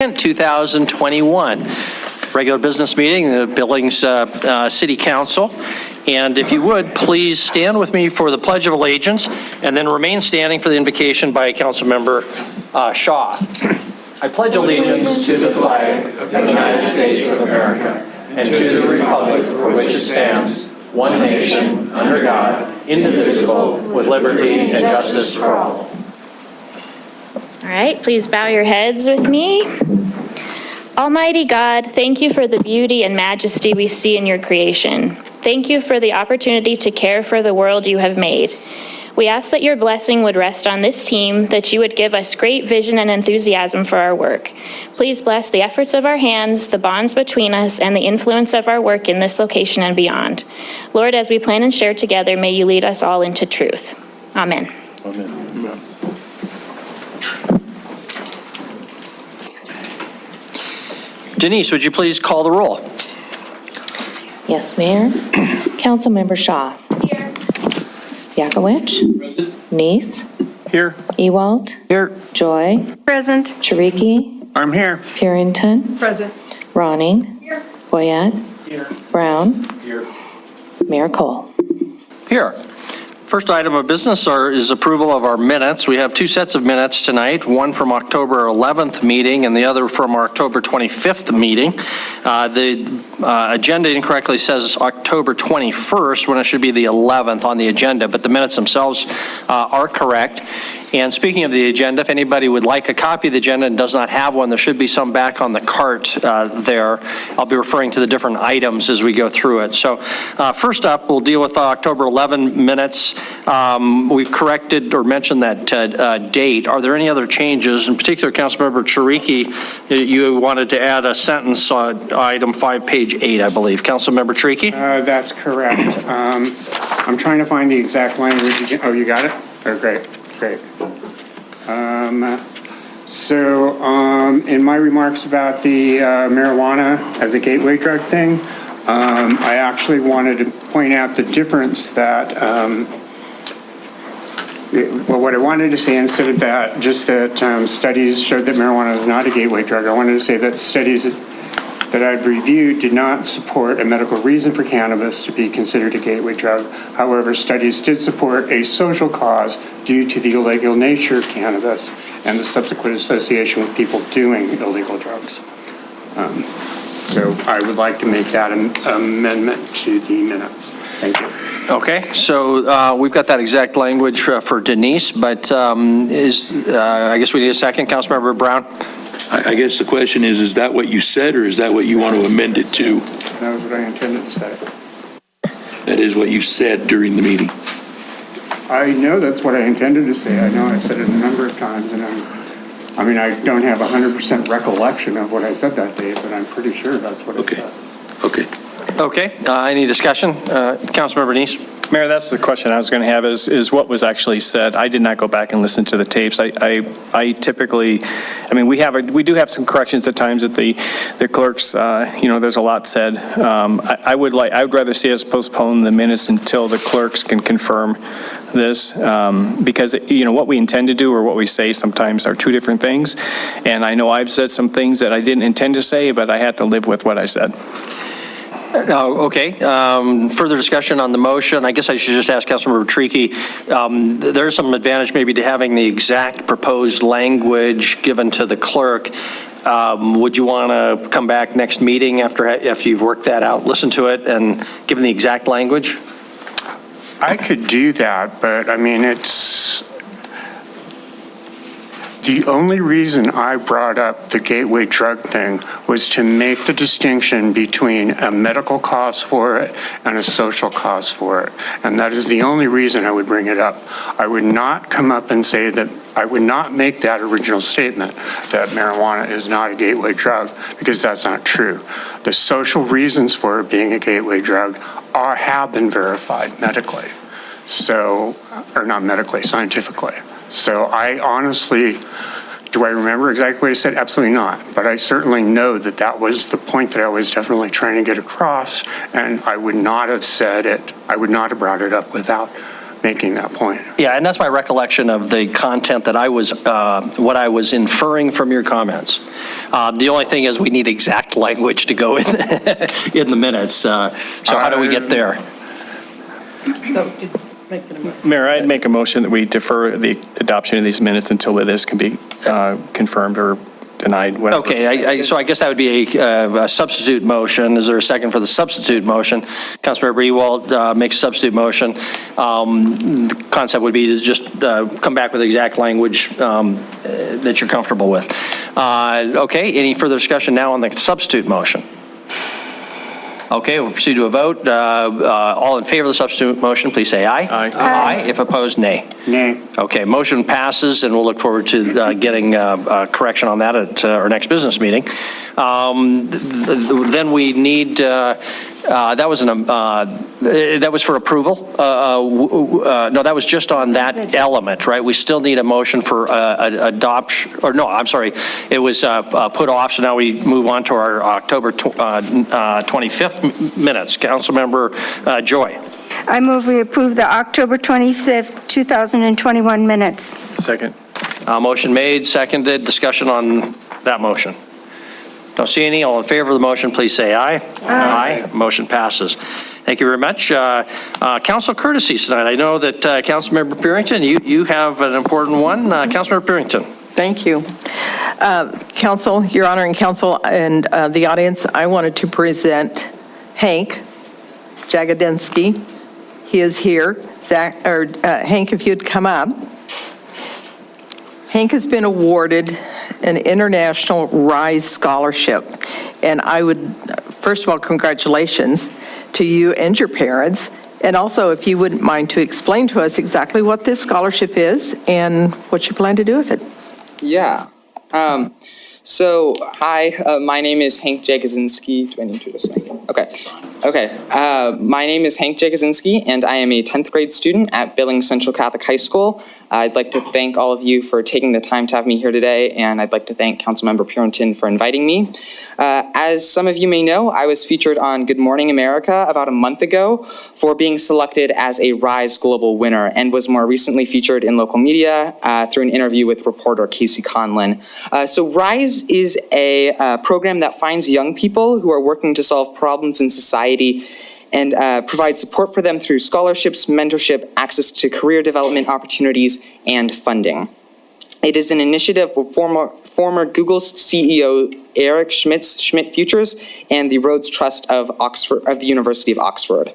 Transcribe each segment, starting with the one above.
2021. Regular business meeting, the Billings City Council. And if you would, please stand with me for the Pledge of Allegiance and then remain standing for the invocation by Councilmember Shaw. I pledge allegiance to the flag of the United States of America and to the republic for which it stands, one nation, under God, indivisible, with liberty and justice for all. All right, please bow your heads with me. Almighty God, thank you for the beauty and majesty we see in your creation. Thank you for the opportunity to care for the world you have made. We ask that your blessing would rest on this team, that you would give us great vision and enthusiasm for our work. Please bless the efforts of our hands, the bonds between us, and the influence of our work in this location and beyond. Lord, as we plan and share together, may you lead us all into truth. Amen. Amen. Amen. Denise, would you please call the roll? Yes, Mayor. Councilmember Shaw. Here. Yakowicz. Neese. Here. Ewald. Here. Joy. Present. Chariki. I'm here. Purington. Present. Ronning. Here. Boyette. Here. Brown. Here. Mayor Cole. Here. First item of business is approval of our minutes. We have two sets of minutes tonight, one from October 11th meeting and the other from our October 25th meeting. The agenda incorrectly says October 21st when it should be the 11th on the agenda, but the minutes themselves are correct. And speaking of the agenda, if anybody would like a copy of the agenda and does not have one, there should be some back on the cart there. I'll be referring to the different items as we go through it. So first up, we'll deal with October 11 minutes. We've corrected or mentioned that date. Are there any other changes? In particular, Councilmember Chariki, you wanted to add a sentence on item 5, page 8, I believe. Councilmember Chariki? That's correct. I'm trying to find the exact language again. Oh, you got it? Oh, great. Great. In my remarks about the marijuana as a gateway drug thing, I actually wanted to point out the difference that, what I wanted to say instead of that, just that studies showed that marijuana is not a gateway drug, I wanted to say that studies that I've reviewed did not support a medical reason for cannabis to be considered a gateway drug. However, studies did support a social cause due to the illegal nature of cannabis and the subsequent association with people doing illegal drugs. So I would like to make that amendment to the minutes. Thank you. Okay, so we've got that exact language for Denise, but I guess we need a second. Councilmember Brown? I guess the question is that what you said, or is that what you want to amend it to? That was what I intended to say. That is what you said during the meeting. I know that's what I intended to say. I know I said it a number of times, and I don't have 100% recollection of what I said that day, but I'm pretty sure that's what I said. Okay. Any discussion? Councilmember Neese? Mayor, that's the question I was going to have is what was actually said. I did not go back and listen to the tapes. I typically, we do have some corrections at times at the clerks, there's a lot said. I would rather see us postpone the minutes until the clerks can confirm this, because what we intend to do or what we say sometimes are two different things. And I know I've said some things that I didn't intend to say, but I had to live with what I said. Okay. Further discussion on the motion. I guess I should just ask Councilmember Triki. There's some advantage maybe to having the exact proposed language given to the clerk. Would you want to come back next meeting if you've worked that out, listen to it, and give them the exact language? I could do that, but it's the only reason I brought up the gateway drug thing was to make the distinction between a medical cause for it and a social cause for it. And that is the only reason I would bring it up. I would not come up and say that, I would not make that original statement that marijuana is not a gateway drug, because that's not true. The social reasons for it being a gateway drug have been verified medically. So, or not medically, scientifically. So I honestly, do I remember exactly what I said? Absolutely not. But I certainly know that that was the point that I was definitely trying to get across, and I would not have said it, I would not have brought it up without making that point. Yeah, and that's my recollection of the content that I was, what I was inferring from your comments. The only thing is we need exact language to go in, in the minutes. So how do we get there? Mayor, I'd make a motion that we defer the adoption of these minutes until this can be confirmed or denied, whatever. Okay, so I guess that would be a substitute motion. Is there a second for the substitute motion? Councilmember Ewald makes a substitute motion. The concept would be to just come back with exact language that you're comfortable with. Okay, any further discussion now on the substitute motion? Okay, we'll proceed to a vote. All in favor of the substitute motion, please say aye. Aye. Aye. If opposed, nay. Nay. Okay, motion passes, and we'll look forward to getting a correction on that at our next business meeting. Then we need, that was for approval. No, that was just on that element, right? We still need a motion for adoption, or no, I'm sorry. It was put off, so now we move on to our October 25th minutes. Councilmember Joy. I move we approve the October 25th, 2021 minutes. Second. Motion made, seconded. Discussion on that motion. Don't see any. All in favor of the motion, please say aye. Aye. Motion passes. Thank you very much. Council courtesies tonight. I know that Councilmember Purington, you have an important one. Councilmember Purington. Thank you. Council, Your Honor, and Council, and the audience, I wanted to present Hank Jagodensky. He is here. Hank, if you'd come up. Hank has been awarded an International RISE Scholarship. And I would, first of all, congratulations to you and your parents. And also, if you wouldn't mind to explain to us exactly what this scholarship is and what you plan to do with it. Yeah. Hi, my name is Hank Jagodensky. Do I need to just make it? Okay. My name is Hank Jagodensky, and I am a 10th grade student at Billings Central Catholic High School. I'd like to thank all of you for taking the time to have me here today, and I'd like to thank Councilmember Purington for inviting me. As some of you may know, I was featured on Good Morning America about a month ago for being selected as a RISE Global winner, and was more recently featured in local media through an interview with reporter Casey Conlon. So RISE is a program that finds young people who are working to solve problems in society and provide support for them through scholarships, mentorship, access to career development opportunities, and funding. It is an initiative of former Google CEO Eric Schmidt Futures and the Rhodes Trust of the University of Oxford.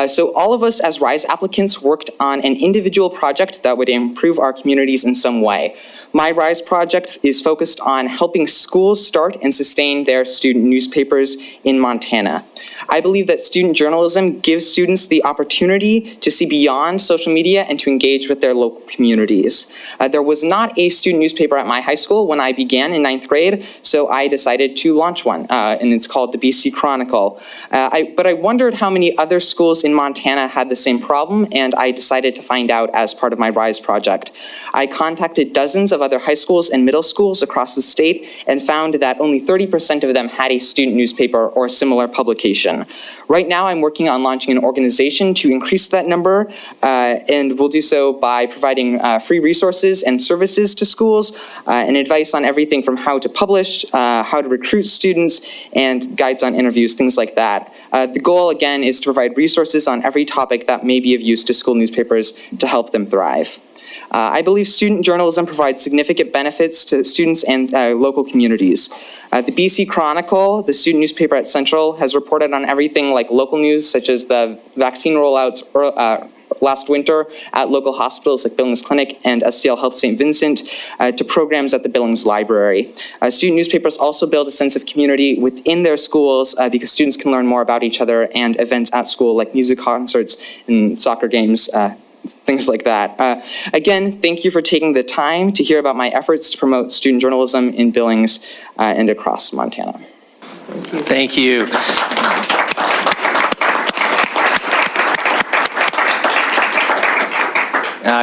So all of us as RISE applicants worked on an individual project that would improve our communities in some way. My RISE project is focused on helping schools start and sustain their student newspapers in Montana. I believe that student journalism gives students the opportunity to see beyond social media and to engage with their local communities. There was not a student newspaper at my high school when I began in 9th grade, so I decided to launch one, and it's called the Bc Chronicle. But I wondered how many other schools in Montana had the same problem, and I decided to find out as part of my RISE project. I contacted dozens of other high schools and middle schools across the state and found that only 30% of them had a student newspaper or similar publication. Right now, I'm working on launching an organization to increase that number, and we'll do so by providing free resources and services to schools and advice on everything from how to publish, how to recruit students, and guides on interviews, things like that. The goal, again, is to provide resources on every topic that may be of use to school newspapers to help them thrive. I believe student journalism provides significant benefits to students and local communities. The Bc Chronicle, the student newspaper at Central, has reported on everything like local news, such as the vaccine rollouts last winter at local hospitals like Billings Clinic and STL Health St. Vincent, to programs at the Billings Library. Student newspapers also build a sense of community within their schools because students can learn more about each other, and events at school like music concerts and soccer games, things like that. Again, thank you for taking the time to hear about my efforts to promote student journalism in Billings and across Montana. Thank you.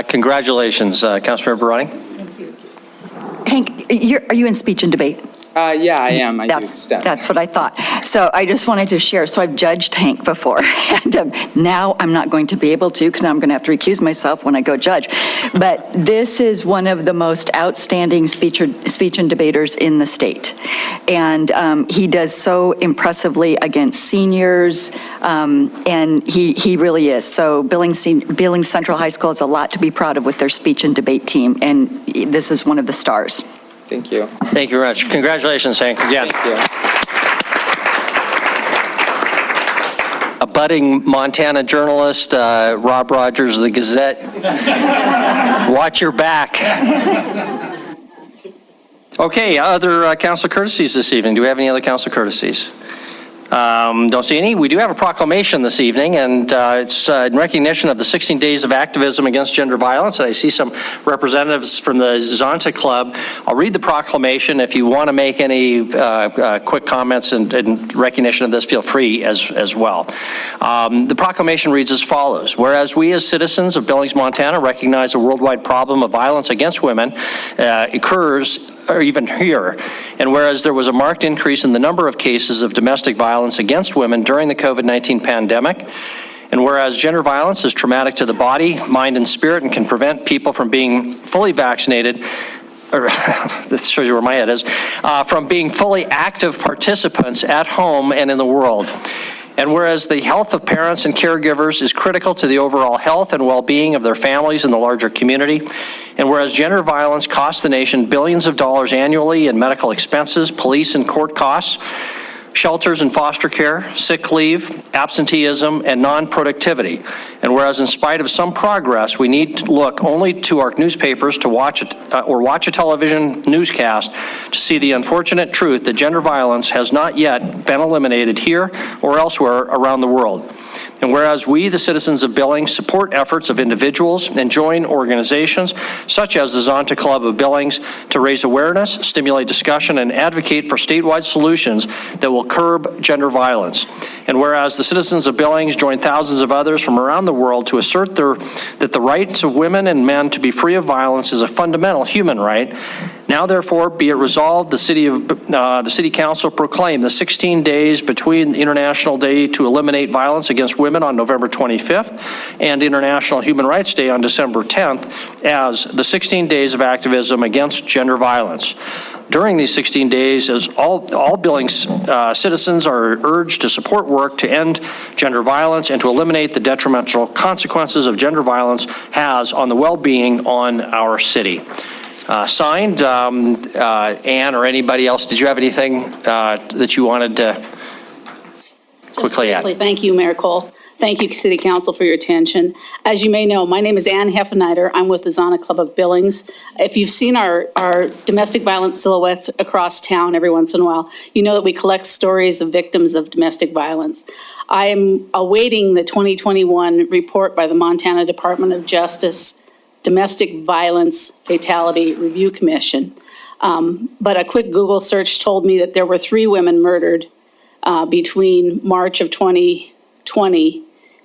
Congratulations, Councilmember Ronning. Hank, are you in speech and debate? Yeah, I am. I do That's STEM. That's what I thought. So I just wanted to share, so I've judged Hank before, and now I'm not going to be able to, because now I'm going to have to recuse myself when I go judge. But this is one of the most outstanding speech and debaters in the state. And he does so impressively against seniors, and he really is. So Billings Central High School has a lot to be proud of with their speech and debate team, and this is one of the stars. Thank you. Thank you very much. Congratulations, Hank, again. Thank you. A budding Montana journalist, Rob Rogers of the Gazette. Watch your back. Okay, other council courtesies this evening. Do we have any other council courtesies? Don't see any. We do have a proclamation this evening, and it's in recognition of the 16 days of activism against gender violence. And I see some representatives from the Zonta Club. I'll read the proclamation. If you want to make any quick comments in recognition of this, feel free as well. The proclamation reads as follows. Whereas we as citizens of Billings, Montana recognize a worldwide problem of violence against women occurs or even here. And whereas there was a marked increase in the number of cases of domestic violence against women during the COVID-19 pandemic, and whereas gender violence is traumatic to the body, mind, and spirit and can prevent people from being fully vaccinated, or this shows you where my head is, from being fully active participants at home and in the world. And whereas the health of parents and caregivers is critical to the overall health and well-being of their families and the larger community, and whereas gender violence costs the nation billions of dollars annually in medical expenses, police and court costs, shelters and foster care, sick leave, absenteeism, and non-productivity. And whereas in spite of some progress, we need to look only to our newspapers to watch a television newscast to see the unfortunate truth that gender violence has not yet been eliminated here or elsewhere around the world. And whereas we, the citizens of Billings, support efforts of individuals and join organizations such as the Zonta Club of Billings to raise awareness, stimulate discussion, and advocate for statewide solutions that will curb gender violence. And whereas the citizens of Billings join thousands of others from around the world to assert that the rights of women and men to be free of violence is a fundamental human right, now therefore be it resolved, the City Council proclaim the 16 days between the International Day to Eliminate Violence Against Women on November 25th and International Human Rights Day on December 10th as the 16 days of activism against gender violence. During these 16 days, as all Billings citizens are urged to support work to end gender violence and to eliminate the detrimental consequences of gender violence has on the well-being on our city. Signed, Ann or anybody else, did you have anything that you wanted to quickly add? Thank you, Mayor Cole. Thank you, City Council, for your attention. As you may know, my name is Ann Heffeneider. I'm with the Zonta Club of Billings. If you've seen our domestic violence silhouettes across town every once in a while, you know that we collect stories of victims of domestic violence. I am awaiting the 2021 report by the Montana Department of Justice Domestic Violence Fatality Review Commission. But a quick Google search told me that there were 3 women murdered between March of 2020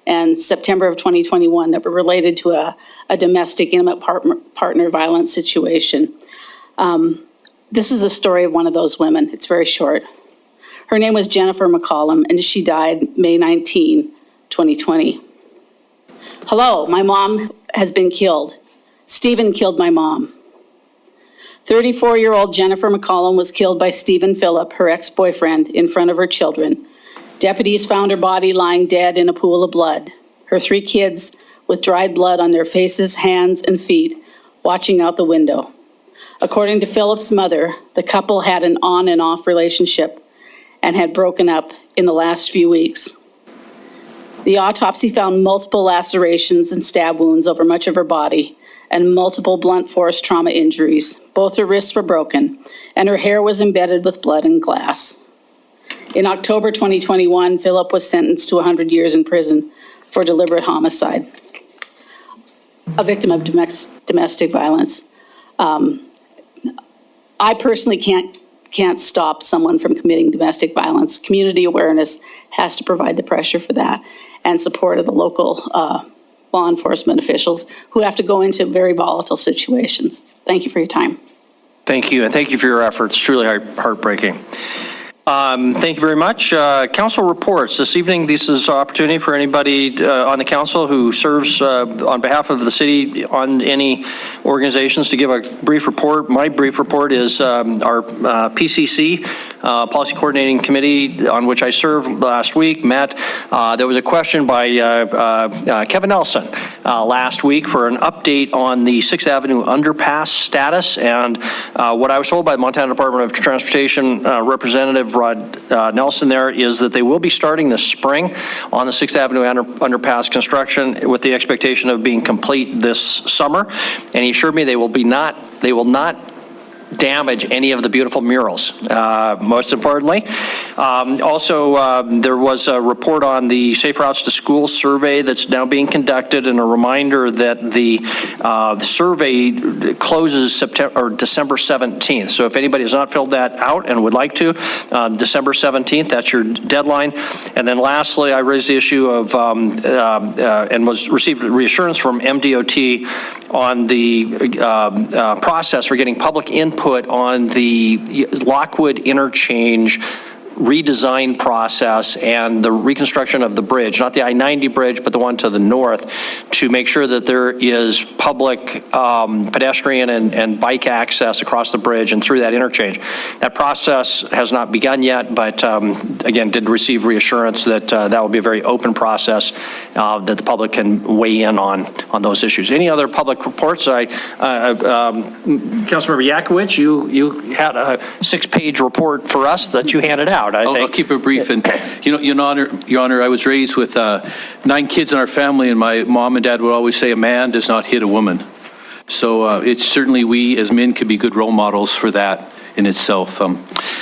and September of 2021 that were related to a domestic intimate partner violence situation. This is the story of one of those women. It's very short. Her name was Jennifer Mccollum, and she died May 19, 2020. Hello, my mom has been killed. Stephen killed my mom. 34-year-old Jennifer Mccollum was killed by Stephen Phillip, her ex-boyfriend, in front of her children. Deputies found her body lying dead in a pool of blood. Her 3 kids with dried blood on their faces, hands, and feet, watching out the window. According to Phillip's mother, the couple had an on and off relationship and had broken up in the last few weeks. The autopsy found multiple lacerations and stab wounds over much of her body and multiple blunt force trauma injuries. Both her wrists were broken, and her hair was embedded with blood and glass. In October 2021, Phillip was sentenced to 100 years in prison for deliberate homicide, a victim of domestic violence. I personally can't stop someone from committing domestic violence. Community awareness has to provide the pressure for that and support of the local law enforcement officials who have to go into very volatile situations. Thank you for your time. Thank you, and thank you for your efforts. Truly heartbreaking. Thank you very much. Council reports. This evening, this is an opportunity for anybody on the council who serves on behalf of the city on any organizations to give a brief report. My brief report is our PCC, Policy Coordinating Committee, on which I served last week, met. There was a question by Kevin Nelson last week for an update on the 6th Avenue underpass status, and what I was told by the Montana Department of Transportation Representative Rod Nelson there is that they will be starting this spring on the 6th Avenue underpass construction with the expectation of being complete this summer. And he assured me they will not damage any of the beautiful murals, most importantly. Also, there was a report on the Safe Routes to School survey that's now being conducted, and a reminder that the survey closes December 17th. So if anybody has not filled that out and would like to, December 17th, that's your deadline. And then lastly, I raised the issue of, and received reassurance from MDOT on the process for getting public input on the Lockwood interchange redesign process and the reconstruction of the bridge, not the I-90 bridge, but the one to the north, to make sure that there is public pedestrian and bike access across the bridge and through that interchange. That process has not begun yet, but again, did receive reassurance that that will be a very open process that the public can weigh in on those issues. Any other public reports? Councilmember Yakowicz, you had a 6-page report for us that you handed out. I'll keep it brief. And Your Honor, I was raised with 9 kids in our family, and my mom and dad would always say, a man does not hit a woman. So it's certainly we as men could be good role models for that in itself.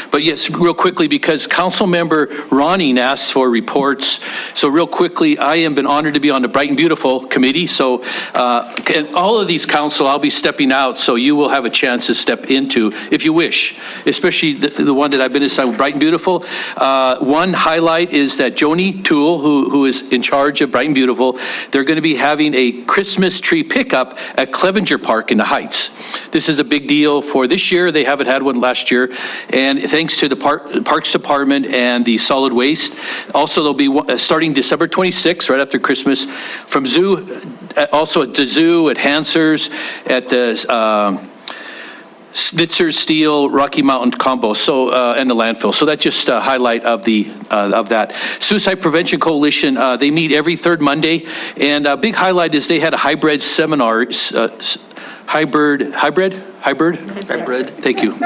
But yes, real quickly, because Councilmember Ronning asked for reports. So real quickly, I have been honored to be on the Bright and Beautiful Committee. So and all of these council, I'll be stepping out, so you will have a chance to step into if you wish, especially the one that I've been assigned with Bright and Beautiful. One highlight is that Joni Toole, who is in charge of Bright and Beautiful, they're going to be having a Christmas tree pickup at Clevenger Park in the Heights. This is a big deal for this year. They haven't had one last year, and thanks to the Parks Department and the Solid Waste. Also, they'll be starting December 26th, right after Christmas, from zoo, also at the zoo, at Hansers, at the Snitzer Steel Rocky Mountain Combo, so and the landfill. So that's just a highlight of that. Suicide Prevention Coalition, they meet every 3rd Monday, and a big highlight is they had a hybrid seminar. Hybrid. Thank you.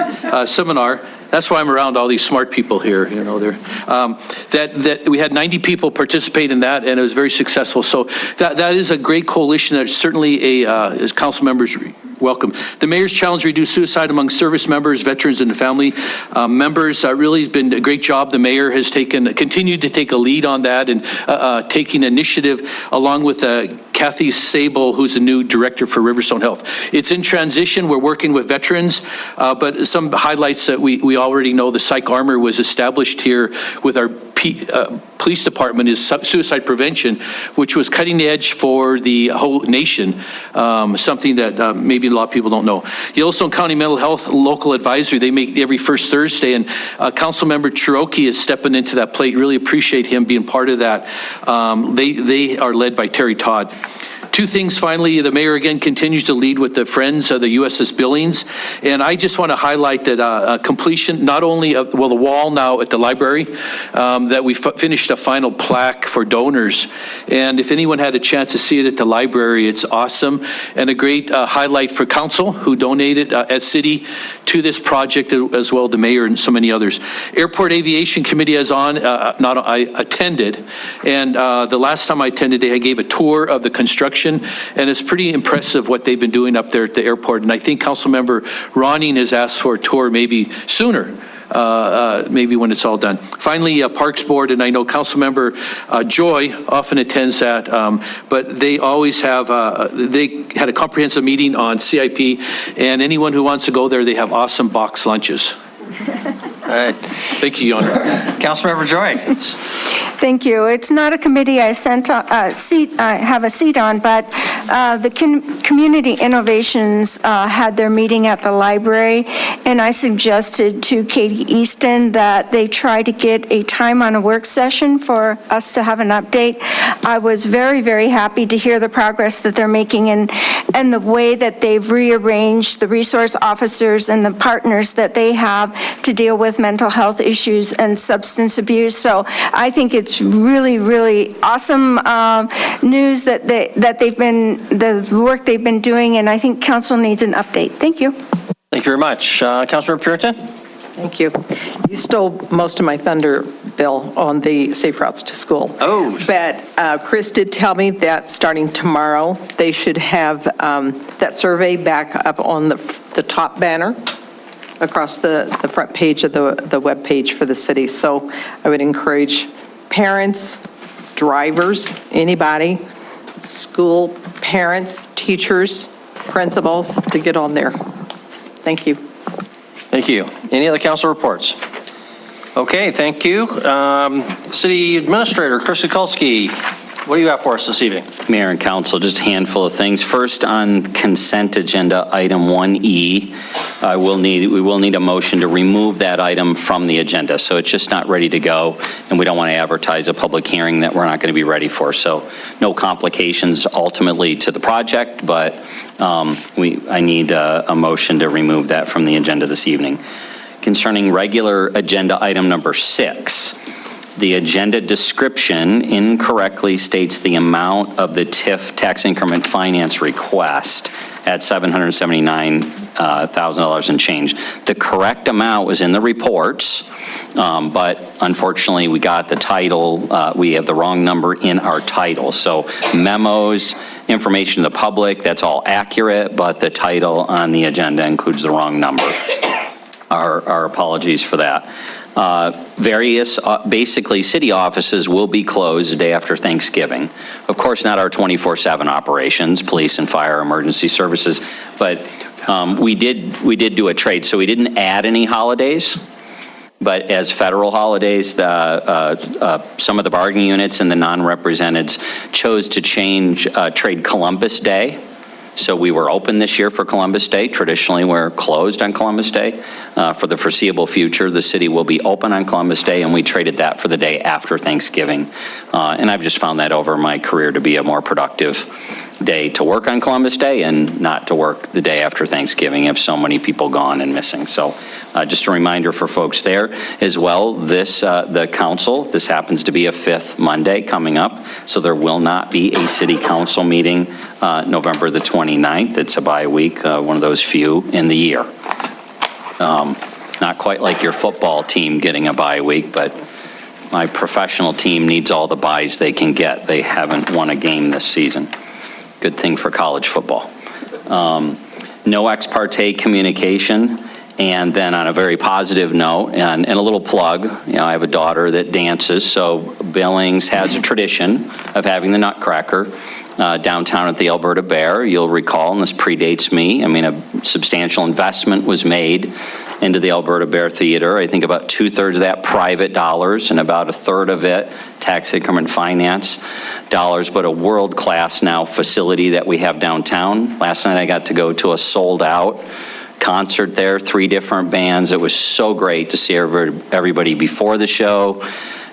Seminar. That's why I'm around all these smart people here. You know, that we had 90 people participate in that, and it was very successful. So that is a great coalition. That certainly as council members welcome. The Mayor's Challenge to Reduce Suicide Among Service Members, Veterans, and Family Members really has been a great job. The Mayor has continued to take a lead on that and taking initiative along with Kathy Sable, who's the new director for Riverstone Health. It's in transition. We're working with veterans, but some highlights that we already know. The psych armor was established here with our police department is suicide prevention, which was cutting edge for the whole nation, something that maybe a lot of people don't know. Yellowstone County Mental Health Local Advisory, they meet every first Thursday, and Councilmember Cherokee is stepping into that plate. Really appreciate him being part of that. They are led by Terry Todd. 2 things finally, the mayor again continues to lead with the Friends of the USS Billings. And I just want to highlight that completion, not only of, well, the wall now at the library, that we finished a final plaque for donors. And if anyone had a chance to see it at the library, it's awesome. And a great highlight for council who donated as city to this project, as well the mayor and so many others. Airport Aviation Committee is on, I attended. And the last time I attended, I gave a tour of the construction. And it's pretty impressive what they've been doing up there at the airport. And I think Councilmember Ronning has asked for a tour maybe sooner, maybe when it's all done. Finally, Parks Board, and I know Councilmember Joy often attends that, but they always have, they had a comprehensive meeting on CIP, and anyone who wants to go there, they have awesome box lunches. All right. Thank you, Your Honor. Councilmember Joy. Thank you. It's not a committee I have a seat on, but the Community Innovations had their meeting at the library, and I suggested to Katie Easton that they try to get a time on a work session for us to have an update. I was very, very happy to hear the progress that they're making and the way that they've rearranged the resource officers and the partners that they have to deal with mental health issues and substance abuse. So I think it's really, really awesome news that they've been, the work they've been doing, and I think council needs an update. Thank you. Thank you very much. Councilmember Puritan? Thank you. You stole most of my thunder, Bill, on the safe routes to school. Oh. But Chris did tell me that starting tomorrow, they should have that survey back up on the top banner across the front page of the web page for the city. So I would encourage parents, drivers, anybody, school parents, teachers, principals to get on there. Thank you. Thank you. Any other council reports? Okay, thank you. City Administrator Chris Sikulski, what do you have for us this evening? Mayor and council, just a handful of things. First, on consent agenda item 1E, we will need a motion to remove that item from the agenda. So it's just not ready to go, and we don't want to advertise a public hearing that we're not going to be ready for. So no complications ultimately to the project, but I need a motion to remove that from the agenda this evening. Concerning regular agenda item number 6, the agenda description incorrectly states the amount of the TIF tax increment finance request at $779,000 and change. The correct amount was in the reports, but unfortunately we got the title, we have the wrong number in our title. So memos, information to the public, that's all accurate, but the title on the agenda includes the wrong number. Our apologies for that. Various, basically, city offices will be closed the day after Thanksgiving. Of course, not our 24/7 operations, police and fire, emergency services, but we did do a trade, so we didn't add any holidays. But as federal holidays, some of the bargaining units and the non-representeds chose to change trade Columbus Day. So we were open this year for Columbus Day. Traditionally, we're closed on Columbus Day. For the foreseeable future, the city will be open on Columbus Day, and we traded that for the day after Thanksgiving. And I've just found that over my career to be a more productive day to work on Columbus Day and not to work the day after Thanksgiving if so many people gone and missing. So just a reminder for folks there as well, the council, this happens to be a 5th Monday coming up, so there will not be a city council meeting November the 29th. It's a bye week, one of those few in the year. Not quite like your football team getting a bye week, but my professional team needs all the byes they can get. They haven't won a game this season. Good thing for college football. No ex parte communication. And then on a very positive note, and a little plug, I have a daughter that dances, so Billings has a tradition of having the Nutcracker downtown at the Alberta Bear. You'll recall, and this predates me, a substantial investment was made into the Alberta Bear Theater. I think about 2/3 of that private dollars and about 1/3 of it tax increment finance dollars, but a world-class now facility that we have downtown. Last night I got to go to a sold-out concert there, 3 different bands. It was so great to see everybody before the show,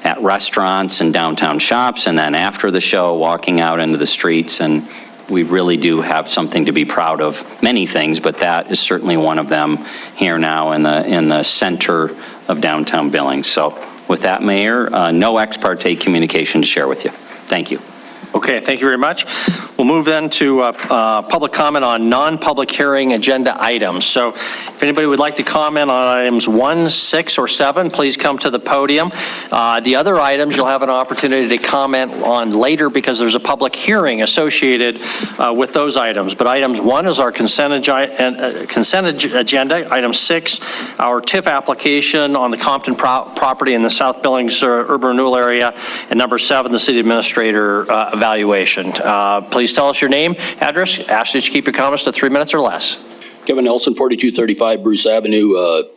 at restaurants and downtown shops, and then after the show, walking out into the streets. And we really do have something to be proud of. Many things, but that is certainly one of them here now in the center of downtown Billings. So with that, Mayor, no ex parte communication to share with you. Thank you. Okay, thank you very much. We'll move then to public comment on non-public hearing agenda items. So if anybody would like to comment on items 1, 6, or 7, please come to the podium. The other items you'll have an opportunity to comment on later because there's a public hearing associated with those items. But items 1 is our consent agenda. Item 6, our TIF application on the Compton property in the South Billings urban renewal area. And number 7, the city administrator evaluation. Please tell us your name, address. Ask that you keep your comments to 3 minutes or less. Kevin Nelson, 4235 Bruce Avenue,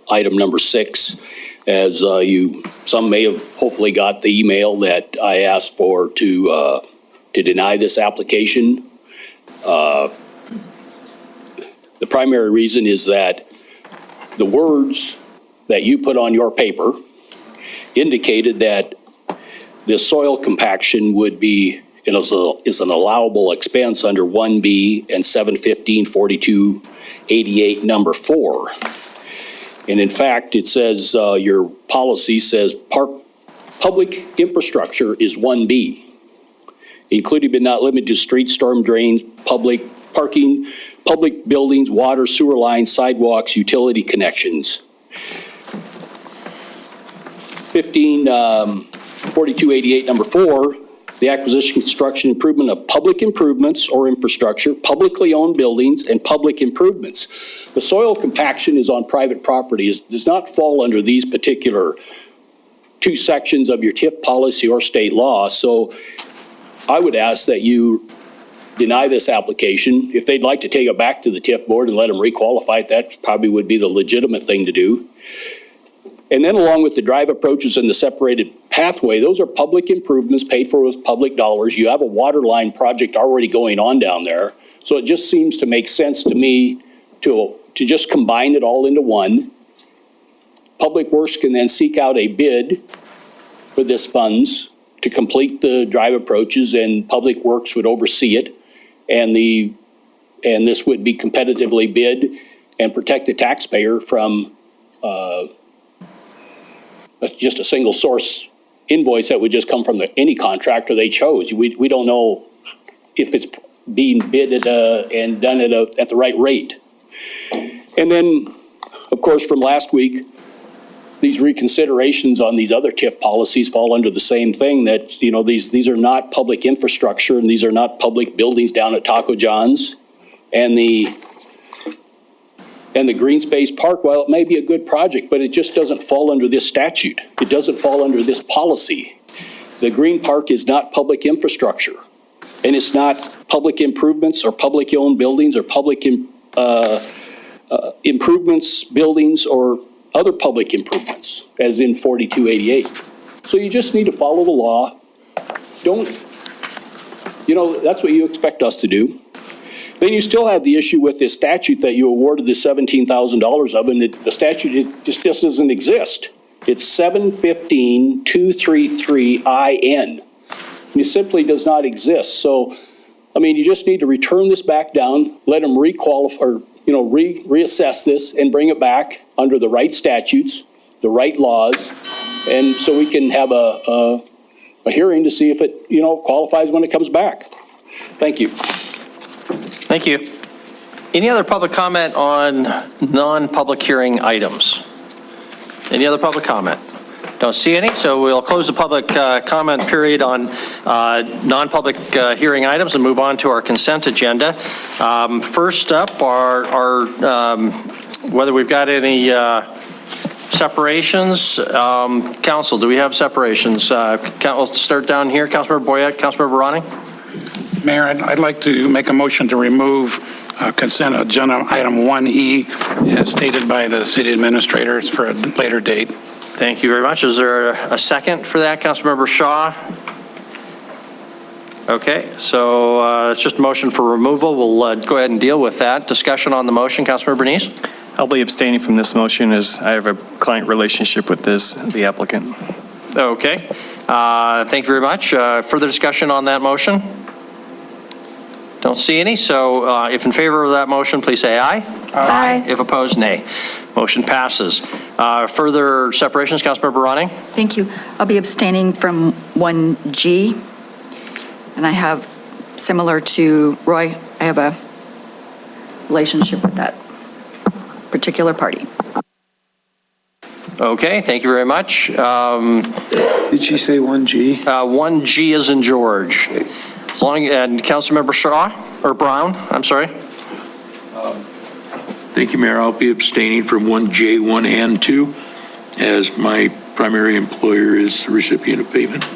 item number 6. As some may have hopefully got the email that I asked for to deny this application. The primary reason is that the words that you put on your paper indicated that this soil compaction would be, is an allowable expense under 1B and 715-4288 number 4. And in fact, it says, your policy says public infrastructure is 1B, including but not limited to streets, storm drains, public parking, public buildings, water, sewer lines, sidewalks, utility connections. 4288 number 4, the acquisition, construction, improvement of public improvements or infrastructure, publicly owned buildings, and public improvements. The soil compaction is on private property, does not fall under these particular 2 sections of your TIF policy or state law. So I would ask that you deny this application. If they'd like to take it back to the TIF board and let them requalify it, that probably would be the legitimate thing to do. And then along with the drive approaches and the separated pathway, those are public improvements paid for with public dollars. You have a water line project already going on down there. So it just seems to make sense to me to just combine it all into one. Public Works can then seek out a bid for this funds to complete the drive approaches, and Public Works would oversee it. And this would be competitively bid and protect the taxpayer from just a single source invoice that would just come from any contractor they chose. We don't know if it's being bid and done at the right rate. And then, of course, from last week, these reconsiderations on these other TIF policies fall under the same thing, that, these are not public infrastructure, and these are not public buildings down at Taco John's. And the green space park, while it may be a good project, but it just doesn't fall under this statute. It doesn't fall under this policy. The green park is not public infrastructure, and it's not public improvements or public owned buildings or public improvements, buildings, or other public improvements, as in 4288. So you just need to follow the law. That's what you expect us to do. Then you still have the issue with this statute that you awarded the $17,000 of, and the statute just doesn't exist. It's 715-233-IN. It simply does not exist. So, you just need to return this back down, let them requalify, or, reassess this and bring it back under the right statutes, the right laws, and so we can have a hearing to see if it, qualifies when it comes back. Thank you. Thank you. Any other public comment on non-public hearing items? Any other public comment? Don't see any, so we'll close the public comment period on non-public hearing items and move on to our consent agenda. First up are whether we've got any separations. Council, do we have separations? We'll start down here. Councilmember Boyette, Councilmember Ronning. Mayor, I'd like to make a motion to remove consent agenda item 1E as stated by the city administrators for a later date. Thank you very much. Is there a second for that, Councilmember Shaw? Okay, so it's just a motion for removal. We'll go ahead and deal with that. Discussion on the motion, Councilmember Bernice? I'll be abstaining from this motion as I have a client relationship with the applicant. Okay, thank you very much. Further discussion on that motion? Don't see any, so if in favor of that motion, please say aye. Aye. If opposed, nay. Motion passes. Further separations, Councilmember Ronning? Thank you. I'll be abstaining from 1G, and I have, similar to Roy, I have a relationship with that particular party. Okay, thank you very much. Did she say 1G? 1G is in George. As long, and Councilmember Shaw, or Brown, I'm sorry. Thank you, Mayor. I'll be abstaining from 1J, 1 and 2, as my primary employer is the recipient of payment.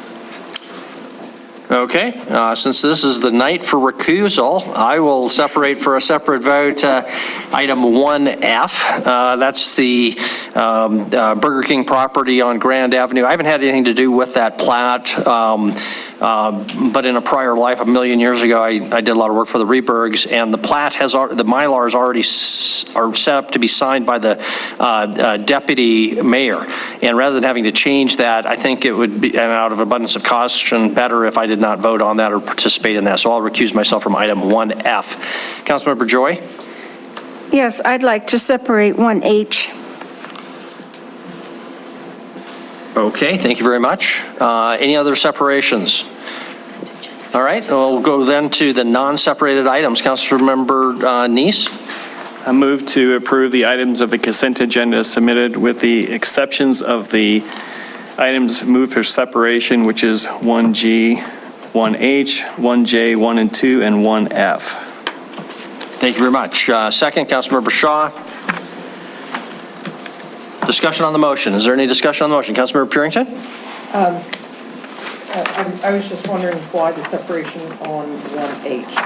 Okay, since this is the night for recusal, I will separate for a separate vote item 1F. That's the Burger King property on Grand Avenue. I haven't had anything to do with that plat, but in a prior life, a million years ago, I did a lot of work for the Rebergs, and the plat has, the Mylars already are set up to be signed by the deputy mayor. And rather than having to change that, I think it would be, and out of abundance of caution, better if I did not vote on that or participate in that. So I'll recuse myself from item 1F. Councilmember Joy? Yes, I'd like to separate 1H. Okay, thank you very much. Any other separations? All right, we'll go then to the non-separated items. Councilmember Neese? I move to approve the items of the consent agenda submitted with the exceptions of the items moved for separation, which is 1G, 1H, 1J, 1 and 2, and 1F. Thank you very much. Second, Councilmember Shaw. Discussion on the motion. Is there any discussion on the motion? Councilmember Purington? I was just wondering why the separation on 1H,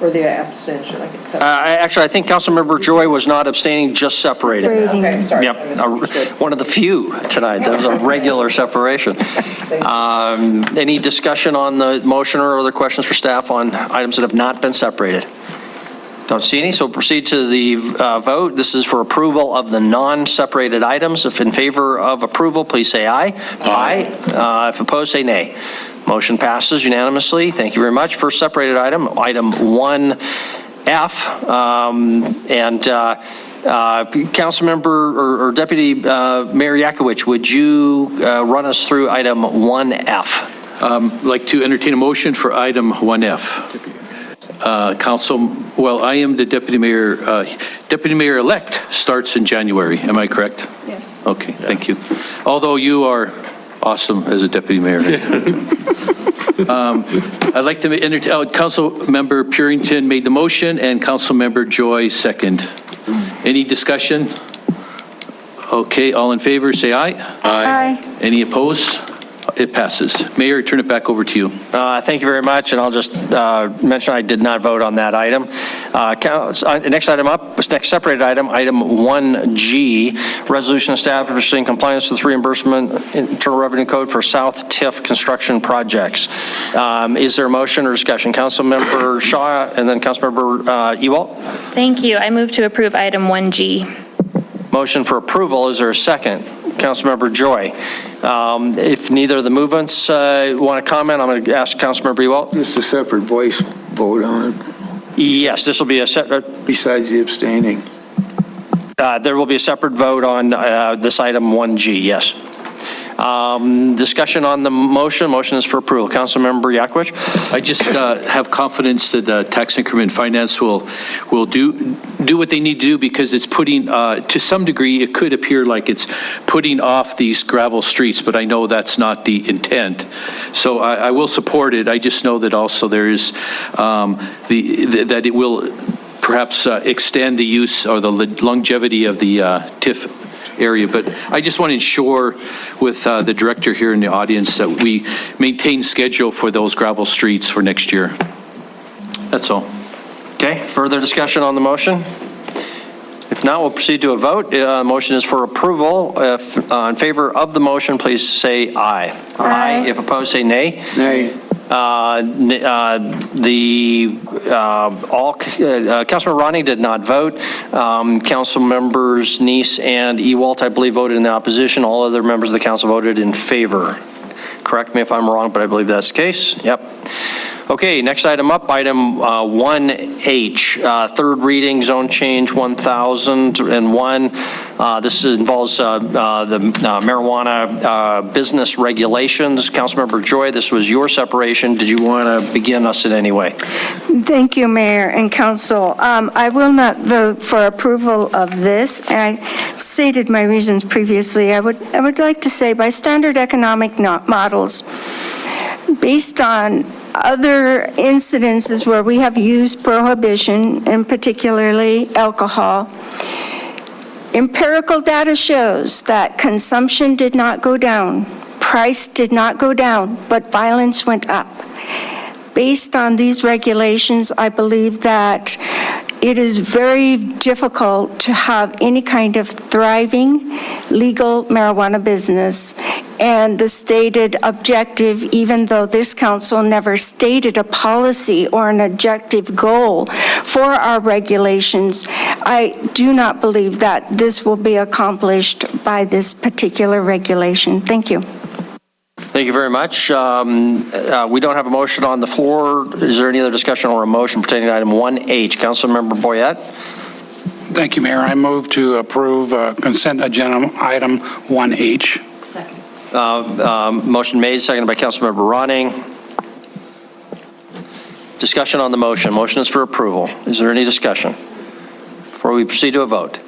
or the abstention, I guess. Actually, I think Councilmember Joy was not abstaining, just separated. Okay, I'm sorry. Yep, one of the few tonight. That was a regular separation. Any discussion on the motion or other questions for staff on items that have not been separated? Don't see any, so proceed to the vote. This is for approval of the non-separated items. If in favor of approval, please say aye. Aye. If opposed, say nay. Motion passes unanimously. Thank you very much. First separated item, item 1F. Councilmember or Deputy Mayor Yakowicz, would you run us through item 1F? I'd like to entertain a motion for item 1F. I am the deputy mayor. Deputy mayor-elect starts in January. Am I correct? Yes. Okay, thank you. Although you are awesome as a deputy mayor. I'd like to entertain, Council Member Purington made the motion and Council Member Joy second. Any discussion? Okay, all in favor, say aye. Aye. Any opposed? It passes. Mayor, turn it back over to you. Thank you very much, and I'll just mention I did not vote on that item. Next item up, next separated item, item 1G, resolution establishing compliance with reimbursement Internal Revenue Code for South TIF construction projects. Is there a motion or discussion? Councilmember Shaw and then Councilmember Ewalt. Thank you. I move to approve item 1G. Motion for approval. Is there a second? Councilmember Joy. If neither of the movements want to comment, I'm going to ask Councilmember Ewalt. Just a separate voice vote on it. Yes, this will be a separate. Besides the abstaining. There will be a separate vote on this item 1G, yes. Discussion on the motion. Motion is for approval. Councilmember Yakowicz. I just have confidence that tax increment finance will do what they need to do, because it's putting, to some degree, it could appear like it's putting off these gravel streets, but I know that's not the intent. So I will support it. I just know that also there is that it will perhaps extend the use or the longevity of the TIF area. But I just want to ensure with the director here in the audience that we maintain schedule for those gravel streets for next year. That's all. Okay, further discussion on the motion? If not, we'll proceed to a vote. Motion is for approval. If in favor of the motion, please say aye. Aye. If opposed, say nay. Nay. Councilmember Ronning did not vote. Council members Neese and Ewalt, I believe, voted in the opposition. All other members of the council voted in favor. Correct me if I'm wrong, but I believe that's the case. Yep. Okay, next item up, item 1H, third reading, zone change 1001. This involves the marijuana business regulations. Councilmember Joy, this was your separation. Did you want to begin us in any way? Thank you, Mayor and Council. I will not vote for approval of this. I stated my reasons previously. I would like to say by standard economic models, based on other incidences where we have used prohibition, and particularly alcohol, empirical data shows that consumption did not go down. price did not go down, but violence went up. Based on these regulations, I believe that it is very difficult to have any kind of thriving legal marijuana business. And the stated objective, even though this council never stated a policy or an objective goal for our regulations, I do not believe that this will be accomplished by this particular regulation. Thank you. Thank you very much. We don't have a motion on the floor. Is there any other discussion or a motion pertaining to item 1H? Councilmember Boyette. Thank you, Mayor. I move to approve consent agenda item 1H. Motion made, seconded by Councilmember Ronning. Discussion on the motion. Motion is for approval. Is there any discussion before we proceed to a vote?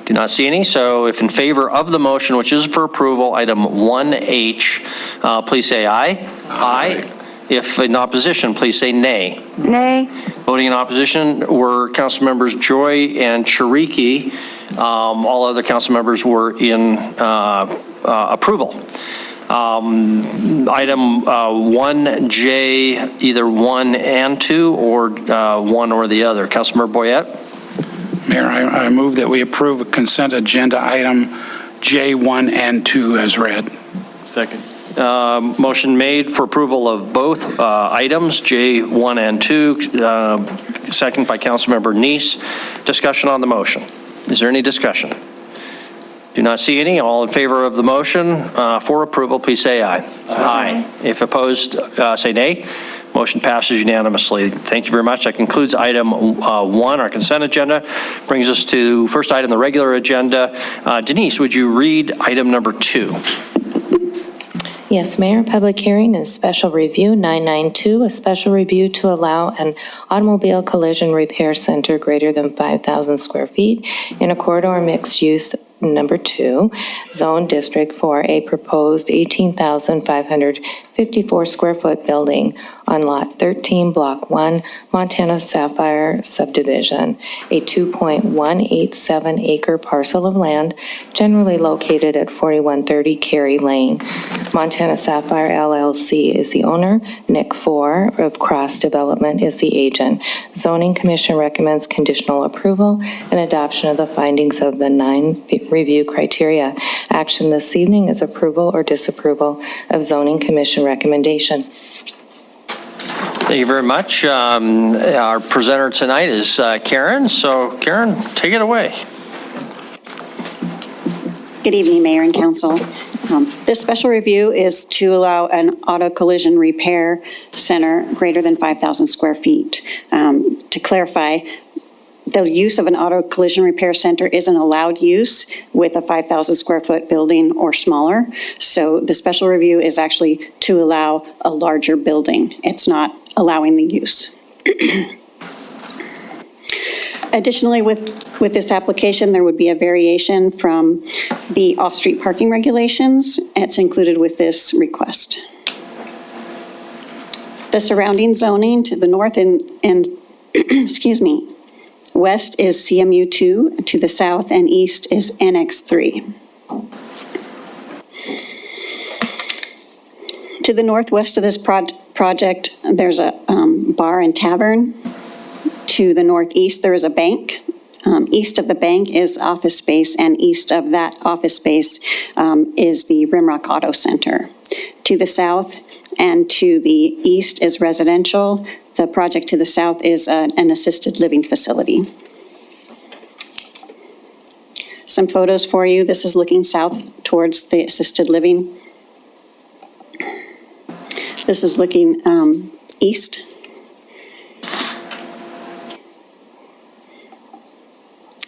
Do not see any. So if in favor of the motion, which is for approval, item 1H, please say aye. Aye. If in opposition, please say nay. Nay. Voting in opposition were Council members Joy and Chiriki. All other council members were in approval. Item 1J, either 1 and 2 or 1 or the other. Councilmember Boyette. Mayor, I move that we approve a consent agenda item J1 and 2 as read. Second. Motion made for approval of both items, J1 and 2, second by Councilmember Neese. Discussion on the motion. Is there any discussion? Do not see any. All in favor of the motion for approval, please say aye. Aye. If opposed, say nay. Motion passes unanimously. Thank you very much. That concludes item 1, our consent agenda. Brings us to first item, the regular agenda. Denise, would you read item number 2? Yes, Mayor. Public hearing and special review 992, a special review to allow an automobile collision repair center greater than 5,000 square feet in a corridor mixed use number 2 zone district for a proposed 18,554 square foot building on lot 13, block 1, Montana Sapphire subdivision, a 2.187 acre parcel of land generally located at 4130 Cary Lane. Montana Sapphire LLC is the owner. Nick Four of Cross Development is the agent. Zoning Commission recommends conditional approval and adoption of the findings of the 9 review criteria. Action this evening is approval or disapproval of Zoning Commission recommendation. Thank you very much. Our presenter tonight is Karen. So Karen, take it away. Good evening, Mayor and Council. This special review is to allow an auto collision repair center greater than 5,000 square feet. To clarify, the use of an auto collision repair center is an allowed use with a 5,000 square foot building or smaller. So the special review is actually to allow a larger building. It's not allowing the use. Additionally, with this application, there would be a variation from the off-street parking regulations. It's included with this request. The surrounding zoning to the north and excuse me, west is CMU2, to the south and east is NX3. To the northwest of this project, there's a bar and tavern. To the northeast, there is a bank. East of the bank is office space, and east of that office space is the Rimrock Auto Center. To the south and to the east is residential. The project to the south is an assisted living facility. Some photos for you. This is looking south towards the assisted living. This is looking east.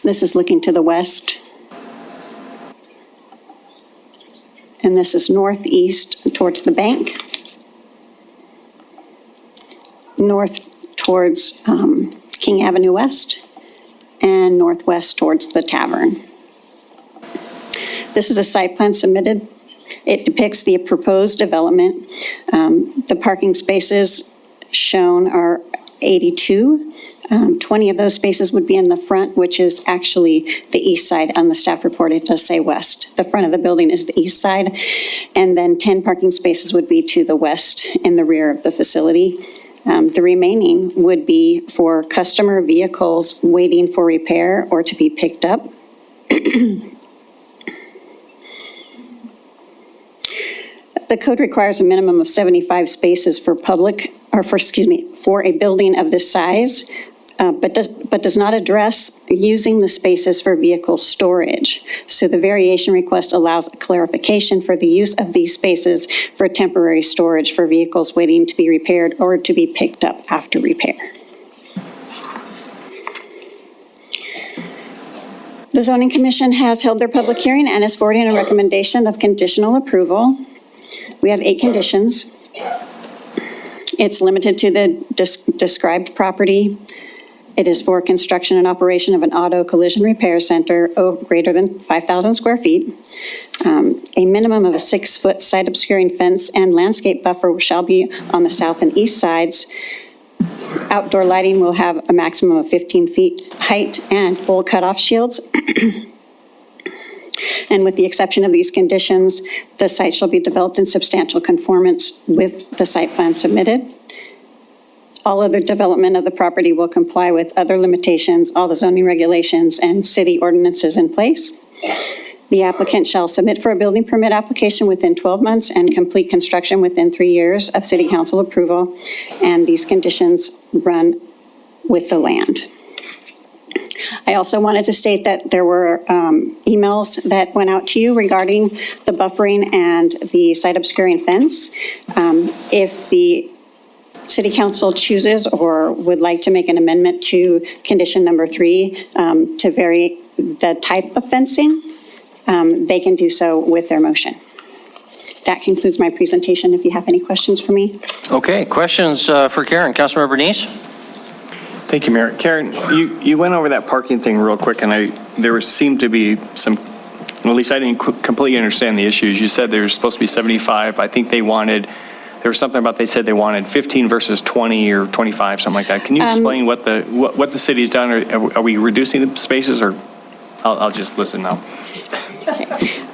This is looking to the west. And this is northeast towards the bank. North towards King Avenue West, and northwest towards the tavern. This is a site plan submitted. It depicts the proposed development. The parking spaces shown are 82. 20 of those spaces would be in the front, which is actually the east side. On the staff report, it does say west. The front of the building is the east side. And then 10 parking spaces would be to the west in the rear of the facility. The remaining would be for customer vehicles waiting for repair or to be picked up. The code requires a minimum of 75 spaces for for a building of this size, but does not address using the spaces for vehicle storage. So the variation request allows a clarification for the use of these spaces for temporary storage for vehicles waiting to be repaired or to be picked up after repair. The Zoning Commission has held their public hearing and is forwarding a recommendation of conditional approval. We have 8 conditions. It's limited to the described property. It is for construction and operation of an auto collision repair center greater than 5,000 square feet. A minimum of a 6-foot side obscuring fence and landscape buffer shall be on the south and east sides. Outdoor lighting will have a maximum of 15 feet height and full cutoff shields. And with the exception of these conditions, the site shall be developed in substantial conformance with the site plan submitted. All other development of the property will comply with other limitations, all the zoning regulations and city ordinances in place. The applicant shall submit for a building permit application within 12 months and complete construction within 3 years of city council approval. And these conditions run with the land. I also wanted to state that there were emails that went out to you regarding the buffering and the site obscuring fence. If the City Council chooses or would like to make an amendment to condition number 3 to vary the type of fencing, they can do so with their motion. That concludes my presentation. If you have any questions for me. Okay, questions for Karen? Councilmember Neese? Thank you, Mayor. Karen, you went over that parking thing real quick, and there seemed to be some, at least I didn't completely understand the issues. You said there was supposed to be 75. I think there was something about they said they wanted 15 versus 20 or 25, something like that. Can you explain what the city's done? Are we reducing the spaces, or I'll just listen now.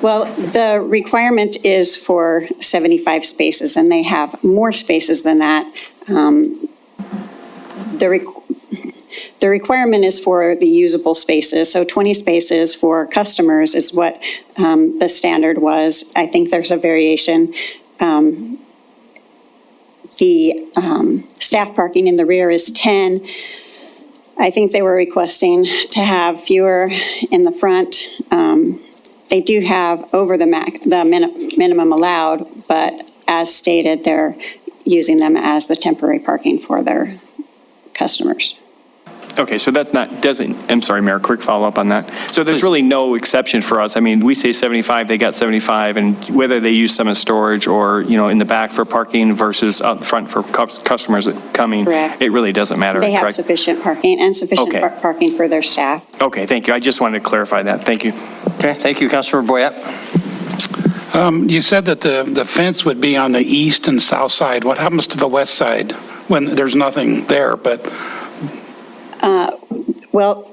Well, the requirement is for 75 spaces, and they have more spaces than that. The requirement is for the usable spaces, so 20 spaces for customers is what the standard was. I think there's a variation. The staff parking in the rear is 10. I think they were requesting to have fewer in the front. They do have over the minimum allowed, but as stated, they're using them as the temporary parking for their customers. Okay, so I'm sorry, Mayor, quick follow-up on that. So there's really no exception for us. I mean, we say 75, they got 75, and whether they use some as storage or, in the back for parking versus out front for customers coming, Correct. It really doesn't matter. They have correct? sufficient parking and sufficient parking for their staff. Okay, thank you. I just wanted to clarify that. Thank you. Okay, thank you, Councilmember Boyette. You said that the fence would be on the east and south side. What happens to the west side when there's nothing there? But well,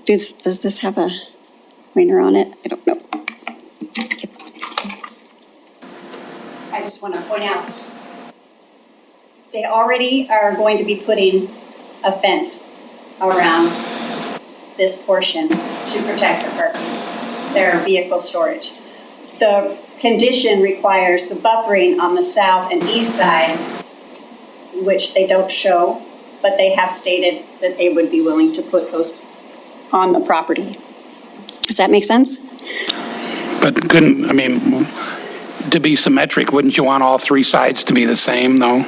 does this have a pointer on it? I don't know. I just want to point out, they already are going to be putting a fence around this portion to protect their vehicle storage. The condition requires the buffering on the south and east side, which they don't show, but they have stated that they would be willing to put those on the property. Does that make sense? But to be symmetric, wouldn't you want all 3 sides to be the same, though?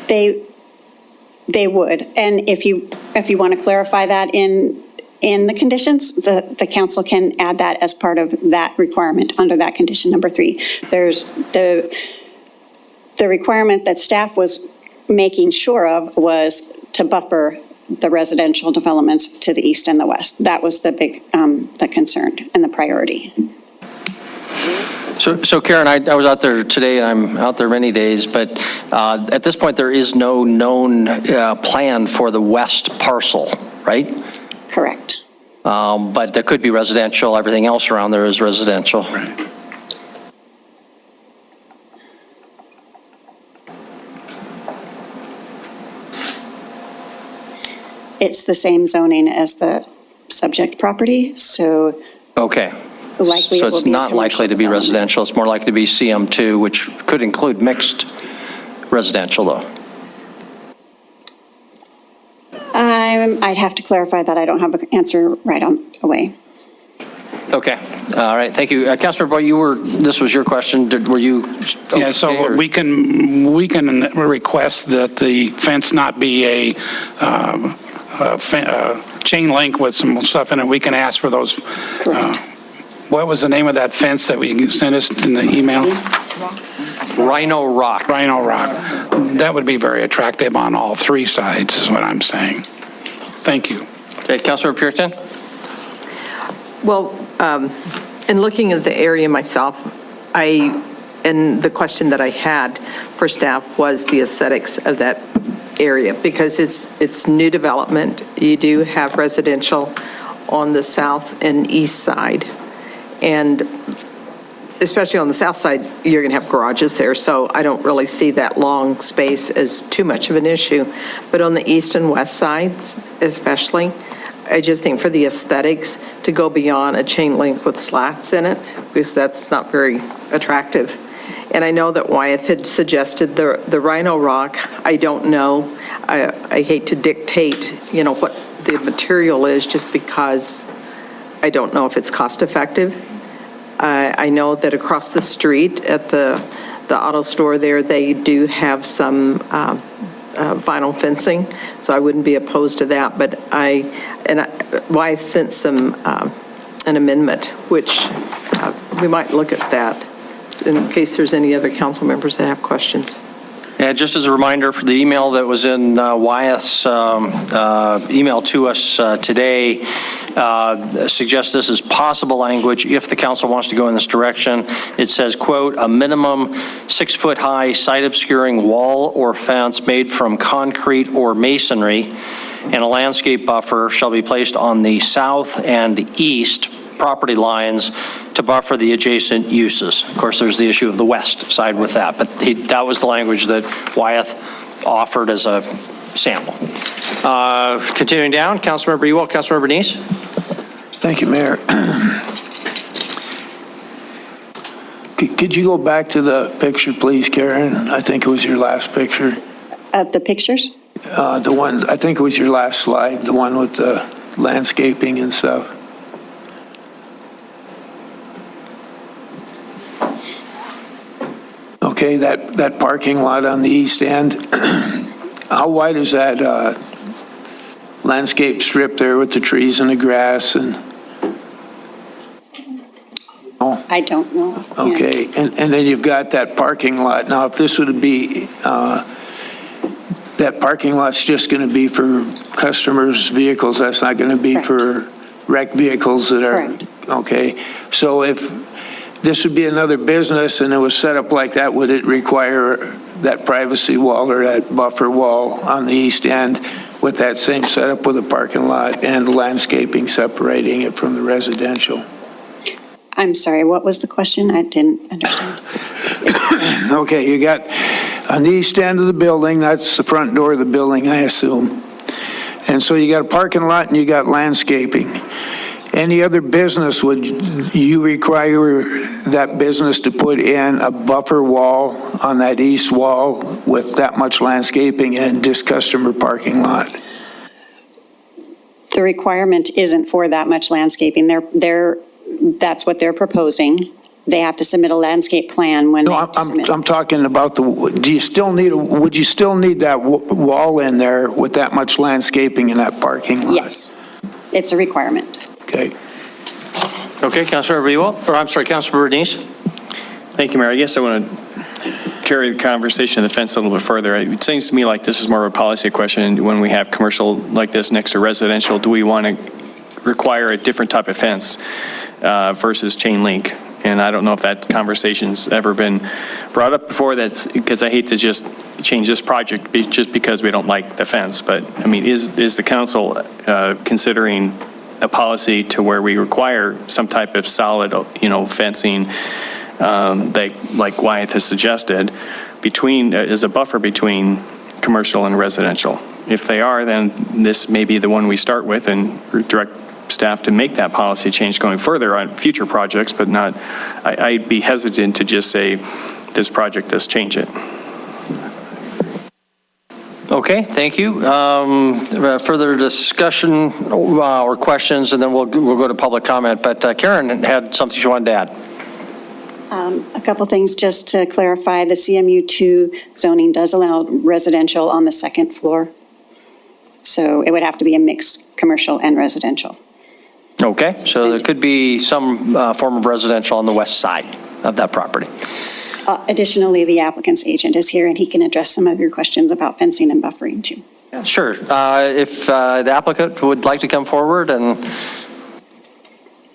They would, and if you want to clarify that in the conditions, the council can add that as part of that requirement under that condition number 3. There's the requirement that staff was making sure of was to buffer the residential developments to the east and the west. That was the big, the concern and the priority. So Karen, I was out there today, and I'm out there many days, but at this point, there is no known plan for the west parcel, right? Correct. But there could be residential, everything else around there is residential. Right. It's the same zoning as the subject property, so Okay. likely So it will it's be a not likely to be commercial residential, it's more likely to be CM2, which could include mixed residential, though. I'd have to clarify that. I don't have an answer right on away. Okay, all right, thank you. Councilmember Boyd, this was your question, were you? Yeah, so okay, or- we can request that the fence not be a chain link with some stuff in it. We can ask for those. What was the name of that fence that we sent us in the email? Rhino Rock. Rhino Rock. That would be very attractive on all three sides, is what I'm saying. Thank you. Okay, Councilmember Puritan? Well, in looking at the area myself, and the question that I had for staff was the aesthetics of that area, because it's new development. You do have residential on the south and east side, and especially on the south side, you're going to have garages there, so I don't really see that long space as too much of an issue. But on the east and west sides especially, I just think for the aesthetics to go beyond a chain link with slats in it, because that's not very attractive. And I know that Wyeth had suggested the Rhino Rock. I don't know. I hate to dictate, what the material is, just because I don't know if it's cost effective. I know that across the street at the auto store there, they do have some vinyl fencing, so I wouldn't be opposed to that. But Wyeth sent an amendment, which we might look at that in case there's any other council members that have questions. Yeah, just as a reminder, for the email that was in Wyeth's email to us today, suggests this is possible language if the council wants to go in this direction. It says, quote, "A minimum 6-foot-high site-obscuring wall or fence made from concrete or masonry and a landscape buffer shall be placed on the south and east property lines to buffer the adjacent uses." Of course, there's the issue of the west side with that, but that was the language that Wyeth offered as a sample. Continuing down, Councilmember Ewell, Councilmember Bernice. Thank you, Mayor. Could you go back to the picture, please, Karen? I think it was your last picture. The pictures? The one, I think it was your last slide, the one with the landscaping and stuff. Okay, that parking lot on the east end, how wide is that landscape strip there with the trees and the grass and? Oh, I don't know. okay, and then you've got that parking lot. Now, if this would be, that parking lot's just going to be for customers' vehicles, that's not going to be for wrecked vehicles that are? Correct. Okay, so if this would be another business and it was set up like that, would it require that privacy wall or that buffer wall on the east end with that same setup with a parking lot and landscaping separating it from the residential? I'm sorry, what was the question? I didn't understand. Okay, you got on the east end of the building, that's the front door of the building, I assume. And so you got a parking lot and you got landscaping. Any other business, would you require that business to put in a buffer wall on that east wall with that much landscaping and this customer parking lot? The requirement isn't for that much landscaping. That's what they're proposing. They have to submit a landscape plan when they No, submit. I'm talking about would you still need that wall in there with that much landscaping in that parking lot? Yes, it's a requirement. Okay. Okay, Councilmember Ewell, or I'm sorry, Councilmember Bernice. Thank you, Mayor. I guess I want to carry the conversation of the fence a little bit further. It seems to me like this is more of a policy question. When we have commercial like this next to residential, do we want to require a different type of fence versus chain link? And I don't know if that conversation's ever been brought up before. That's because I hate to just change this project just because we don't like the fence. But I mean, is the council considering a policy to where we require some type of solid, fencing, like Wyeth has suggested, as a buffer between commercial and residential? If they are, then this may be the one we start with and direct staff to make that policy change going further on future projects, but not, I'd be hesitant to just say this project does change it. Okay, thank you. Further discussion or questions, and then we'll go to public comment. But Karen had something she wanted to add. A couple things just to clarify. The CMU2 zoning does allow residential on the second floor. So it would have to be a mixed commercial and residential. Okay, so there could be some form of residential on the west side of that property. Additionally, the applicant's agent is here and he can address some of your questions about fencing and buffering too. Sure. If the applicant would like to come forward, and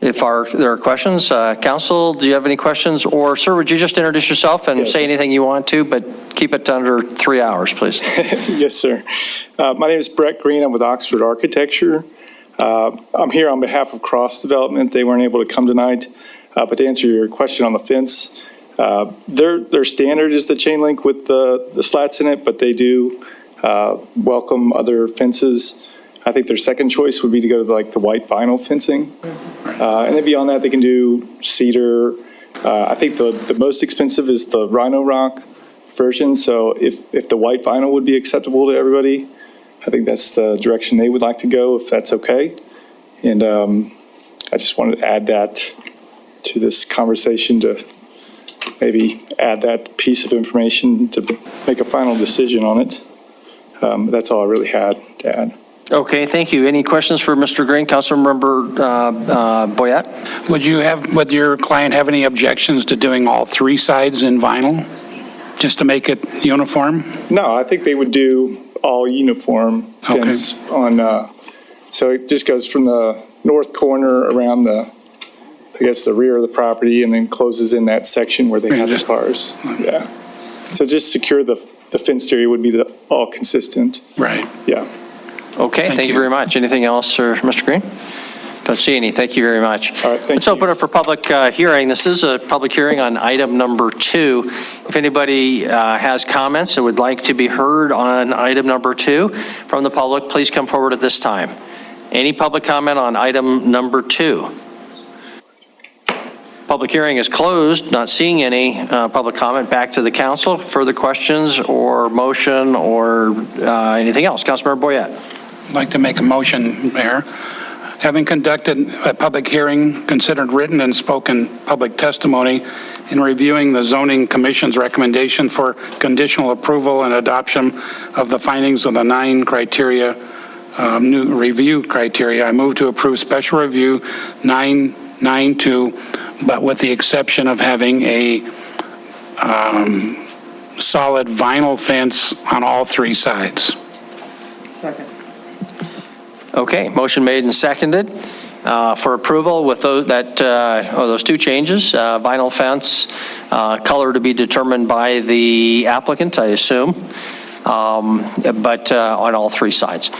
if there are questions, council, do you have any questions? Or sir, would you just introduce yourself and say anything you want to, but keep it to under 3 hours, please. Yes, sir. My name is Brett Green. I'm with Oxford Architecture. I'm here on behalf of Cross Development. They weren't able to come tonight, but to answer your question on the fence, their standard is the chain link with the slats in it, but they do welcome other fences. I think their second choice would be to go to the white vinyl fencing. And then beyond that, they can do cedar. I think the most expensive is the Rhino Rock version. So if the white vinyl would be acceptable to everybody, I think that's the direction they would like to go, if that's okay. And I just wanted to add that to this conversation, to maybe add that piece of information to make a final decision on it. That's all I really had to add. Okay, thank you. Any questions for Mr. Green? Councilmember Boyette? Would your client have any objections to doing all three sides in vinyl, just to make it uniform? No, I think they would do all uniform fence on, so it just goes from the north corner around the rear of the property and then closes in that section where they have the cars. Yeah. So just secure the fenced area would be all consistent. Right. Yeah. Okay, thank you very much. Anything else, sir, Mr. Green? Don't see any. Thank you very much. All right, Let's open it for public hearing. This is a public hearing on item number 2. If anybody has comments that would like to be heard on item number 2 from the public, please come forward at this time. Any public comment on item number 2? Public hearing is closed. Not seeing any public comment. Back to the council. Further questions or motion or anything else? Councilmember Boyette. I'd like to make a motion, Mayor. Having conducted a public hearing, considered written and spoken public testimony, in reviewing the Zoning Commission's recommendation for conditional approval and adoption of the findings of the 9 criteria, new review criteria, I move to approve special review 992, but with the exception of having a solid vinyl fence on all 3 sides. Second. Okay, motion made and seconded for approval with those 2 changes. Vinyl fence, color to be determined by the applicant, I assume, but on all 3 sides.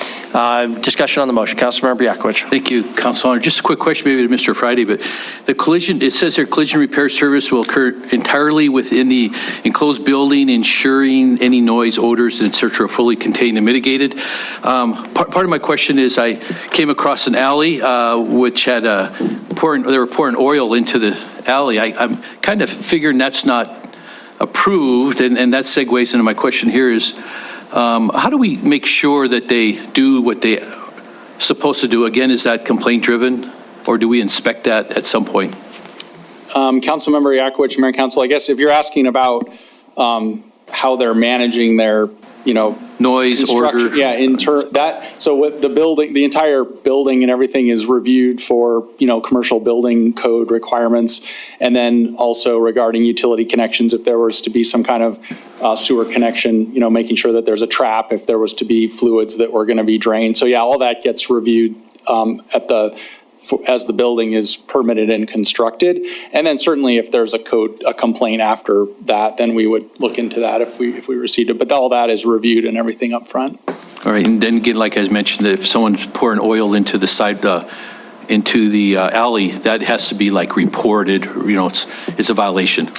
Discussion on the motion. Councilmember Yakovich. Thank you, Councilor. Just a quick question maybe to Mr. Friday, but the collision, it says here collision repair service will occur entirely within the enclosed building, ensuring any noise, odors, et cetera, are fully contained and mitigated. Part of my question is I came across an alley which had they were pouring oil into the alley. I'm kind of figuring that's not approved, and that segues into my question here is, how do we make sure that they do what they're supposed to do? Again, is that complaint driven, or do we inspect that at some point? Councilmember Yakovich, Mayor and Council, I guess if you're asking about how they're managing their, noise, order. Yeah, so what the entire building and everything is reviewed for, commercial building code requirements. And then also regarding utility connections, if there was to be some kind of sewer connection, making sure that there's a trap if there was to be fluids that were going to be drained. So yeah, all that gets reviewed at the as the building is permitted and constructed. And then certainly if there's a complaint after that, then we would look into that if we received it. But all that is reviewed and everything up front. All right, and then again, like I mentioned, if someone's pouring oil into the side, into the alley, that has to be like reported, it's a violation.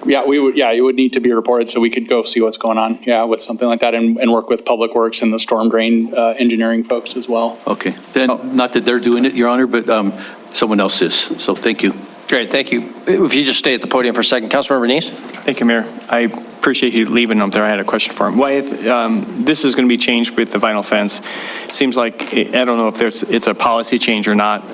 Yeah, it would need to be reported so we could go see what's going on, with something like that and work with Public Works and the storm drain engineering folks as well. Okay, then not that they're doing it, Your Honor, but someone else is, so thank you. Great, thank you. If you just stay at the podium for a second. Councilmember Neese? Thank you, Mayor. I appreciate you leaving them there. I had a question for him. This is going to be changed with the vinyl fence. It seems like, I don't know if it's a policy change or not.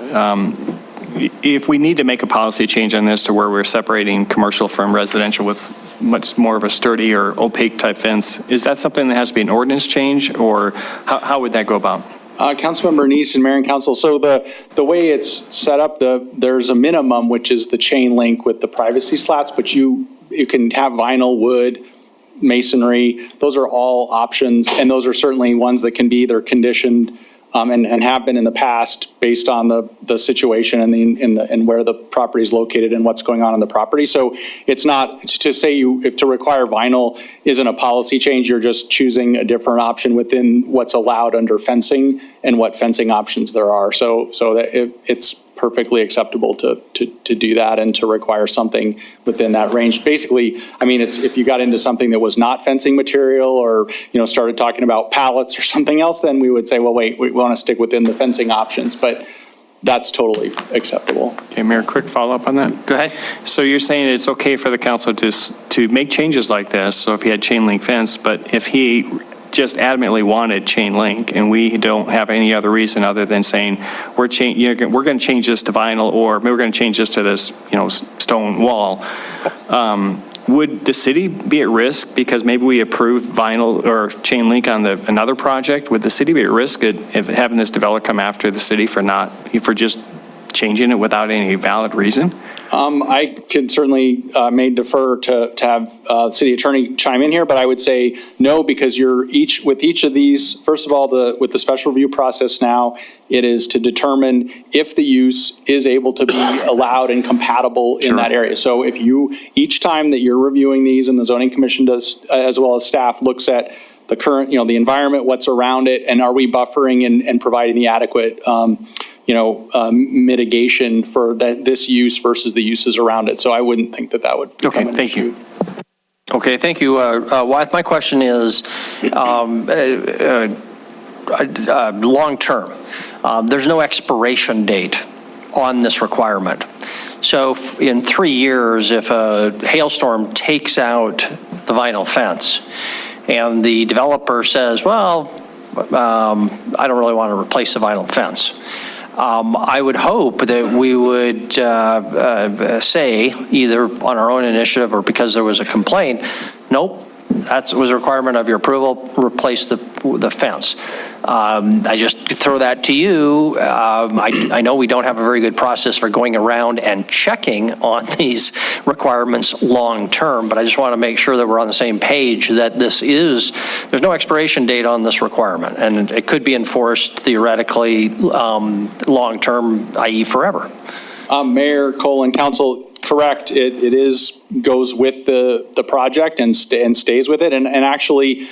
If we need to make a policy change on this to where we're separating commercial from residential with much more of a sturdy or opaque type fence, is that something that has to be an ordinance change, or how would that go about? Councilmember Neese and Mayor and Council, so the way it's set up, there's a minimum, which is the chain link with the privacy slats, but you can have vinyl, wood, masonry. Those are all options, and those are certainly ones that can be either conditioned and have been in the past based on the situation and where the property is located and what's going on the property. So it's not to say if to require vinyl isn't a policy change, you're just choosing a different option within what's allowed under fencing and what fencing options there are. So that it's perfectly acceptable to do that and to require something within that range. Basically, I mean, it's if you got into something that was not fencing material or, started talking about pallets or something else, then we would say, well, wait, we want to stick within the fencing options, but that's totally acceptable. Okay, Mayor, quick follow-up on that. Go ahead. So you're saying it's okay for the council to make changes like this, so if he had chain link fence, but if he just adamantly wanted chain link and we don't have any other reason other than saying we're going to change this to vinyl, or maybe we're going to change this to this stone wall, would the city be at risk because maybe we approve vinyl or chain link on another project? Would the city be at risk of having this developer come after the city for just changing it without any valid reason? I could certainly may defer to have the city attorney chime in here, but I would say no, because with each of these, first of all, with the special review process now, it is to determine if the use is able to be allowed and compatible in that area. So if each time that you're reviewing these, and the zoning commission does, as well as staff, looks at the current, the environment, what's around it, and are we buffering and providing the adequate mitigation for this use versus the uses around it. So I wouldn't think that would become an issue. You. Okay, thank you. Wyeth, my question is long-term. There's no expiration date on this requirement. So in 3 years, if a hailstorm takes out the vinyl fence and the developer says, well, I don't really want to replace the vinyl fence, I would hope that we would say, either on our own initiative or because there was a complaint, nope, that was a requirement of your approval, replace the fence. I just throw that to you. I know we don't have a very good process for going around and checking on these requirements long term, but I just want to make sure that we're on the same page that there's no expiration date on this requirement, and it could be enforced theoretically long term, i.e. forever. Mayor, Cole, and council, correct. It goes with the project and stays with it. And actually,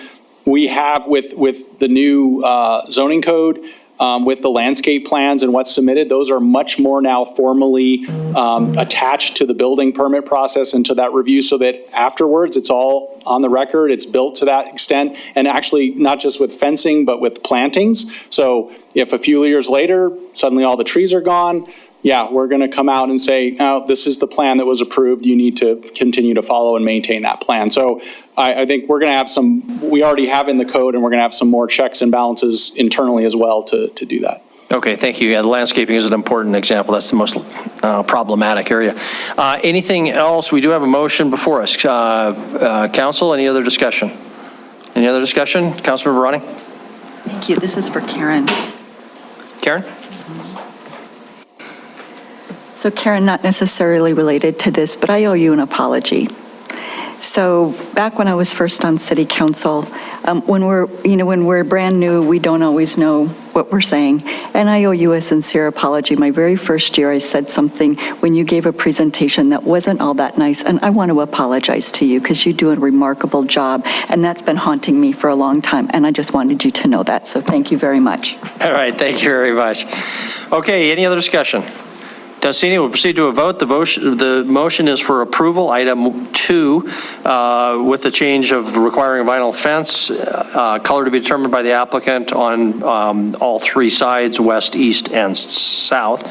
we have with the new zoning code, with the landscape plans and what's submitted, those are much more now formally attached to the building permit process and to that review, so that afterwards it's all on the record. It's built to that extent, and actually not just with fencing, but with plantings. So if a few years later, suddenly all the trees are gone, yeah, we're going to come out and say, no, this is the plan that was approved. You need to continue to follow and maintain that plan. So I think we're going to have we already have in the code, and we're going to have some more checks and balances internally as well to do that. Okay, thank you. Yeah, the landscaping is an important example. That's the most problematic area. Anything else? We do have a motion before us. Council, any other discussion? Any other discussion? Councilmember Ronnie? Thank you. This is for Karen. Karen? So Karen, not necessarily related to this, but I owe you an apology. So back when I was first on city council, when we're brand new, we don't always know what we're saying. And I owe you a sincere apology. My very first year, I said something when you gave a presentation that wasn't all that nice. And I want to apologize to you because you do a remarkable job. And that's been haunting me for a long time. And I just wanted you to know that. So thank you very much. All right, thank you very much. Okay, any other discussion? Don't see any, we'll proceed to a vote. The motion is for approval, item 2, with the change of requiring a vinyl fence, color to be determined by the applicant on all 3 sides, west, east, and south.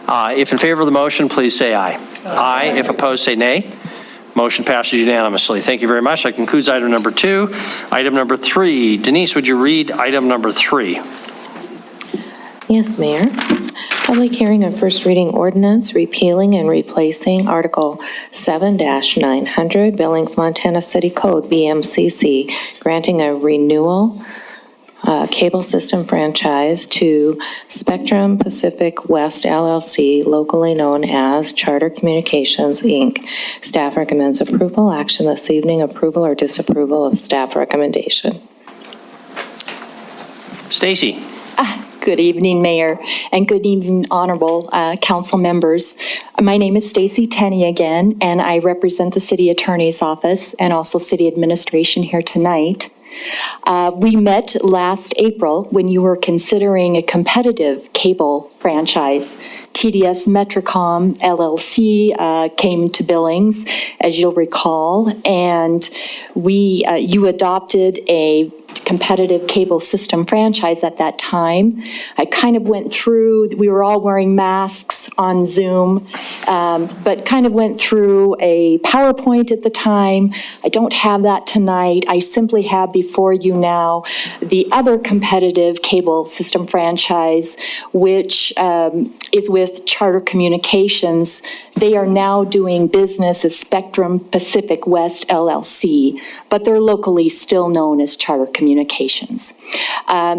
If in favor of the motion, please say aye. Aye. If opposed, say nay. Motion passes unanimously. Thank you very much. That concludes item number 2. Item number 3. Denise, would you read item number 3? Yes, Mayor. Public hearing on first reading ordinance repealing and replacing Article 7-900 Billings, Montana City Code, BMCC, granting a renewal cable system franchise to Spectrum Pacific West LLC, locally known as Charter Communications, Inc. Staff recommends approval. Action this evening, approval or disapproval of staff recommendation. Stacy. Good evening, Mayor, and good evening, honorable council members. My name is Stacy Tenney again, and I represent the City Attorney's Office and also City Administration here tonight. We met last April when you were considering a competitive cable franchise. TDS Metrocom LLC came to Billings, as you'll recall, and you adopted a competitive cable system franchise at that time. I kind of went through, we were all wearing masks on Zoom, but kind of went through a PowerPoint at the time. I don't have that tonight. I simply have before you now the other competitive cable system franchise, which is with Charter Communications. They are now doing business as Spectrum Pacific West LLC, but they're locally still known as Charter Communications.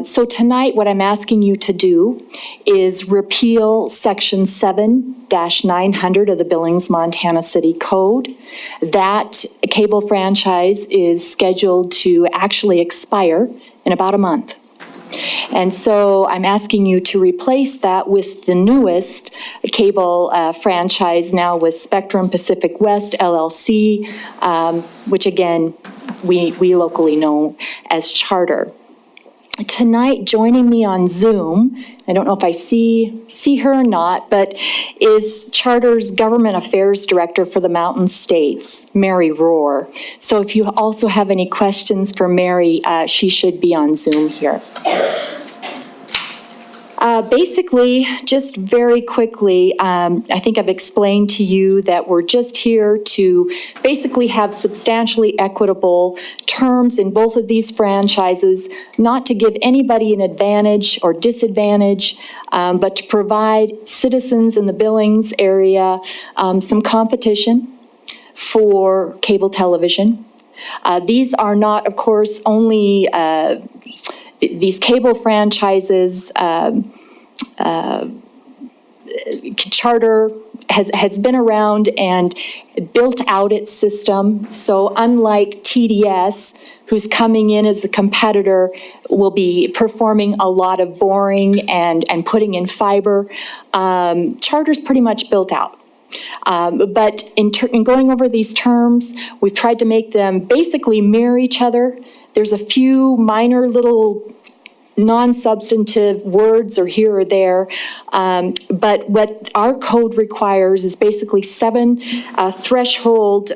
So tonight, what I'm asking you to do is repeal Section 7-900 of the Billings, Montana City Code. That cable franchise is scheduled to actually expire in about a month. And so I'm asking you to replace that with the newest cable franchise now with Spectrum Pacific West LLC, which again, we locally know as Charter. Tonight, joining me on Zoom, I don't know if I see her or not, but is Charter's Government Affairs Director for the Mountain States, Mary Rohr. So if you also have any questions for Mary, she should be on Zoom here. Basically, just very quickly, I think I've explained to you that we're just here to basically have substantially equitable terms in both of these franchises, not to give anybody an advantage or disadvantage, but to provide citizens in the Billings area some competition for cable television. These are not, of course, only these cable franchises. Charter has been around and built out its system. So unlike TDS, who's coming in as a competitor, will be performing a lot of boring and putting in fiber, Charter's pretty much built out. But in going over these terms, we've tried to make them basically mirror each other. There's a few minor little non-substantive words or here or there, but what our code requires is basically 7 threshold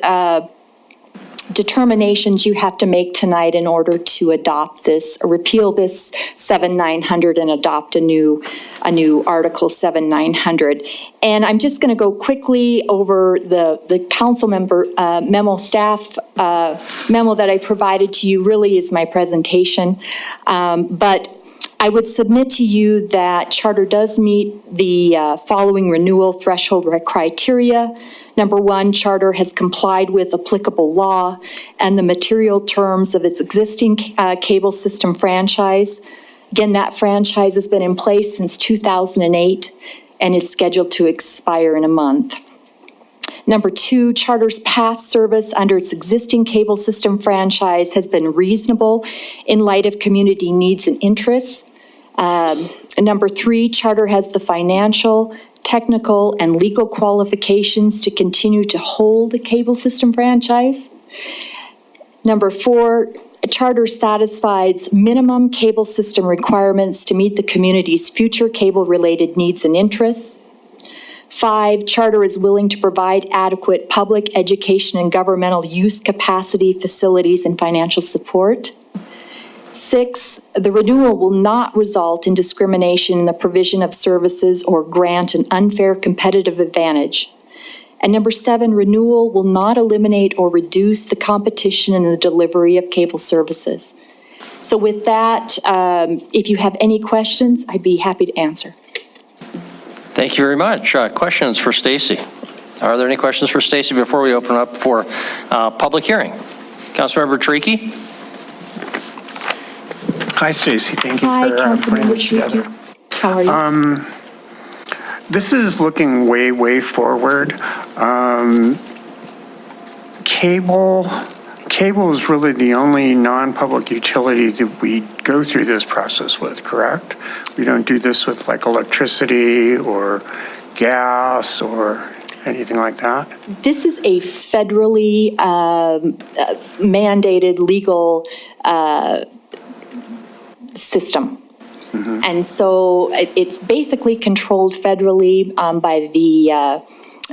determinations you have to make tonight in order to adopt this, repeal this 7-900 and adopt a new Article 7-900. And I'm just going to go quickly over the council member memo, staff memo that I provided to you. Really is my presentation, but I would submit to you that Charter does meet the following renewal threshold criteria. Number 1, Charter has complied with applicable law and the material terms of its existing cable system franchise. Again, that franchise has been in place since 2008 and is scheduled to expire in a month. Number 2, Charter's past service under its existing cable system franchise has been reasonable in light of community needs and interests. Number 3, Charter has the financial, technical, and legal qualifications to continue to hold a cable system franchise. Number 4, Charter satisfies minimum cable system requirements to meet the community's future cable-related needs and interests. 5, Charter is willing to provide adequate public education and governmental use capacity, facilities, and financial support. 6, the renewal will not result in discrimination in the provision of services or grant an unfair competitive advantage. And number 7, renewal will not eliminate or reduce the competition in the delivery of cable services. So with that, if you have any questions, I'd be happy to answer. Thank you very much. Questions for Stacy? Are there any questions for Stacy before we open up for public hearing? Councilmember Tricky? Hi, Stacy. Thank you Hi, for putting Councilmember this together. Tricky. How are you? This is looking way, way forward. Cable is really the only non-public utility that we go through this process with, correct? We don't do this with like electricity or gas or anything like that? This is a federally mandated legal system. And so it's basically controlled federally by the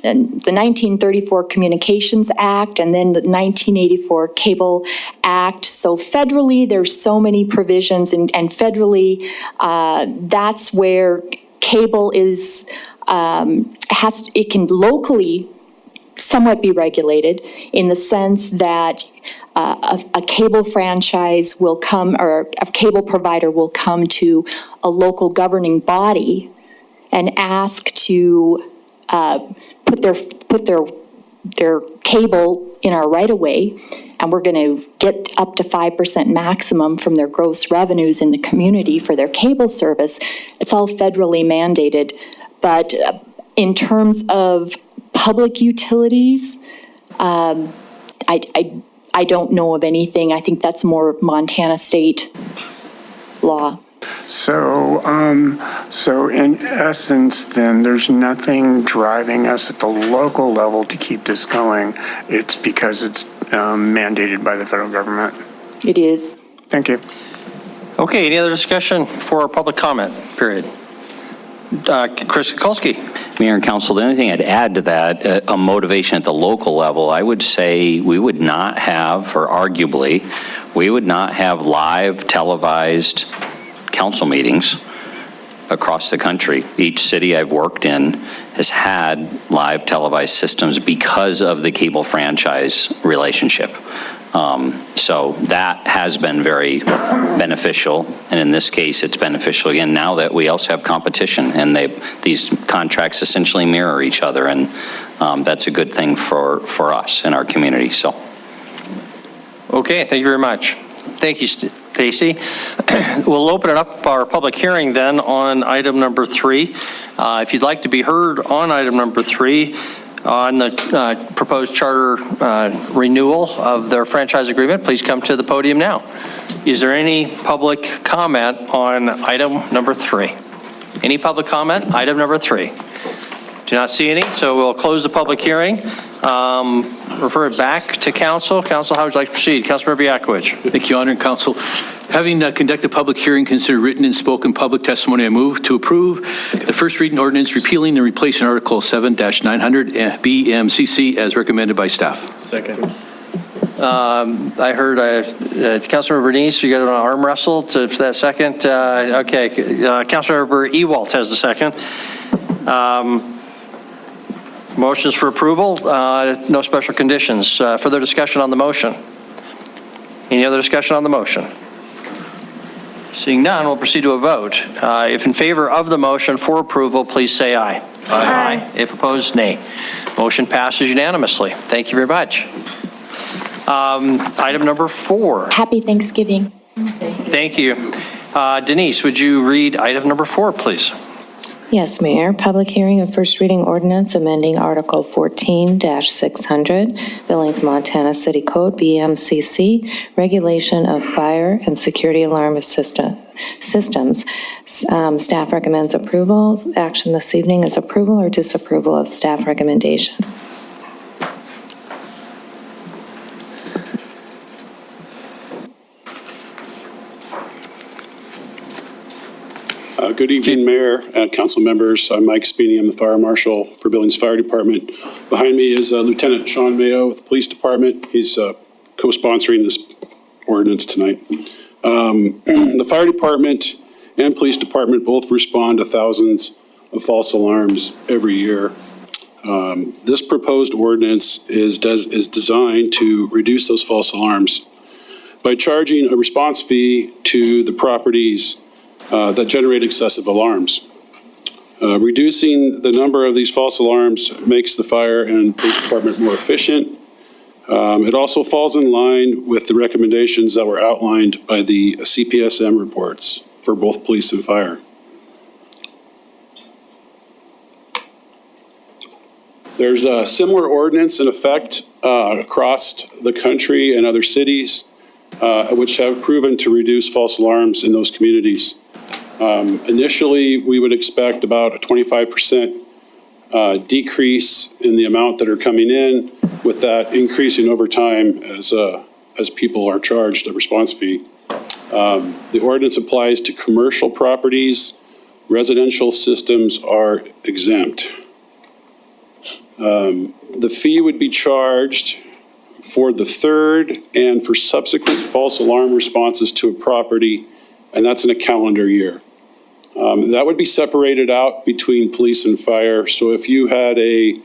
1934 Communications Act and then the 1984 Cable Act. So federally, there's so many provisions, and federally, that's where cable is, it can locally somewhat be regulated in the sense that a cable franchise will come, or a cable provider will come to a local governing body and ask to put their cable in our right-of-way, and we're going to get up to 5% maximum from their gross revenues in the community for their cable service. It's all federally mandated. But in terms of public utilities, I don't know of anything. I think that's more Montana state law. So in essence, then, there's nothing driving us at the local level to keep this going. It's because it's mandated by the federal government. It is. Thank you. Okay, any other discussion for our public comment period? Chris Kukulski. Mayor and Council, the only thing I'd add to that, a motivation at the local level, I would say we would not have, or arguably, we would not have live televised council meetings across the country. Each city I've worked in has had live televised systems because of the cable franchise relationship. So that has been very beneficial, and in this case, it's beneficial again now that we also have competition, and these contracts essentially mirror each other, and that's a good thing for us in our community. So, okay, thank you very much. Thank you, Stacy. We'll open it up our public hearing then on item number 3. If you'd like to be heard on item number 3, on the proposed charter renewal of their franchise agreement, please come to the podium now. Is there any public comment on item number 3? Any public comment? Item number 3. Do not see any, so we'll close the public hearing. Refer it back to council. Council, how would you like to proceed? Councilmember Yakowicz. Thank you, Honor and Council. Having conducted public hearing, consider written and spoken public testimony, I move to approve the first reading ordinance repealing and replacing Article 7-900 BMCC as recommended by staff. Second. I heard Councilmember Bernice, you got an arm wrestle for that second. Okay, Councilmember Ewalt has the second. Motions for approval, no special conditions. Further discussion on the motion? Any other discussion on the motion? Seeing none, we'll proceed to a vote. If in favor of the motion for approval, please say aye. Aye. If opposed, nay. Motion passes unanimously. Thank you very much. Item number 4. Happy Thanksgiving. Thank you. Denise, would you read item number 4, please? Yes, Mayor. Public hearing of first reading ordinance amending Article 14-600, Billings, Montana City Code, BMCC, regulation of fire and security alarm systems. Staff recommends approval. Action this evening is approval or disapproval of staff recommendation. Good evening, Mayor, council members. I'm Mike Spini. I'm the Fire Marshal for Billings Fire Department. Behind me is Lieutenant Sean Mayo with the Police Department. He's co-sponsoring this ordinance tonight. The Fire Department and Police Department both respond to thousands of false alarms every year. This proposed ordinance is designed to reduce those false alarms by charging a response fee to the properties that generate excessive alarms. Reducing the number of these false alarms makes the fire and police department more efficient. It also falls in line with the recommendations that were outlined by the CPSM reports for both police and fire. There's a similar ordinance in effect across the country and other cities which have proven to reduce false alarms in those communities. Initially, we would expect about a 25% decrease in the amount that are coming in, with that increasing over time as people are charged a response fee. The ordinance applies to commercial properties. Residential systems are exempt. The fee would be charged for the third and for subsequent false alarm responses to a property, and that's in a calendar year. That would be separated out between police and fire. So if you had a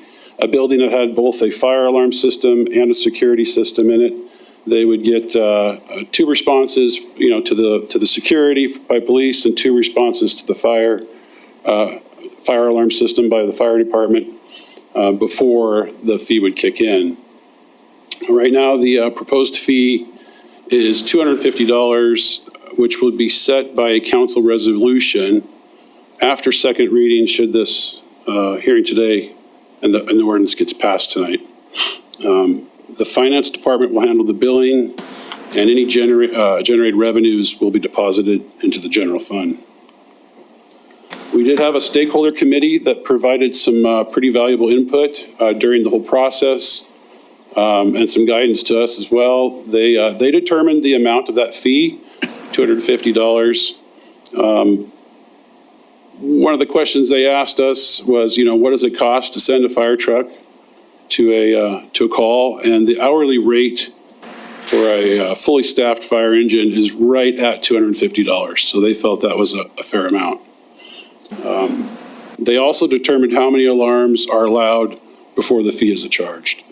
building that had both a fire alarm system and a security system in it, they would get 2 responses, to the security by police and 2 responses to the fire alarm system by the fire department before the fee would kick in. Right now, the proposed fee is $250, which will be set by a council resolution after second reading, should this hearing today and the ordinance gets passed tonight. The finance department will handle the billing, and any generated revenues will be deposited into the general fund. We did have a stakeholder committee that provided some pretty valuable input during the whole process, and some guidance to us as well. They determined the amount of that fee, $250. One of the questions they asked us was, what does it cost to send a fire truck to a call? And the hourly rate for a fully staffed fire engine is right at $250. So they felt that was a fair amount. They also determined how many alarms are allowed before the fee is charged.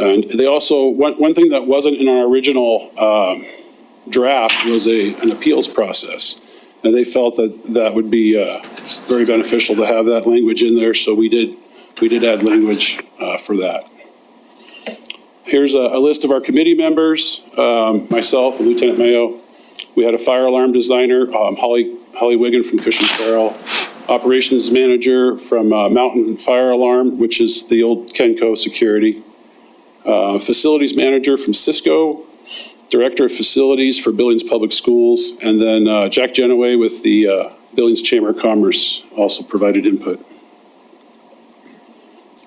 And they also, one thing that wasn't in our original draft was an appeals process. And they felt that would be very beneficial to have that language in there, so we did add language for that. Here's a list of our committee members, myself and Lieutenant Mayo. We had a fire alarm designer, Holly Wiggin from Cushing Farrell, operations manager from Mountain Fire Alarm, which is the old Kenco Security, facilities manager from Cisco, Director of Facilities for Billings Public Schools, and then Jack Genoway with the Billings Chamber of Commerce also provided input.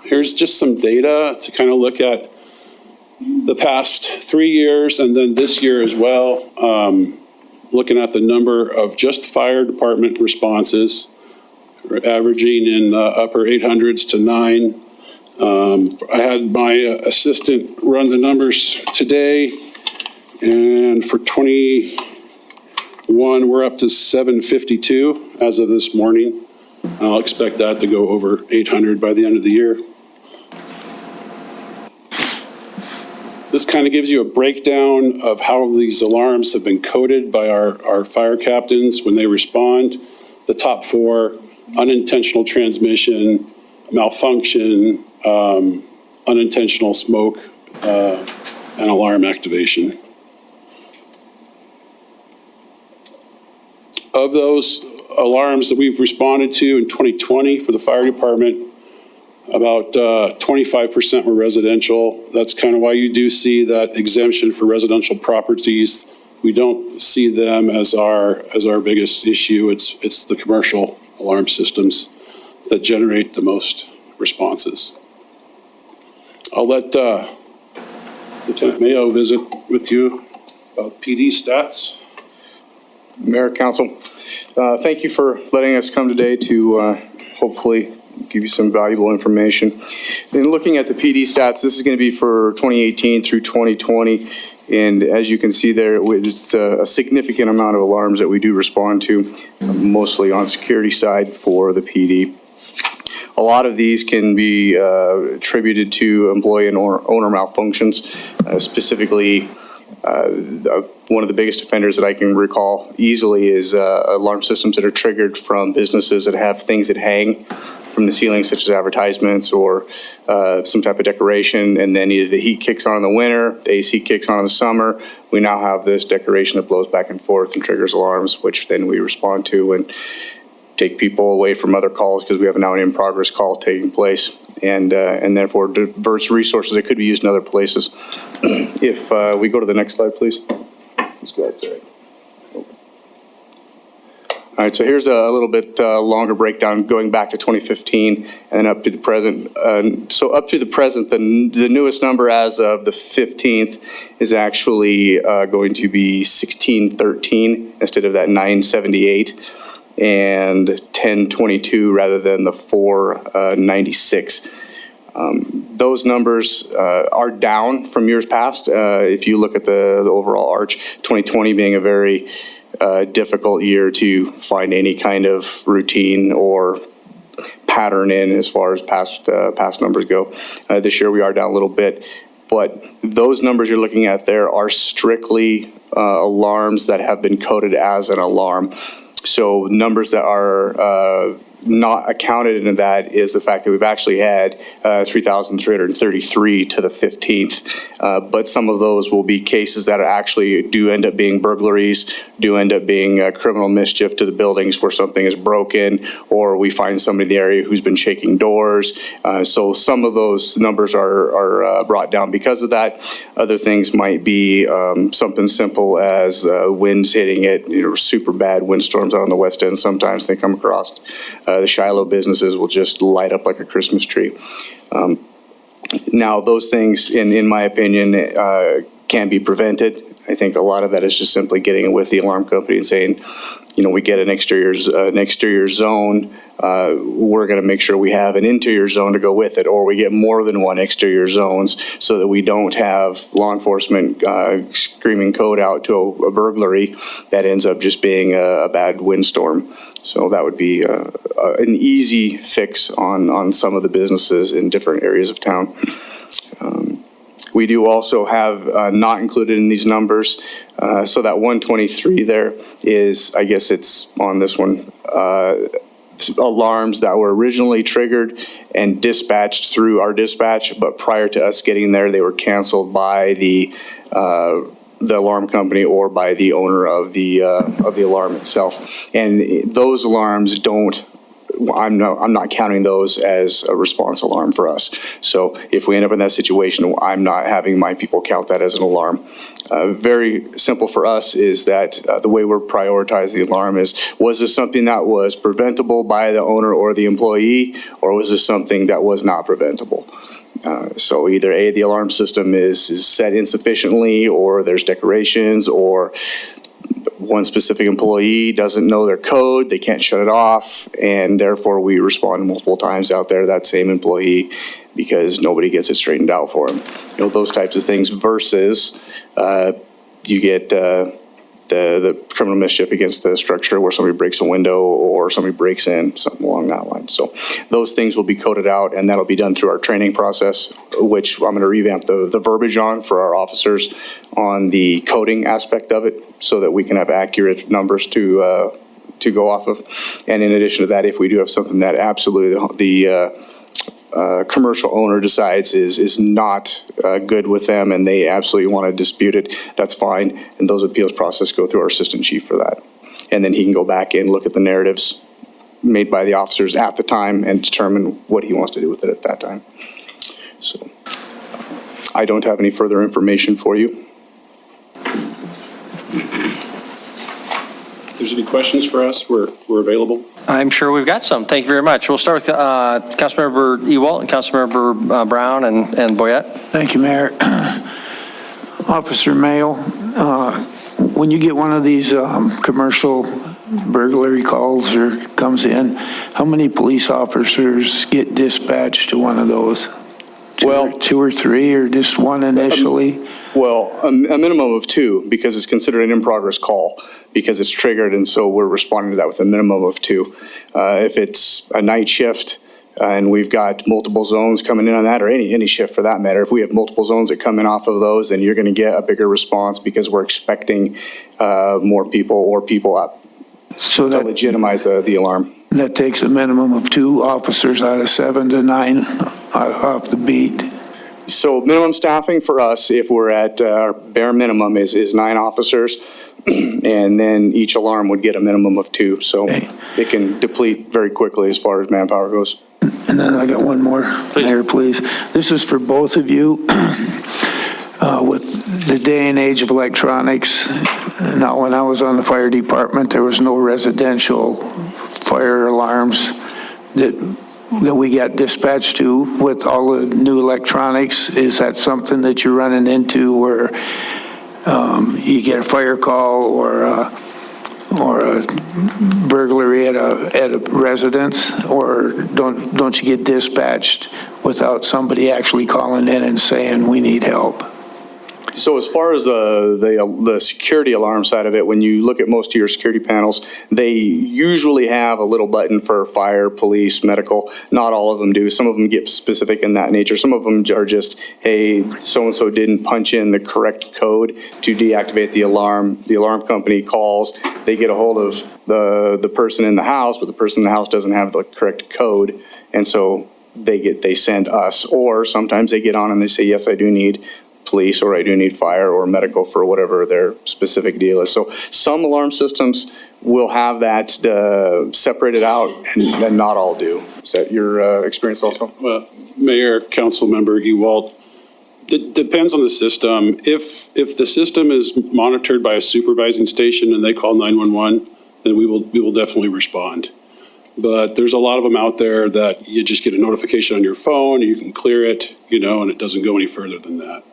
Here's just some data to kind of look at the past 3 years and then this year as well, looking at the number of just fire department responses, averaging in upper 800s to 9. I had my assistant run the numbers today, and for 21, we're up to 752 as of this morning. I'll expect that to go over 800 by the end of the year. This kind of gives you a breakdown of how these alarms have been coded by our fire captains when they respond. The top 4, unintentional transmission, malfunction, unintentional smoke, and alarm activation. Of those alarms that we've responded to in 2020 for the fire department, about 25% were residential. That's kind of why you do see that exemption for residential properties. We don't see them as our biggest issue. It's the commercial alarm systems that generate the most responses. I'll let Lieutenant Mayo visit with you about PD stats. Mayor, Council, thank you for letting us come today to hopefully give you some valuable information. In looking at the PD stats, this is going to be for 2018 through 2020, and as you can see there, it's a significant amount of alarms that we do respond to, mostly on security side for the PD. A lot of these can be attributed to employee and owner malfunctions, specifically one of the biggest offenders that I can recall easily is alarm systems that are triggered from businesses that have things that hang from the ceiling, such as advertisements or some type of decoration, and then either the heat kicks on in the winter, the AC kicks on in the summer. We now have this decoration that blows back and forth and triggers alarms, which then we respond to and take people away from other calls because we have now an in-progress call taking place, and therefore diverts resources that could be used in other places. If we go to the next slide, please. All right, so here's a little bit longer breakdown going back to 2015 and up to the present. So up to the present, the newest number as of the 15th is actually going to be 1613 instead of that 978. And 1022 rather than the 496. Those numbers are down from years past. If you look at the overall arch, 2020 being a very difficult year to find any kind of routine or pattern in as far as past numbers go. This year we are down a little bit, but those numbers you're looking at there are strictly alarms that have been coded as an alarm. So numbers that are not accounted into that is the fact that we've actually had 3,333 to the 15th. But some of those will be cases that actually do end up being burglaries, do end up being criminal mischief to the buildings where something is broken, or we find somebody in the area who's been shaking doors. So some of those numbers are brought down because of that. Other things might be something simple as winds hitting it, super bad windstorms out on the west end. Sometimes they come across. The Shiloh businesses will just light up like a Christmas tree. Now, those things, in my opinion, can be prevented. I think a lot of that is just simply getting with the alarm company and saying, we get an exterior zone, we're going to make sure we have an interior zone to go with it, or we get more than one exterior zones so that we don't have law enforcement screaming code out to a burglary that ends up just being a bad windstorm. So that would be an easy fix on some of the businesses in different areas of town. We do also have not included in these numbers. So that 123 there is, I guess it's on this one, alarms that were originally triggered and dispatched through our dispatch, but prior to us getting there, they were canceled by the alarm company or by the owner of the alarm itself. And those alarms don't, I'm not counting those as a response alarm for us. So if we end up in that situation, I'm not having my people count that as an alarm. Very simple for us is that the way we're prioritizing the alarm is, was this something that was preventable by the owner or the employee, or was this something that was not preventable? So either A, the alarm system is set insufficiently, or there's decorations, or one specific employee doesn't know their code, they can't shut it off, and therefore we respond multiple times out there, that same employee, because nobody gets it straightened out for them. Those types of things versus you get the criminal mischief against the structure where somebody breaks a window or somebody breaks in, something along that line. So those things will be coded out, and that'll be done through our training process, which I'm going to revamp the verbiage on for our officers on the coding aspect of it so that we can have accurate numbers to go off of. And in addition to that, if we do have something that absolutely the commercial owner decides is not good with them and they absolutely want to dispute it, that's fine. And those appeals process go through our assistant chief for that. and then he can go back and look at the narratives made by the officers at the time and determine what he wants to do with it at that time. So I don't have any further information for you. If there's any questions for us, we're available. I'm sure we've got some. Thank you very much. We'll start with Councilmember Ewalt and Councilmember Brown and Boyette. Thank you, Mayor. Officer Mayo, when you get one of these commercial burglary calls or comes in, how many police officers get dispatched to one of those? Two or three, or just one initially? A minimum of 2, because it's considered an in-progress call, because it's triggered, and so we're responding to that with a minimum of 2. If it's a night shift, and we've got multiple zones coming in on that, or any shift for that matter, if we have multiple zones that come in off of those, then you're going to get a bigger response because we're expecting more people or people up to legitimize the alarm. That takes a minimum of 2 officers out of 7 to 9 off the beat. So minimum staffing for us, if we're at our bare minimum, is 9 officers, and then each alarm would get a minimum of 2. So it can deplete very quickly as far as manpower goes. And then I got one more, Mayor, please. This is for both of you. With the day and age of electronics, now when I was on the fire department, there was no residential fire alarms that we got dispatched to. With all the new electronics, is that something that you're running into where you get a fire call or a burglary at a residence, or don't you get dispatched without somebody actually calling in and saying we need help? So as far as the security alarm side of it, when you look at most of your security panels, they usually have a little button for fire, police, medical. Not all of them do. Some of them get specific in that nature. Some of them are just, hey, so-and-so didn't punch in the correct code to deactivate the alarm. The alarm company calls. They get a hold of the person in the house, but the person in the house doesn't have the correct code. And so they send us, or sometimes they get on and they say, yes, I do need police, or I do need fire or medical for whatever their specific deal is. So some alarm systems will have that separated out, and not all do. Is that your experience also? Well, Mayor, Council Member Ewald, it depends on the system. If the system is monitored by a supervising station and they call 911, then we will definitely respond. But there's a lot of them out there that you just get a notification on your phone, you can clear it, and it doesn't go any further than that.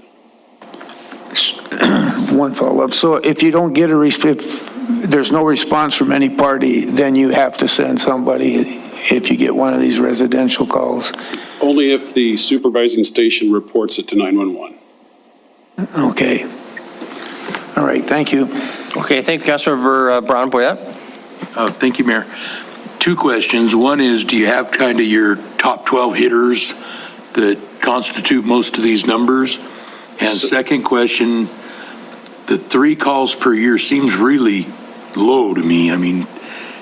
One follow-up. So if you don't get if there's no response from any party, then you have to send somebody if you get one of these residential calls? Only if the supervising station reports it to 911. Okay. All right, thank you. Okay, thank you, Councilmember Brown. Boyette? Thank you, Mayor. 2 questions. One is, do you have kind of your top 12 hitters that constitute most of these numbers? And second question, the 3 calls per year seems really low to me. I mean,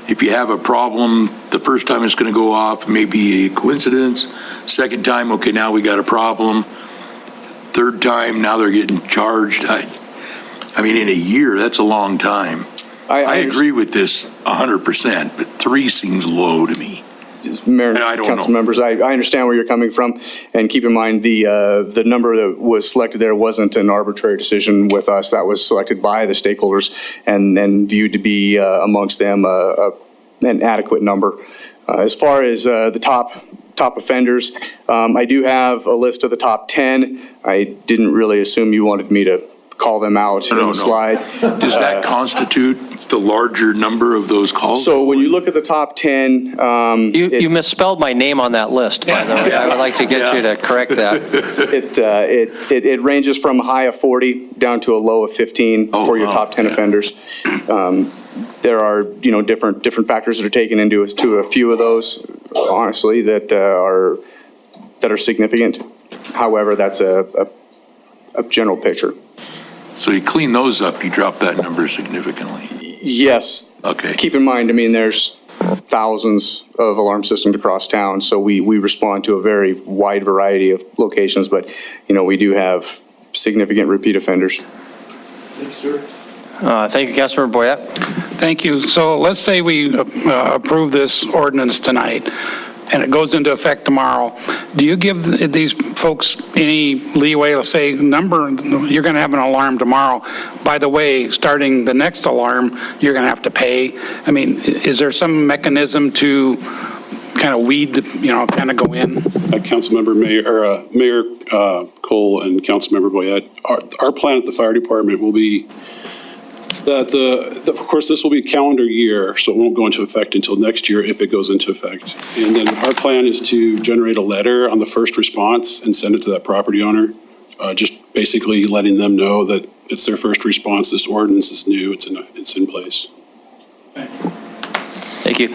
if you have a problem, the first time it's going to go off, maybe a coincidence. Second time, okay, now we got a problem. Third time, now they're getting charged. I mean, in a year, that's a long time. I agree with this 100%, but 3 seems low to me. Mayor, council members, I understand where you're coming from, and keep in mind the number that was selected there wasn't an arbitrary decision with us. That was selected by the stakeholders and viewed to be amongst them an adequate number. As far as the top offenders, I do have a list of the top 10. I didn't really assume you wanted me to call them out in the slide. Does that constitute the larger number of those calls? So when you look at the top 10... you misspelled my name on that list, by the way. I would like to get you to correct that. It ranges from a high of 40 down to a low of 15 for your top 10 offenders. There are, different factors that are taken into a few of those, honestly, that are significant. However, that's a general picture. So you clean those up, you drop that number significantly. Yes. Okay. Keep in mind, there's thousands of alarm systems across town, so we respond to a very wide variety of locations, but, we do have significant repeat offenders. Thank you, sir. Thank you, Councilmember Boyette. Thank you. So let's say we approve this ordinance tonight, and it goes into effect tomorrow. Do you give these folks any leeway? Let's say, you're going to have an alarm tomorrow. By the way, starting the next alarm, you're going to have to pay. I mean, is there some mechanism to kind of weed, kind of go in? Mayor Cole and Councilmember Boyette, our plan at the fire department will be that of course, this will be a calendar year, so it won't go into effect until next year if it goes into effect. And then our plan is to generate a letter on the first response and send it to that property owner, just basically letting them know that it's their first response. This ordinance is new. It's in place. Thank you.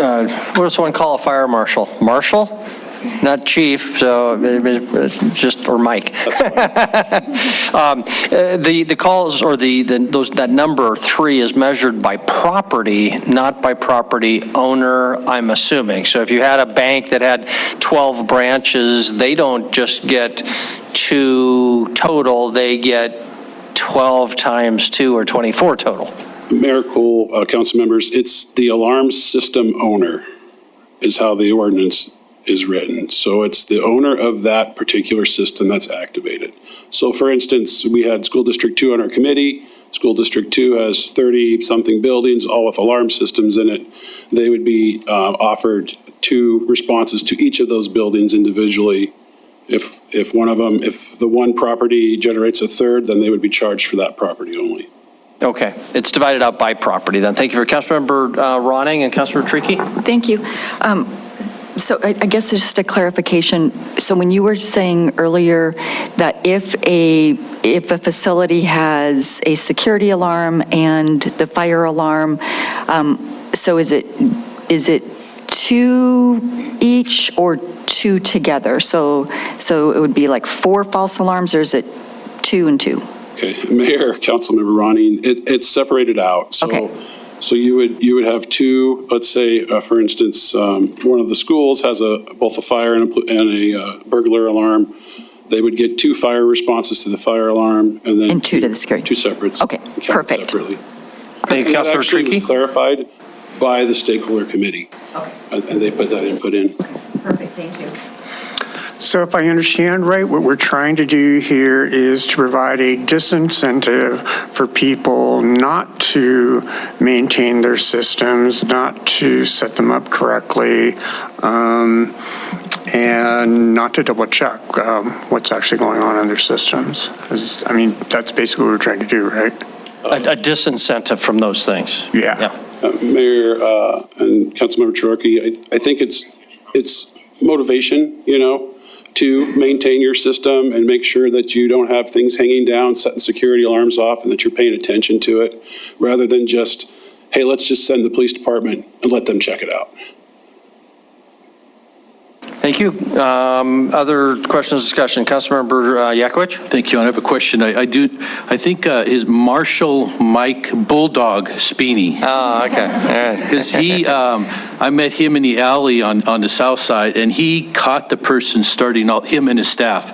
What does someone call a fire marshal? Marshal? Not chief, so it's just, or Mike. The calls or that number 3 is measured by property, not by property owner, I'm assuming. So if you had a bank that had 12 branches, they don't just get 2 total, they get 12 times 2 or 24 total. Mayor Cole, council members, it's the alarm system owner is how the ordinance is written. So it's the owner of that particular system that's activated. So for instance, we had School District 2 on our committee. School District 2 has 30-something buildings, all with alarm systems in it. They would be offered 2 responses to each of those buildings individually. If the one property generates a third, then they would be charged for that property only. Okay, it's divided out by property then. Thank you for Councilmember Ronning and Councilmember Trickey. Thank you. So I guess it's just a clarification. So when you were saying earlier that if a facility has a security alarm and the fire alarm, so is it 2 each or 2 together? So it would be like 4 false alarms, or is it 2 and 2? Okay, Mayor, Councilmember Ronning, it's separated out. So, okay. So you would have 2. Let's say, for instance, one of the schools has both a fire and a burglar alarm. They would get 2 fire responses to the fire alarm, and then 2 to the security. 2 separates. Okay, perfect. Separately. Thank you, That Councilmember actually was Trickey. clarified by the stakeholder committee, and they put that input in. Perfect. Thank you. So if I understand right, what we're trying to do here is to provide a disincentive for people not to maintain their systems, not to set them up correctly, and not to double check what's actually going on in their systems. I mean, that's basically what we're trying to do, right? A disincentive from those things. Yeah. Mayor and Councilmember Cherokee, I think it's motivation, to maintain your system and make sure that you don't have things hanging down, setting security alarms off, and that you're paying attention to it, rather than just, hey, let's just send the police department and let them check it out. Thank you. Other questions, discussion? Councilmember Yakowicz? Thank you. I have a question. I think is Marshall Mike Bulldog Speeney. Oh, okay. All right. Because I met him in the alley on the south side, and he caught the person starting out, him and his staff.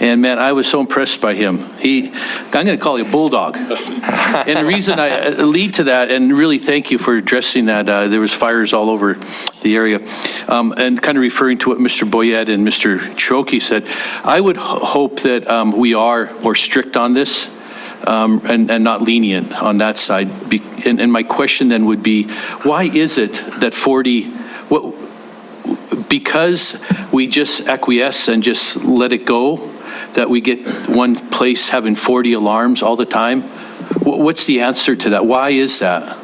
And man, I was so impressed by him. I'm going to call him Bulldog. And the reason I lead to that, and really thank you for addressing that, there was fires all over the area, and kind of referring to what Mr. Boyette and Mr. Cherokee said, I would hope that we are more strict on this and not lenient on that side. And my question then would be, why is it that 40, because we just acquiesce and just let it go, that we get one place having 40 alarms all the time? What's the answer to that? Why is that?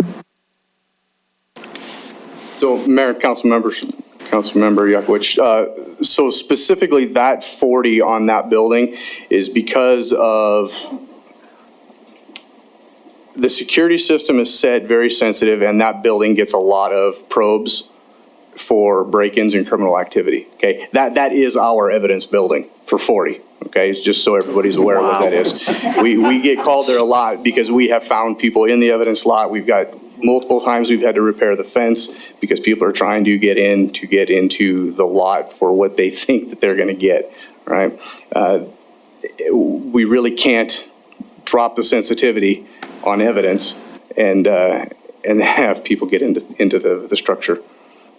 So, Mayor, Councilmember Yakowicz, so specifically that 40 on that building is because of the security system is set very sensitive, and that building gets a lot of probes for break-ins and criminal activity. Okay, that is our evidence building for 40. Okay, it's just so everybody's aware of what that is. We get called there a lot because we have found people in the evidence lot. We've got multiple times we've had to repair the fence because people are trying to get into the lot for what they think that they're going to get. Right? We really can't drop the sensitivity on evidence and have people get into the structure.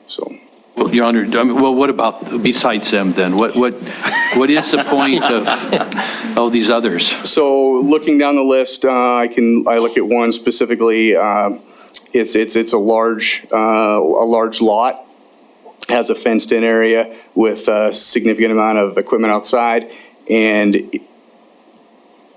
So. Well, Your Honor, well, what about, besides them then? What is the point of these others? So looking down the list, I look at one specifically. It's a large lot, has a fenced-in area with a significant amount of equipment outside, and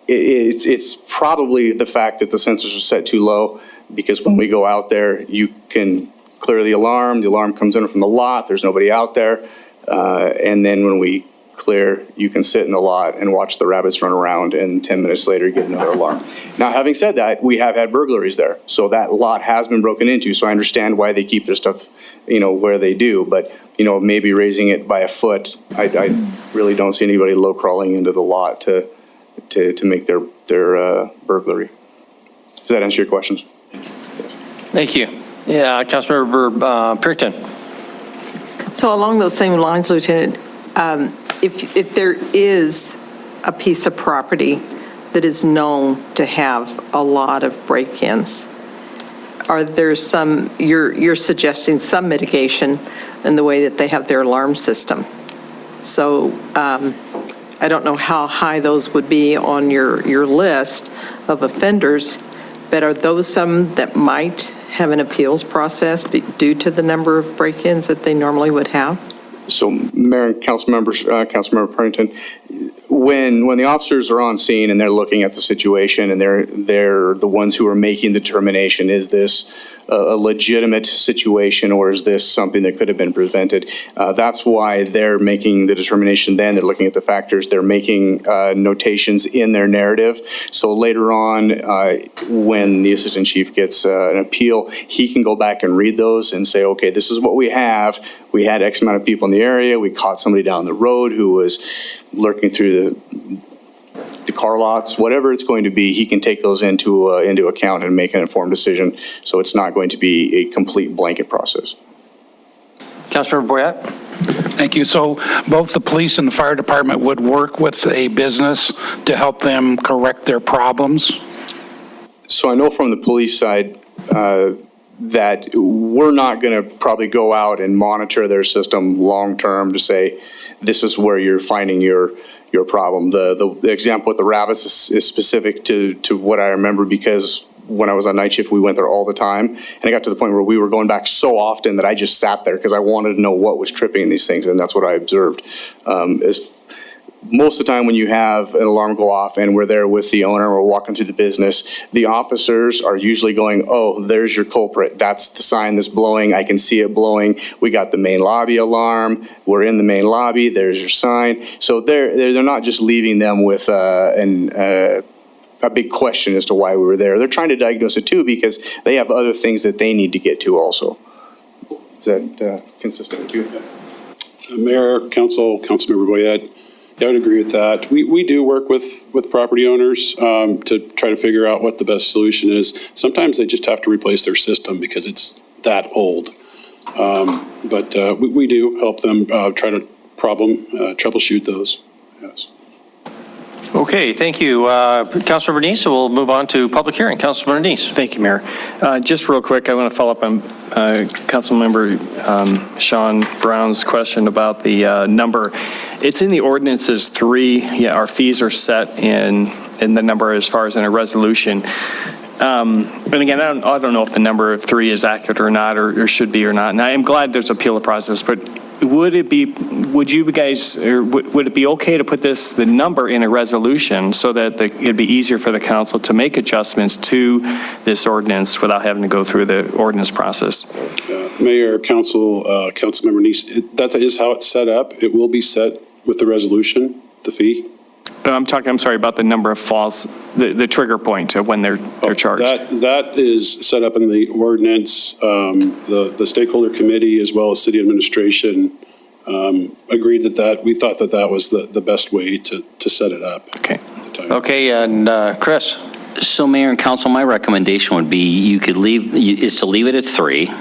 it's probably the fact that the sensors are set too low, because when we go out there, you can clear the alarm comes in from the lot, there's nobody out there, and then when we clear, you can sit in the lot and watch the rabbits run around, and 10 minutes later you get another alarm. Now, having said that, we have had burglaries there, so that lot has been broken into, so I understand why they keep their stuff, where they do, but, maybe raising it by a foot, I really don't see anybody low crawling into the lot to make their burglary. Does that answer your questions? Thank you. Yeah, Councilmember Purinton. So along those same lines, Lieutenant, if there is a piece of property that is known to have a lot of break-ins, are there some, you're suggesting some mitigation in the way that they have their alarm system. So I don't know how high those would be on your list of offenders, but are those some that might have an appeals process due to the number of break-ins that they normally would have? So, Mayor and Councilmember Purinton, when the officers are on scene and they're looking at the situation and they're the ones who are making the determination, is this a legitimate situation or is this something that could have been prevented? That's why they're making the determination then. They're looking at the factors. They're making notations in their narrative. So later on, when the assistant chief gets an appeal, he can go back and read those and say, okay, this is what we have. We had X amount of people in the area. We caught somebody down the road who was lurking through the car lots, whatever it's going to be, he can take those into account and make an informed decision. So it's not going to be a complete blanket process. Councilmember Boyette. Thank you. So both the police and the fire department would work with a business to help them correct their problems? So I know from the police side that we're not going to probably go out and monitor their system long-term to say, this is where you're finding your problem. The example with the rabbits is specific to what I remember, because when I was on night shift, we went there all the time. And it got to the point where we were going back so often that I just sat there because I wanted to know what was tripping these things. And that's what I observed. Most of the time when you have an alarm go off and we're there with the owner, we're walking through the business, the officers are usually going, oh, there's your culprit. That's the sign that's blowing. I can see it blowing. We got the main lobby alarm. We're in the main lobby. There's your sign. So they're not just leaving them with a big question as to why we were there. They're trying to diagnose it too, because they have other things that they need to get to also. Is that consistent with you? Mayor, Councilmember Boyette, I would agree with that. We do work with property owners to try to figure out what the best solution is. Sometimes they just have to replace their system because it's that old. But we do help them try to troubleshoot those. Yes. Okay, thank you. Councilmember Neese, we'll move on to public hearing. Councilmember Neese. Thank you, Mayor. Just real quick, I want to follow up on Councilmember Sean Brown's question about the number. It's in the ordinance as 3. Yeah, our fees are set in the number as far as in a resolution. And again, I don't know if the number of 3 is accurate or not, or should be or not. And I am glad there's appeal process, but would it be okay to put the number in a resolution so that it'd be easier for the council to make adjustments to this ordinance without having to go through the ordinance process? Mayor, Councilmember Neese, that is how it's set up. It will be set with the resolution, the fee. I'm sorry, about the number of falls, the trigger point of when they're charged. That is set up in the ordinance. The stakeholder committee as well as city administration agreed that we thought that was the best way to set it up. Okay. Okay, and Chris. So Mayor and Council, my recommendation would be to leave it at 3.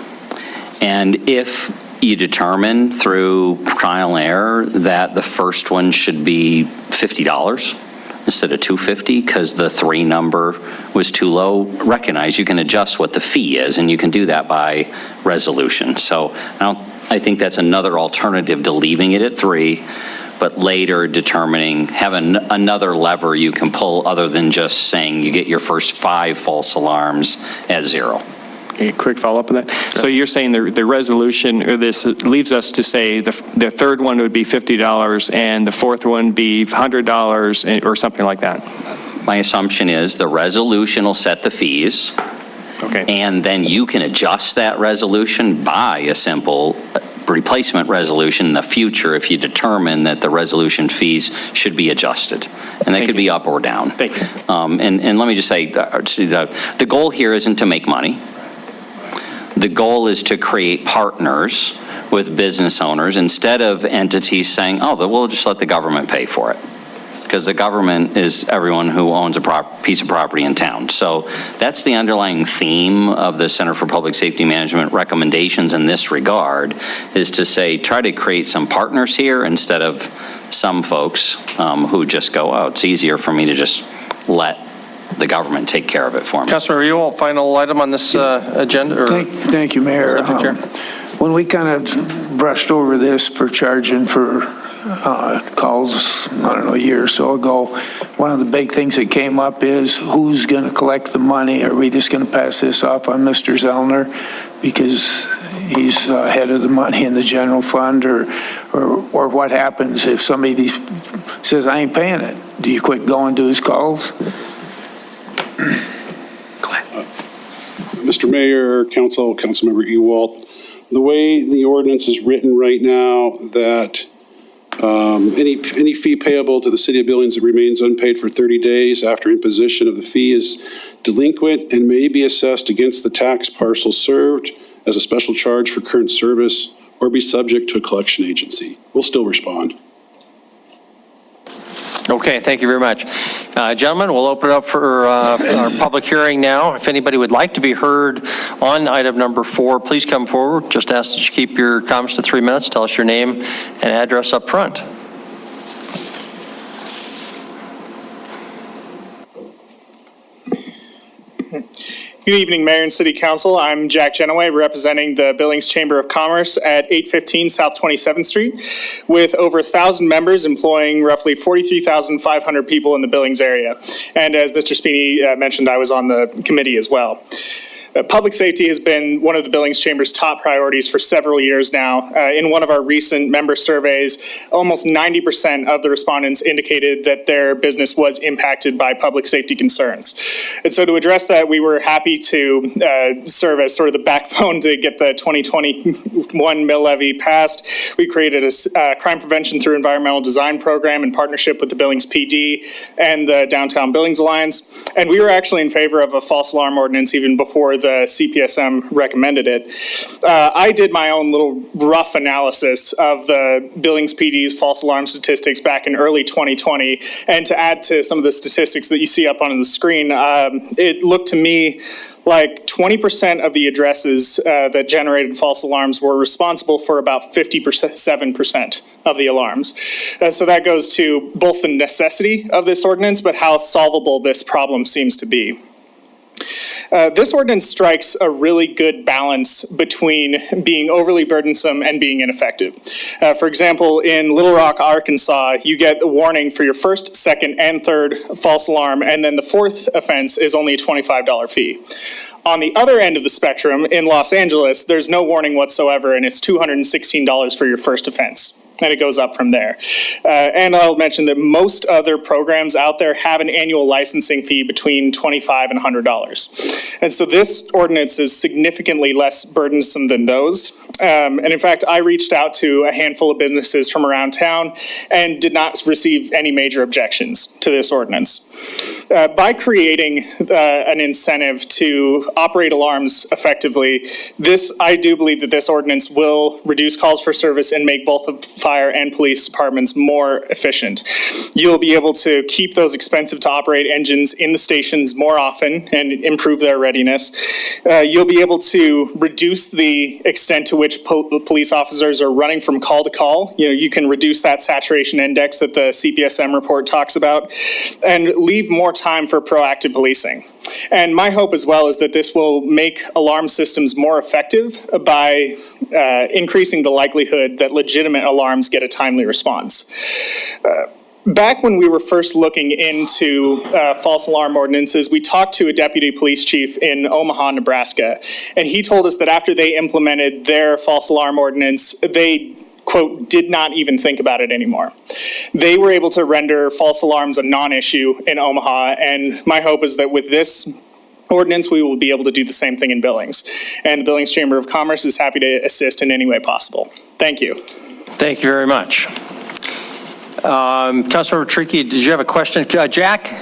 And if you determine through trial and error that the first one should be $50, instead of 250 because the 3 number was too low. Recognize you can adjust what the fee is, and you can do that by resolution. So I think that's another alternative to leaving it at 3, but later determining, having another lever you can pull other than just saying you get your first 5 false alarms at 0. A quick follow-up on that. So you're saying the resolution, or this leaves us to say the third one would be $50 and the fourth one be $100 or something like that? My assumption is the resolution will set the fees. Okay. And then you can adjust that resolution by a simple replacement resolution in the future if you determine that the resolution fees should be adjusted. And that could be up or down. Thank you. And let me just say, the goal here isn't to make money. The goal is to create partners with business owners instead of entities saying, oh, we'll just let the government pay for it. Because the government is everyone who owns a piece of property in town. So that's the underlying theme of the Center for Public Safety Management recommendations in this regard, is to say, try to create some partners here instead of some folks who just go, oh, it's easier for me to just let the government take care of it for me. Councilor Repeal, final item on this agenda? Or Thank you, Mayor. When we kind of brushed over this for charging for calls, I don't know, a year or so ago, one of the big things that came up is who's going to collect the money? Are we just going to pass this off on Mr. Zellner because he's head of the money in the general fund, or what happens if somebody says, I ain't paying it? Do you quit going to his calls? Go ahead. Mr. Mayor, Councilmember Ewald, the way the ordinance is written right now, that any fee payable to the City of Billings that remains unpaid for 30 days after imposition of the fee is delinquent and may be assessed against the tax parcel served as a special charge for current service or be subject to a collection agency. We'll still respond. Okay, thank you very much. Gentlemen, we'll open it up for our public hearing now. If anybody would like to be heard on item number 4, please come forward. Just ask that you keep your comments to 3 minutes. Tell us your name and address up front. Good evening, Mayor and City Council. I'm Jack Genoway, representing the Billings Chamber of Commerce at 815 South 27th Street, with over 1,000 members employing roughly 43,500 people in the Billings area. And as Mr. Spini mentioned, I was on the committee as well. Public safety has been one of the Billings Chamber's top priorities for several years now. In one of our recent member surveys, almost 90% of the respondents indicated that their business was impacted by public safety concerns. And so to address that, we were happy to serve as sort of the backbone to get the 2021 mill levy passed. We created a crime prevention through environmental design program in partnership with the Billings PD and the Downtown Billings Alliance. And we were actually in favor of a false alarm ordinance even before the CPSM recommended it. I did my own little rough analysis of the Billings PD's false alarm statistics back in early 2020. And to add to some of the statistics that you see up on the screen, it looked to me like 20% of the addresses that generated false alarms were responsible for about 57% of the alarms. So that goes to both the necessity of this ordinance, but how solvable this problem seems to be. This ordinance strikes a really good balance between being overly burdensome and being ineffective. For example, in Little Rock, Arkansas, you get a warning for your first, second, and third false alarm, and then the fourth offense is only a $25 fee. On the other end of the spectrum, in Los Angeles, there's no warning whatsoever, and it's $216 for your first offense. And it goes up from there. And I'll mention that most other programs out there have an annual licensing fee between $25 and $100. And so this ordinance is significantly less burdensome than those. And in fact, I reached out to a handful of businesses from around town and did not receive any major objections to this ordinance. By creating an incentive to operate alarms effectively, I do believe that this ordinance will reduce calls for service and make both the fire, and police departments more efficient. You'll be able to keep those expensive to operate engines in the stations more often and improve their readiness. You'll be able to reduce the extent to which police officers are running from call to call. You can reduce that saturation index that the CPSM report talks about and leave more time for proactive policing. And my hope as well is that this will make alarm systems more effective by increasing the likelihood that legitimate alarms get a timely response. Back when we were first looking into false alarm ordinances, we talked to a deputy police chief in Omaha, Nebraska, and he told us that after they implemented their false alarm ordinance, they, quote, did not even think about it anymore. They were able to render false alarms a non-issue in Omaha, and my hope is that with this ordinance, we will be able to do the same thing in Billings. And the Billings Chamber of Commerce is happy to assist in any way possible. Thank you. Thank you very much. Councilmember Trickey, did you have a question? Jack?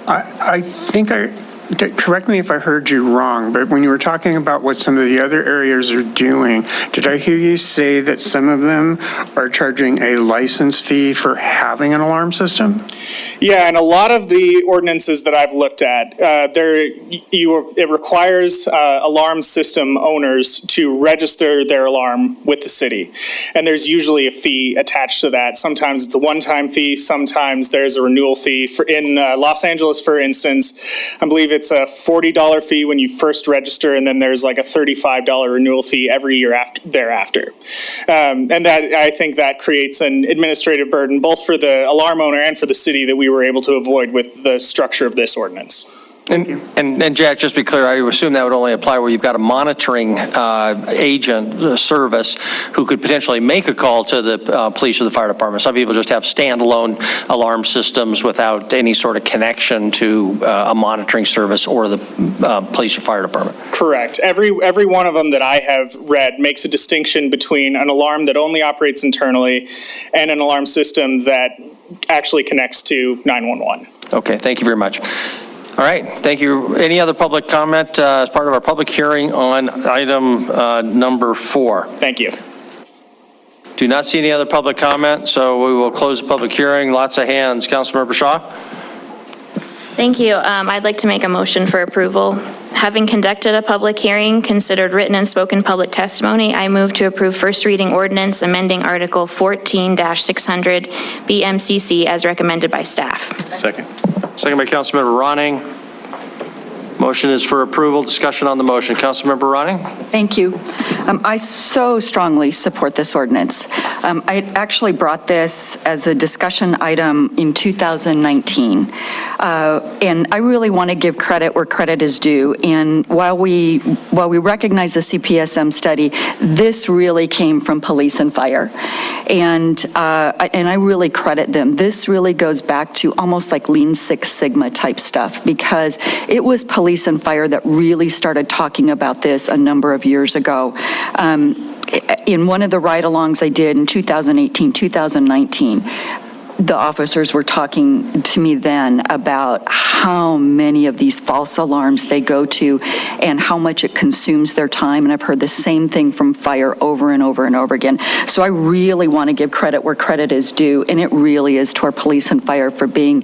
I think correct me if I heard you wrong, but when you were talking about what some of the other areas are doing, did I hear you say that some of them are charging a license fee for having an alarm system? Yeah, and a lot of the ordinances that I've looked at, it requires alarm system owners to register their alarm with the city. And there's usually a fee attached to that. Sometimes it's a one-time fee, sometimes there's a renewal fee. In Los Angeles, for instance, I believe it's a $40 fee when you first register, and then there's like a $35 renewal fee every year thereafter. And that, I think that creates an administrative burden both for the alarm owner and for the city that we were able to avoid with the structure of this ordinance. And Jack, just to be clear, I assume that would only apply where you've got a monitoring agent service who could potentially make a call to the police or the fire department. Some people just have standalone alarm systems without any sort of connection to a monitoring service or the police or fire department. Correct. Every one of them that I have read makes a distinction between an alarm that only operates internally and an alarm system that actually connects to 911. Okay, thank you very much. All right, thank you. Any other public comment as part of our public hearing on item number 4? Thank you. Do not see any other public comment, so we will close the public hearing. Lots of hands. Councilmember Shaw? Thank you. I'd like to make a motion for approval. Having conducted a public hearing, considered written and spoken public testimony, I move to approve first reading ordinance amending Article 14-600 BMCC as recommended by staff. Second. Second by Councilmember Ronning. Motion is for approval. Discussion on the motion. Councilmember Ronning? Thank you. I so strongly support this ordinance. I actually brought this as a discussion item in 2019. And I really want to give credit where credit is due. And while we recognize the CPSM study, this really came from police and fire. And I really credit them. This really goes back to almost like Lean Six Sigma type stuff, because it was police and fire that really started talking about this a number of years ago. In one of the ride-alongs I did in 2018, 2019, the officers were talking to me then about how many of these false alarms they go to and how much it consumes their time. And I've heard the same thing from fire over and over and over again. So I really want to give credit where credit is due, and it really is to our police and fire for being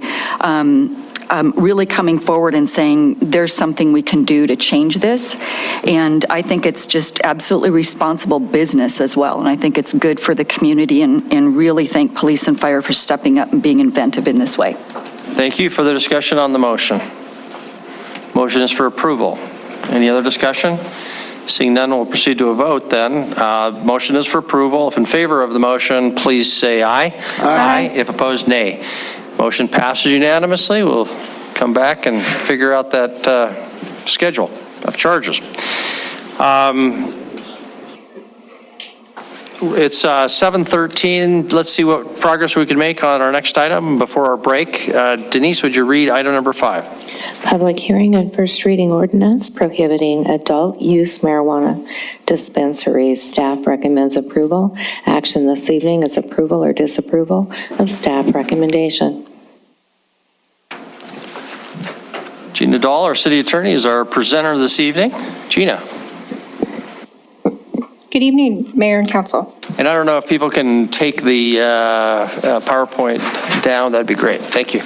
really coming forward and saying there's something we can do to change this. And I think it's just absolutely responsible business as well. And I think it's good for the community, and really thank police and fire for stepping up and being inventive in this way. Thank you for the discussion on the motion. Motion is for approval. Any other discussion? Seeing none, we'll proceed to a vote then. Motion is for approval. If in favor of the motion, please say aye. Aye. If opposed, nay. Motion passes unanimously. We'll come back and figure out that schedule of charges. It's 7:13. Let's see what progress we can make on our next item before our break. Denise, would you read item number 5? Public hearing and first reading ordinance prohibiting adult use marijuana dispensaries. Staff recommends approval. Action this evening is approval or disapproval of staff recommendation. Gina Dahl, our city attorney, is our presenter this evening. Gina. Good evening, Mayor and Council. And I don't know if people can take the PowerPoint down, that'd be great. Thank you.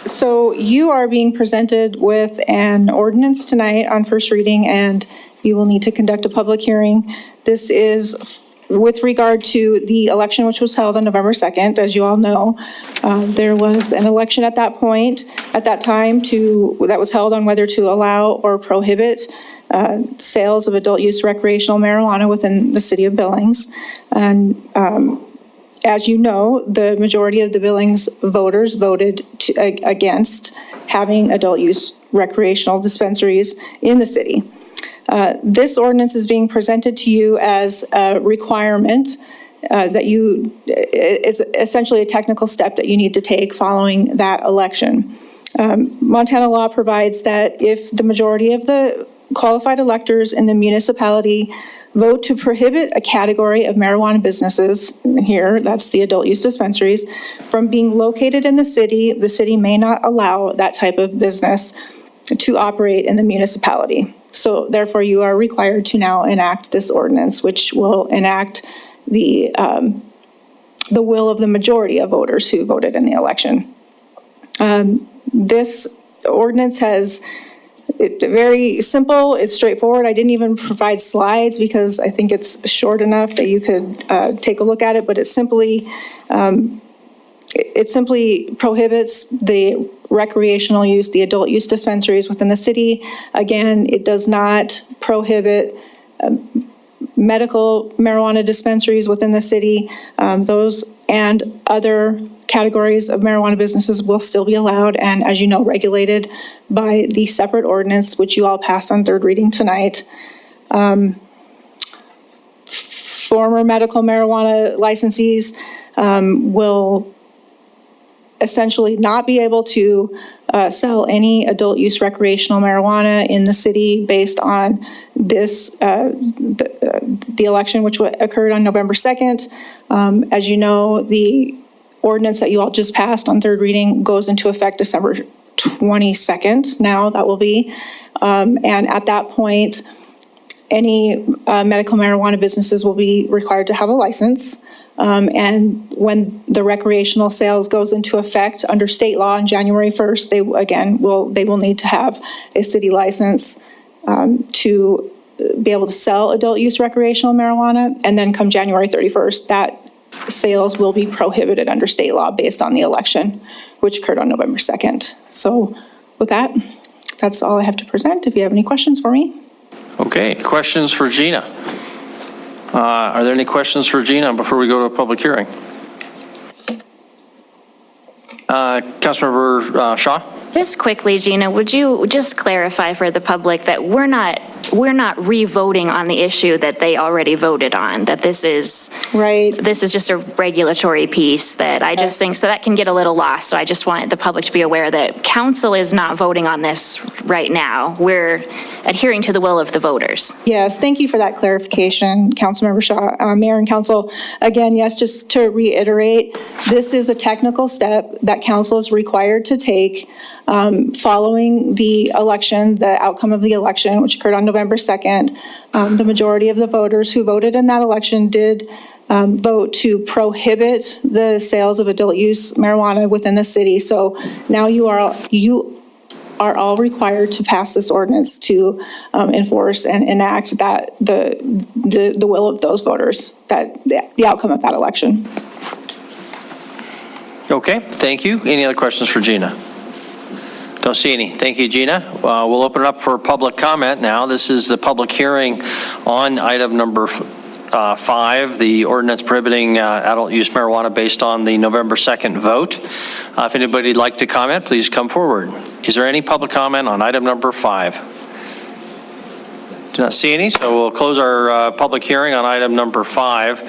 So you are being presented with an ordinance tonight on first reading, and you will need to conduct a public hearing. This is with regard to the election which was held on November 2nd. As you all know, there was an election at that point, at that time, that was held on whether to allow or prohibit sales of adult use recreational marijuana within the city of Billings. And as you know, the majority of the Billings voters voted against having adult use recreational dispensaries in the city. This ordinance is being presented to you as a requirement it's essentially a technical step that you need to take following that election. Montana law provides that if the majority of the qualified electors in the municipality vote to prohibit a category of marijuana businesses, here, that's the adult use dispensaries, from being located in the city may not allow that type of business to operate in the municipality. So therefore, you are required to now enact this ordinance, which will enact the will of the majority of voters who voted in the election. This ordinance it's very simple, it's straightforward. I didn't even provide slides because I think it's short enough that you could take a look at it, but it simply prohibits the recreational use, the adult use dispensaries within the city. Again, it does not prohibit medical marijuana dispensaries within the city. Those and other categories of marijuana businesses will still be allowed, and as you know, regulated by the separate ordinance, which you all passed on third reading tonight. Former medical marijuana licensees will essentially not be able to sell any adult use recreational marijuana in the city based on this, the election which occurred on November 2nd. As you know, the ordinance that you all just passed on third reading goes into effect December 22nd. Now that will be, and at that point, any medical marijuana businesses will be required to have a license. And when the recreational sales goes into effect under state law on January 1st, they will need to have a city license to be able to sell adult use recreational marijuana. And then come January 31st, that sales will be prohibited under state law based on the election, which occurred on November 2nd. So with that, that's all I have to present. If you have any questions for me. Okay, questions for Gina? Are there any questions for Gina before we go to a public hearing? Councilmember Shaw? Just quickly, Gina, would you just clarify for the public that we're not re-voting on the issue that they already voted on, that this is just a regulatory piece that I just think, so that can get a little lost. So I just want the public to be aware that council is not voting on this right now. We're adhering to the will of the voters. Yes, thank you for that clarification, Councilmember Shaw. Mayor and Council, again, yes, just to reiterate, this is a technical step that council is required to take following the election, the outcome of the election, which occurred on November 2nd. The majority of the voters who voted in that election did vote to prohibit the sales of adult use marijuana within the city. So now you are all required to pass this ordinance to enforce and enact that the will of those voters, that the outcome of that election. Okay, thank you. Any other questions for Gina? Don't see any. Thank you, Gina. We'll open it up for public comment now. This is the public hearing on item number 5, the ordinance prohibiting adult use marijuana based on the November 2nd vote. If anybody would like to comment, please come forward. Is there any public comment on item number 5? Do not see any, so we'll close our public hearing on item number 5.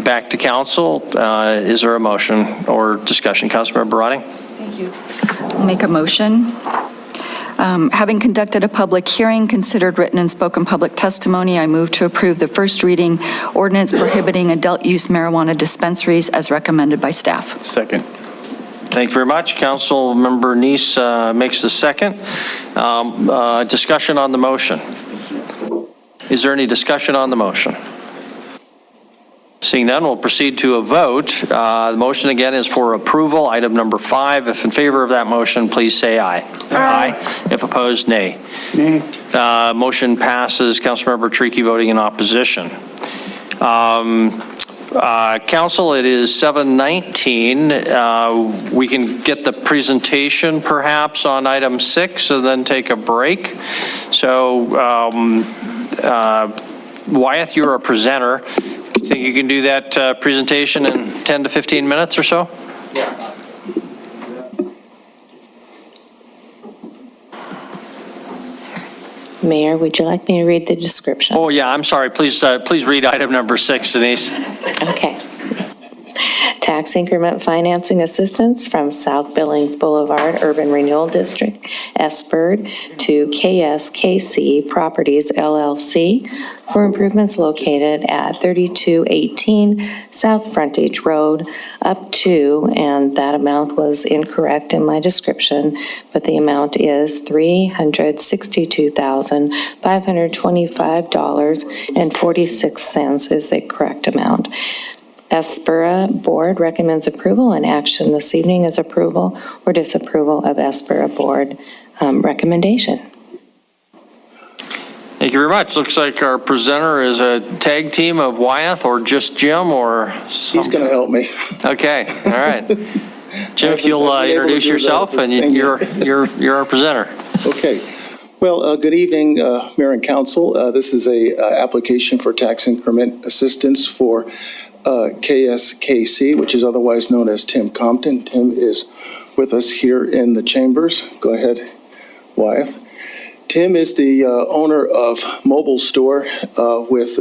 Back to council. Is there a motion or discussion? Councilmember Rotting? Thank you. I'll make a motion. Having conducted a public hearing, considered written and spoken public testimony, I move to approve the first reading ordinance prohibiting adult use marijuana dispensaries as recommended by staff. Second. Thank you very much. Councilmember Neese makes the second. Discussion on the motion. Is there any discussion on the motion? Seeing none, we'll proceed to a vote. The motion again is for approval, item number 5. If in favor of that motion, please say aye. Aye. If opposed, nay. Nay. Motion passes. Councilmember Tricky voting in opposition. Council, it is 7:19. We can get the presentation perhaps on item 6 and then take a break. So Wyeth, you're a presenter. You think you can do that presentation in 10 to 15 minutes or so? Yeah. Mayor, would you like me to read the description? Oh, yeah, I'm sorry. Please read item number 6, Denise. Okay. Tax increment financing assistance from South Billings Boulevard Urban Renewal District, SBIRD, to KSKC Properties LLC for improvements located at 3218 South Frontage Road up to, and that amount was incorrect in my description, but the amount is $362,525.46 is the correct amount. SBIRA Board recommends approval, and action this evening is approval or disapproval of SBIRA Board recommendation. Thank you very much. Looks like our presenter is a tag team of Wyeth or just Jim or some... He's going to help me. Okay, all right. Jim, if you'll introduce yourself, and you're our presenter. Okay. Well, good evening, Mayor and Council. This is a application for tax increment assistance for KSKC, which is otherwise known as Tim Compton. Tim is with us here in the chambers. Go ahead, Wyeth. Tim is the owner of Mobile Store with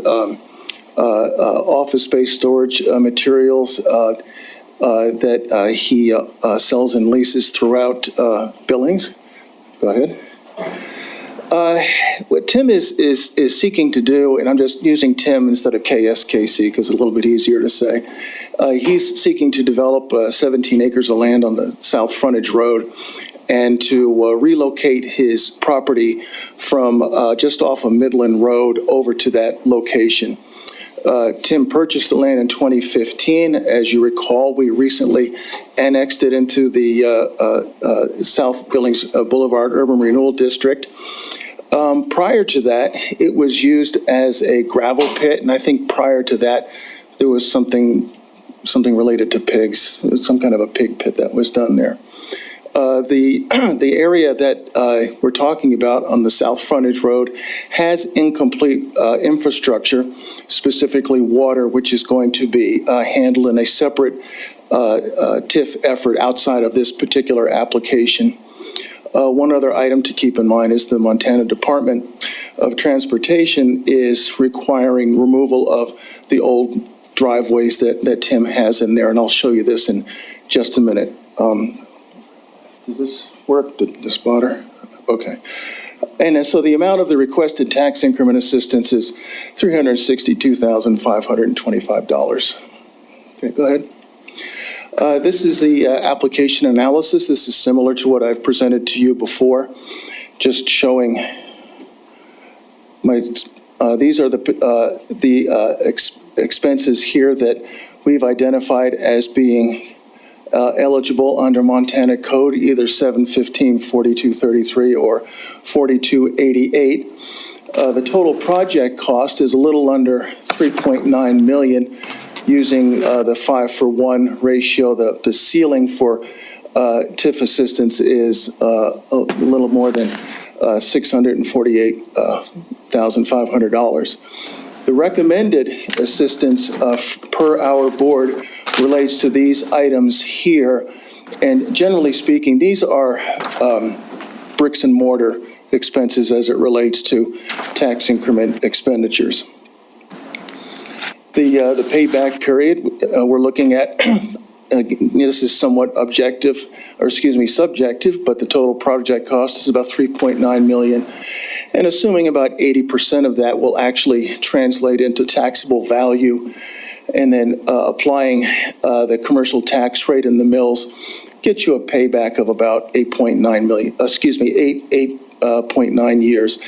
office space storage materials that he sells and leases throughout Billings. Go ahead. What Tim is seeking to do, and I'm just using Tim instead of KSKC because it's a little bit easier to say, he's seeking to develop 17 acres of land on the South Frontage Road and to relocate his property from just off of Midland Road over to that location. Tim purchased the land in 2015. As you recall, we recently annexed it into the South Billings Boulevard Urban Renewal District. Prior to that, it was used as a gravel pit, and I think prior to that, there was something related to pigs, some kind of a pig pit that was done there. The area that we're talking about on the South Frontage Road has incomplete infrastructure, specifically water, which is going to be handled in a separate TIF effort outside of this particular application. One other item to keep in mind is the Montana Department of Transportation is requiring removal of the old driveways that Tim has in there, and I'll show you this in just a minute. Does this work, the spotter? Okay. And so the amount of the requested tax increment assistance is $362,525. Okay, go ahead. This is the application analysis. This is similar to what I've presented to you before, just showing these are the expenses here that we've identified as being eligible under Montana Code, either 715, 4233, or 4288. The total project cost is a little under $3.9 million using the 5-for-1 ratio. The ceiling for TIF assistance is a little more than $648,500. The recommended assistance per our board relates to these items here, and generally speaking, these are bricks and mortar expenses as it relates to tax increment expenditures. The payback period we're looking at, this is somewhat subjective, but the total project cost is about $3.9 million, and assuming about 80% of that will actually translate into taxable value, and then applying the commercial tax rate in the mills gets you a payback of about 8.9 years.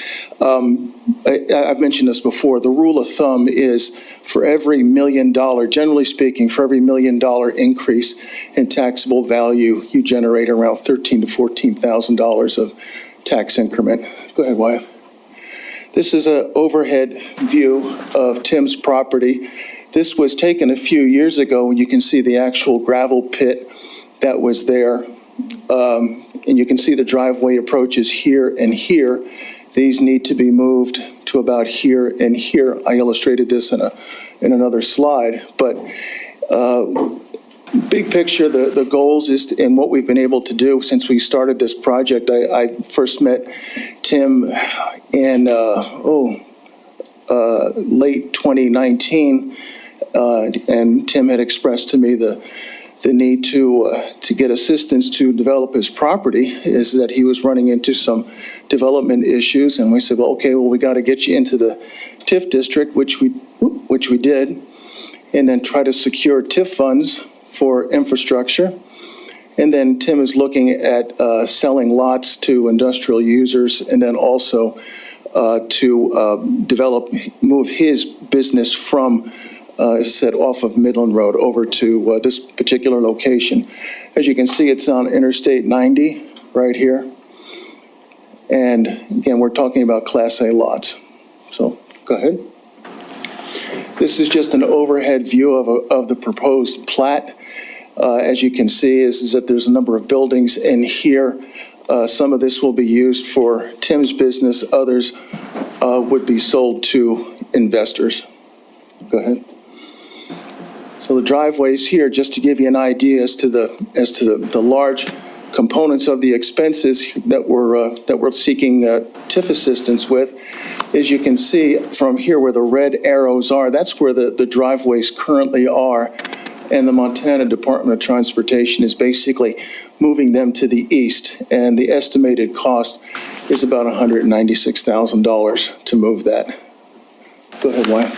I've mentioned this before, the rule of thumb is for every $1 million, generally speaking, for every $1 million increase in taxable value, you generate around $13,000 to $14,000 of tax increment. Go ahead, Wyatt. This is an overhead view of Tim's property. This was taken a few years ago, and you can see the actual gravel pit that was there. And you can see the driveway approaches here and here. These need to be moved to about here and here. I illustrated this in another slide, but big picture, the goals is and what we've been able to do since we started this project. I first met Tim in late 2019, and Tim had expressed to me the need to get assistance to develop his property, is that he was running into some development issues, and we said, well, okay, well, we got to get you into the TIF district, which we did, and then try to secure TIF funds for infrastructure. And then Tim is looking at selling lots to industrial users, and then also to move his business from set off of Midland Road over to this particular location. As you can see, it's on Interstate 90 right here. And again, we're talking about Class A lots. So go ahead. This is just an overhead view of the proposed plat. As you can see, is that there's a number of buildings in here. Some of this will be used for Tim's business. Others would be sold to investors. Go ahead. So the driveways here, just to give you an idea as to the large components of the expenses that we're seeking TIF assistance with, as you can see from here where the red arrows are, that's where the driveways currently are, and the Montana Department of Transportation is basically moving them to the east, and the estimated cost is about $196,000 to move that. Go ahead, Wyatt.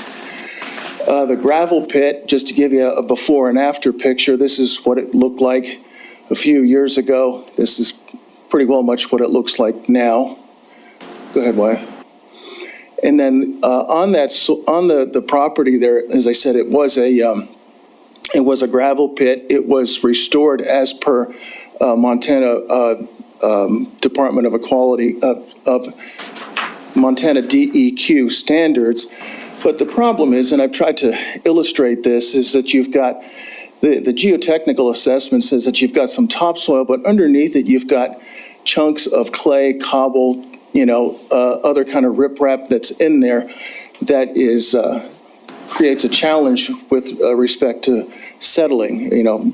The gravel pit, just to give you a before and after picture, this is what it looked like a few years ago. This is pretty well much what it looks like now. Go ahead, Wyatt. And then on the property there, as I said, it was a gravel pit. It was restored as per Montana Department of Equality of Montana DEQ standards. But the problem is, and I've tried to illustrate this, is that you've got the geotechnical assessment says that you've got some topsoil, but underneath it you've got chunks of clay, cobble, other kind of riprap that's in there that is creates a challenge with respect to settling.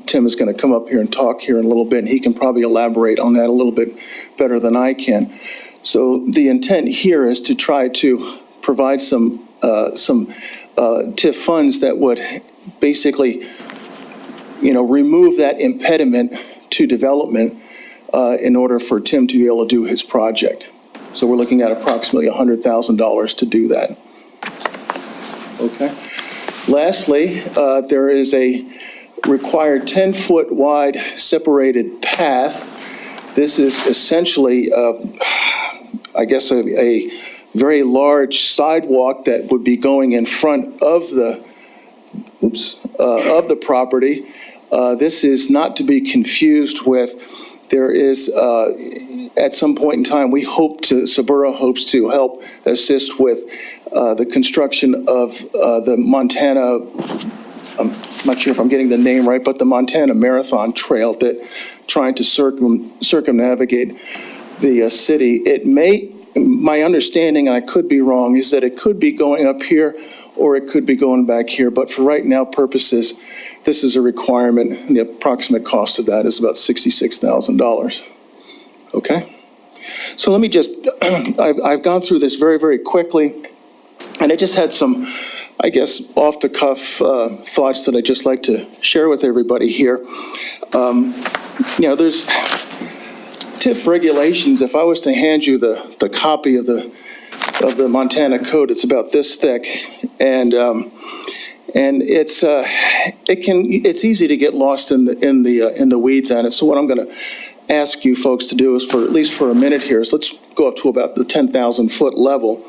Tim is going to come up here and talk here in a little bit, and he can probably elaborate on that a little bit better than I can. So the intent here is to try to provide some TIF funds that would basically, remove that impediment to development in order for Tim to be able to do his project. So we're looking at approximately $100,000 to do that. Okay. Lastly, there is a required 10-foot wide separated path. This is essentially, I guess, a very large sidewalk that would be going in front of the property. This is not to be confused with, there is, at some point in time, Sabura hopes to help assist with the construction of the Montana, I'm not sure if I'm getting the name right, but the Montana Marathon Trail, that trying to circumnavigate the city. It may, my understanding, and I could be wrong, is that it could be going up here or it could be going back here. But for right now purposes, this is a requirement, and the approximate cost of that is about $66,000. Okay? So let me just, I've gone through this very, very quickly, and I just had some, I guess, off-the-cuff thoughts that I'd just like to share with everybody here. There's TIF regulations. If I was to hand you the copy of the Montana Code, it's about this thick, and it's easy to get lost in the weeds on it. So what I'm going to ask you folks to do is, for at least for a minute here, is let's go up to about the 10,000 foot level.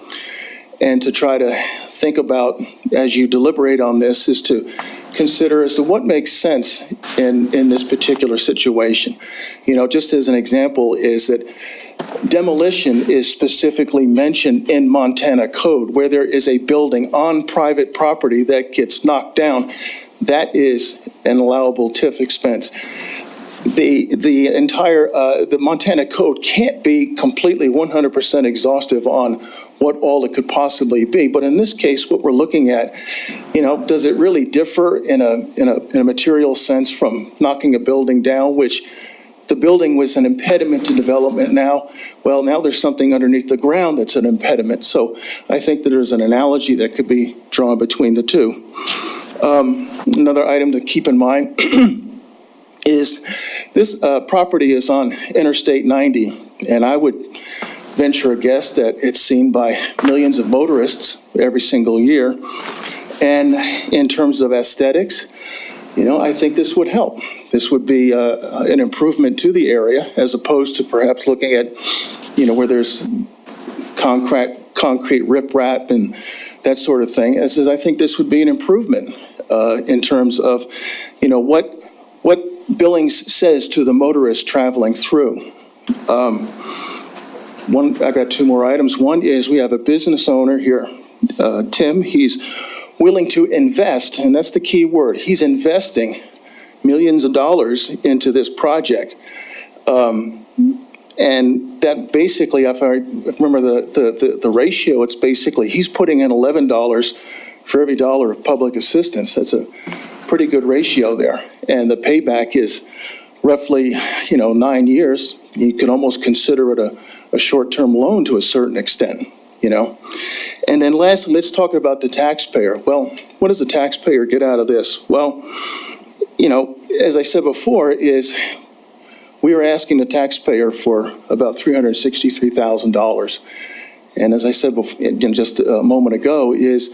and to try to think about, as you deliberate on this, is to consider as to what makes sense in this particular situation. You know, just as an example is that demolition is specifically mentioned in Montana code where there is a building on private property that gets knocked down. That is an allowable TIF expense. The entire, the Montana code can't be completely 100% exhaustive on what all it could possibly be. But in this case, what we're looking at, you know, does it really differ in a material sense from knocking a building down, which the building was an impediment to development now? Well, now there's something underneath the ground that's an impediment. So I think that there's an analogy that could be drawn between the two. Another item to keep in mind is this property is on Interstate 90, and I would venture a guess that it's seen by millions of motorists every single year. And in terms of aesthetics, you know, I think this would help. This would be an improvement to the area as opposed to perhaps looking at, you know, where there's concrete riprap and that sort of thing. As I think this would be an improvement in terms of, you know, what Billings says to the motorist traveling through. I got two more items. One is we have a business owner here, Tim. He's willing to invest, and that's the key word. He's investing millions of dollars into this project. And that basically, if I remember the ratio, it's basically he's putting in $11 for every dollar of public assistance. That's a pretty good ratio there. And the payback is roughly, you know, 9 years. You could almost consider it a short-term loan to a certain extent, you know. And then lastly, let's talk about the taxpayer. Well, what does the taxpayer get out of this? Well, you know, as I said before, is we are asking the taxpayer for about $363,000. And as I said before, just a moment ago, is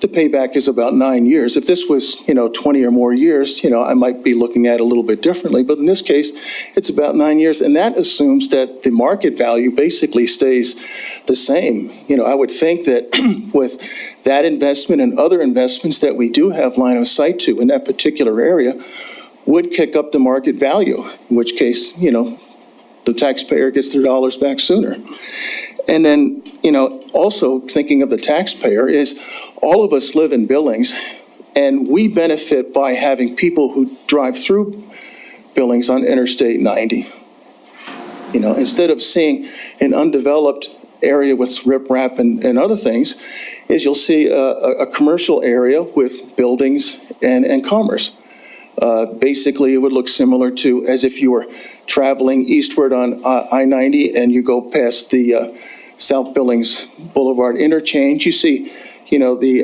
the payback is about 9 years. If this was, you know, 20 or more years, you know, I might be looking at it a little bit differently. But in this case, it's about 9 years. And that assumes that the market value basically stays the same. You know, I would think that with that investment and other investments that we do have line of sight to in that particular area would kick up the market value, in which case, you know, the taxpayer gets their dollars back sooner. And then, you know, also thinking of the taxpayer is all of us live in Billings, and we benefit by having people who drive through Billings on Interstate 90. You know, instead of seeing an undeveloped area with riprap and other things, is you'll see a commercial area with buildings and commerce. Basically, it would look similar to as if you were traveling eastward on I-90 and you go past the South Billings Boulevard interchange. You see, you know, the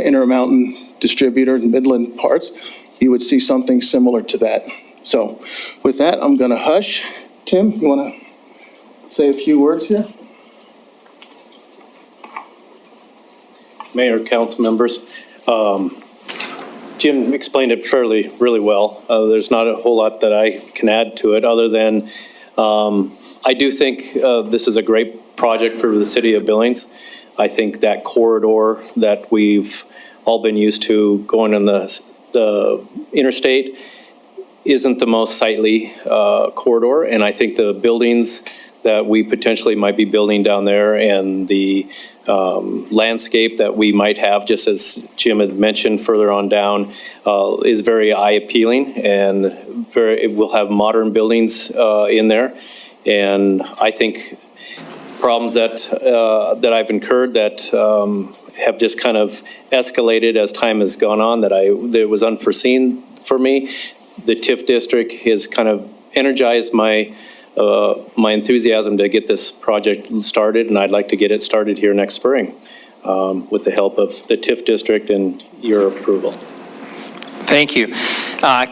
Intermountain distributor in Midland parts. You would see something similar to that. So with that, I'm going to hush. Tim, you want to say a few words here? Mayor, council members, Jim explained it really well. There's not a whole lot that I can add to it other than I do think this is a great project for the city of Billings. I think that corridor that we've all been used to going on the interstate isn't the most sightly corridor, and I think the buildings that we potentially might be building down there and the landscape that we might have, just as Jim had mentioned further on down, is very eye appealing, and it will have modern buildings in there. And I think problems that I've incurred that have just kind of escalated as time has gone on that was unforeseen for me. The TIF district has kind of energized my enthusiasm to get this project started, and I'd like to get it started here next spring with the help of the TIF district and your approval. Thank you.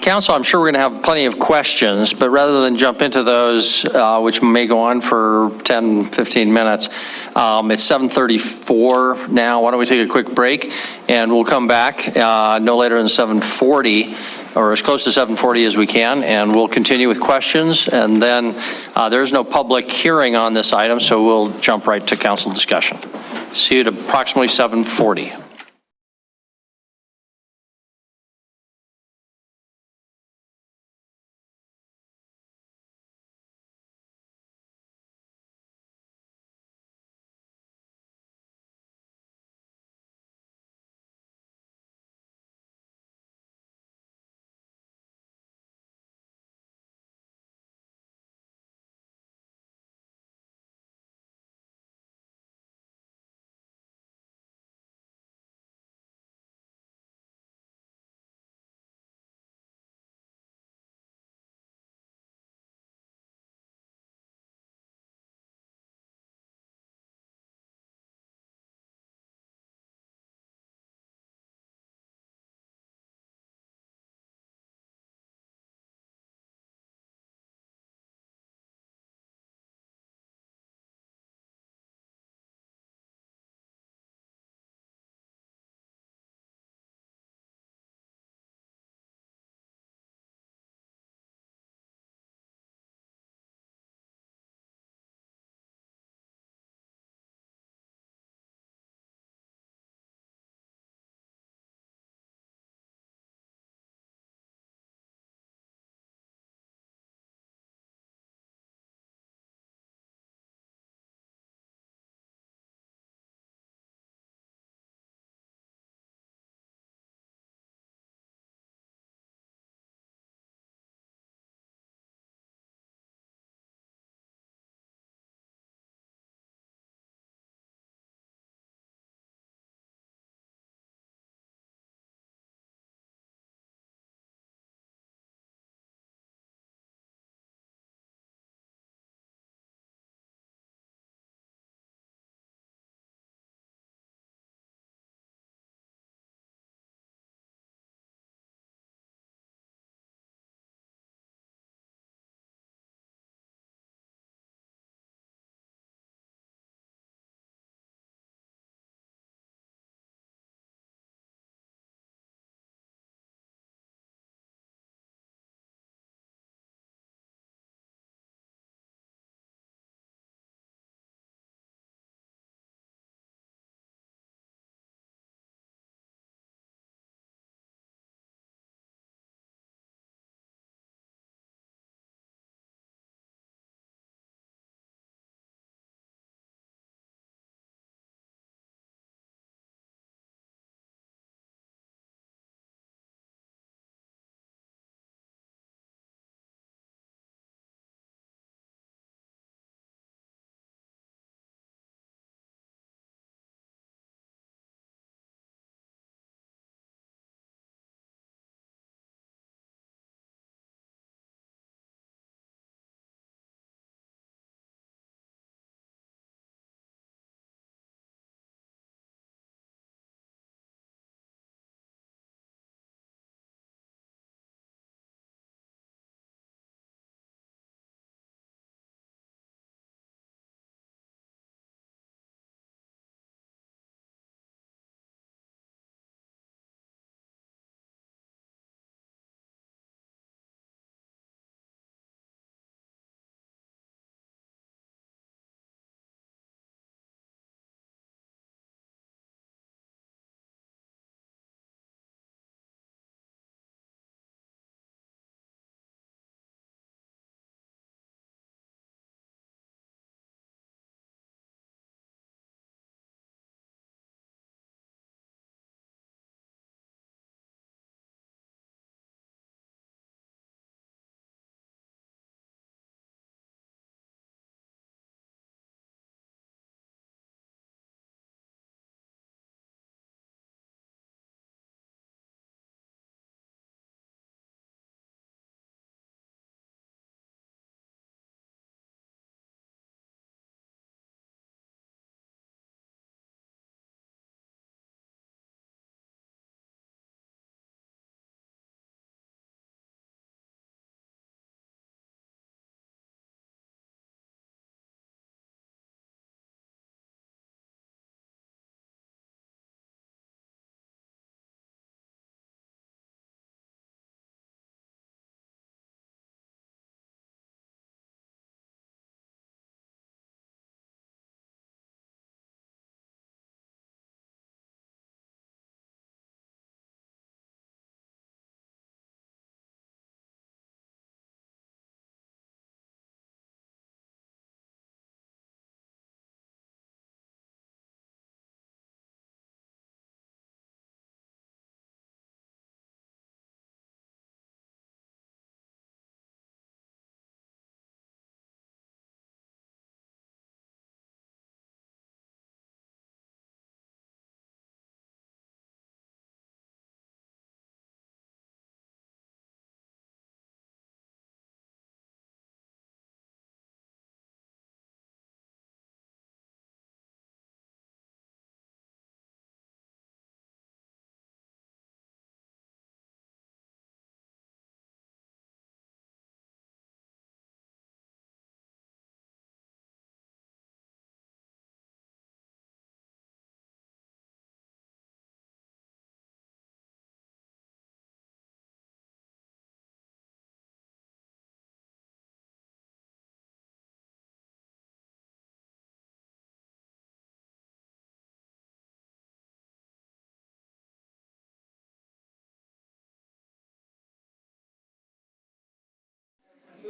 Council, I'm sure we're going to have plenty of questions, but rather than jump into those, which may go on for 10, 15 minutes, it's 7:34 now. Why don't we take a quick break, and we'll come back no later than 7:40, or as close to 7:40 as we can, and we'll continue with questions. And then there's no public hearing on this item, so we'll jump right to council discussion. See you at approximately 7:40.